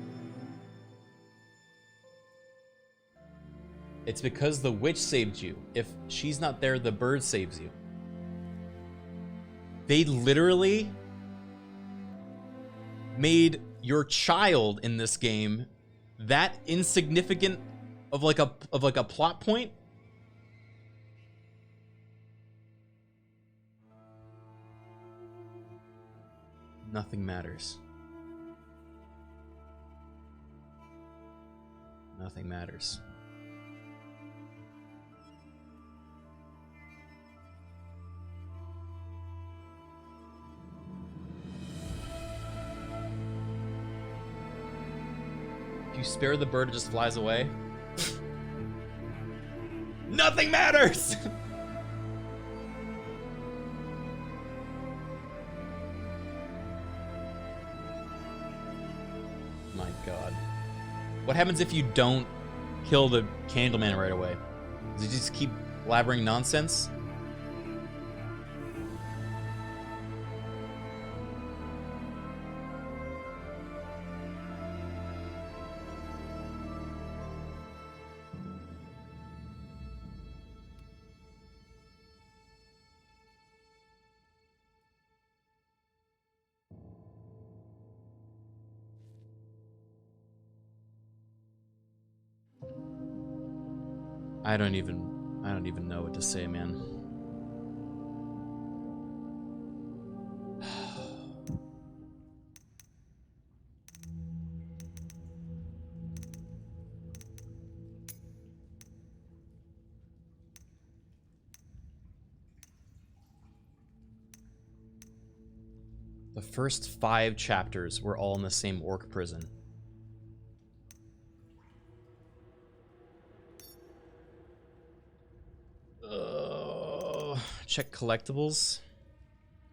It's because the witch saved you. If she's not there, the bird saves you. They literally made your child in this game that insignificant of like a plot point. Nothing matters. Nothing matters. If you spare the bird, it just flies away. Nothing matters! My god. What happens if you don't kill the Candleman right away? Does he just keep blabbering nonsense? I don't even know what to say, man. The first 5 chapters were all in the same orc prison. Check collectibles.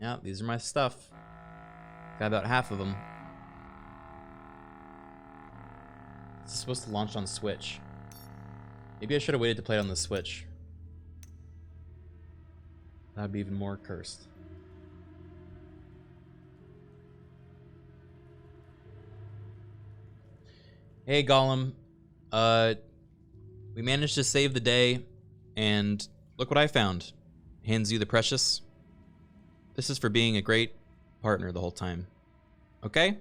Yeah, these are my stuff. Got about half of them. This is supposed to launch on Switch. Maybe I should have waited to play it on the Switch. That'd be even more cursed. Hey, Gollum. We managed to save the day, and look what I found. Hands you the precious. This is for being a great partner the whole time. Okay?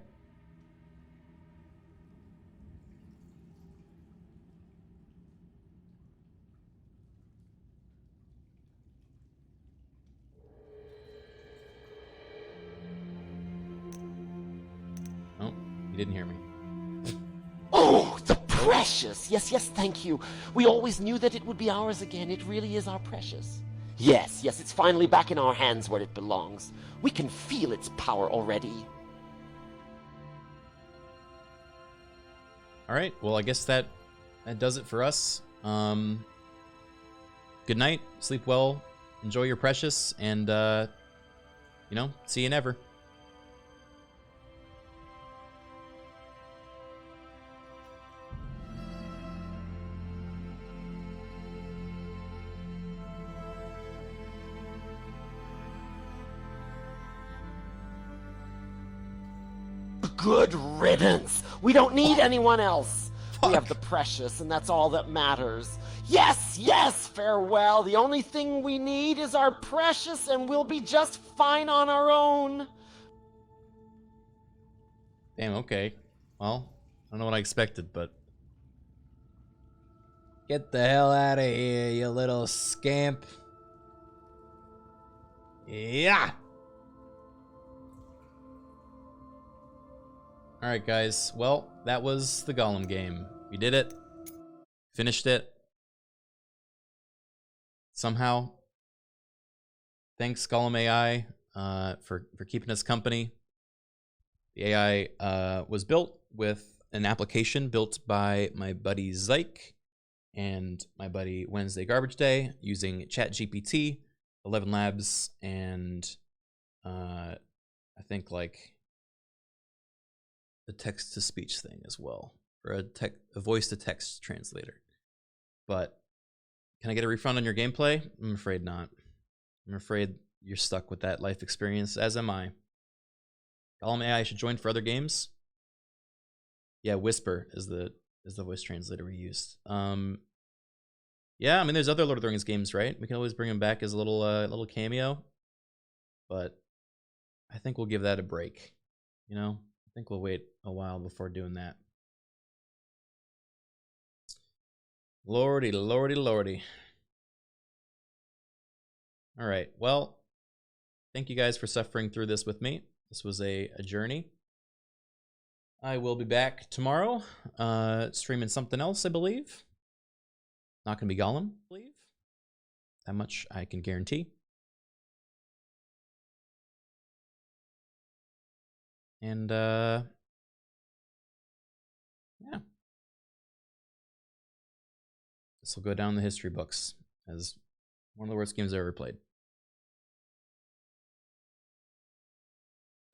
Oh, you didn't hear me. Oh, the precious! Yes, yes, thank you. We always knew that it would be ours again. It really is our precious. Yes, yes, it's finally back in our hands where it belongs. We can feel its power already. All right, well, I guess that does it for us. Good night, sleep well, enjoy your precious, and, you know, see you never. Good riddance. We don't need anyone else. We have the precious, and that's all that matters. Yes, yes, farewell. The only thing we need is our precious, and we'll be just fine on our own. Damn, okay. Well, I don't know what I expected, but Get the hell out of here, you little scamp. Yeah. All right, guys. Well, that was the Gollum game. We did it. Finished it. Somehow. Thanks, Gollum AI, for keeping us company. The AI was built with an application built by my buddy Zyke and my buddy Wednesday Garbage Day using ChatGPT, 11 Labs, and I think like the text-to-speech thing as well, or a voice-to-text translator. But can I get a refund on your gameplay? I'm afraid not. I'm afraid you're stuck with that life experience, as am I. Gollum AI should join for other games. Yeah, Whisper is the voice translator we used. Yeah, I mean, there's other Lord of the Rings games, right? We can always bring him back as a little cameo. But I think we'll give that a break. You know, I think we'll wait a while before doing that. Lordy, lordy, lordy. All right, well, thank you guys for suffering through this with me. This was a journey. I will be back tomorrow, streaming something else, I believe. Not going to be Gollum, I believe. That much I can guarantee. And, yeah. This will go down in the history books as one of the worst games I've ever played.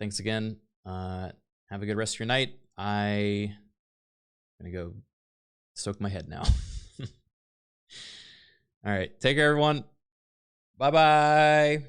Thanks again. Have a good rest of your night. I'm going to go soak my head now. All right. Take care, everyone. Bye-bye.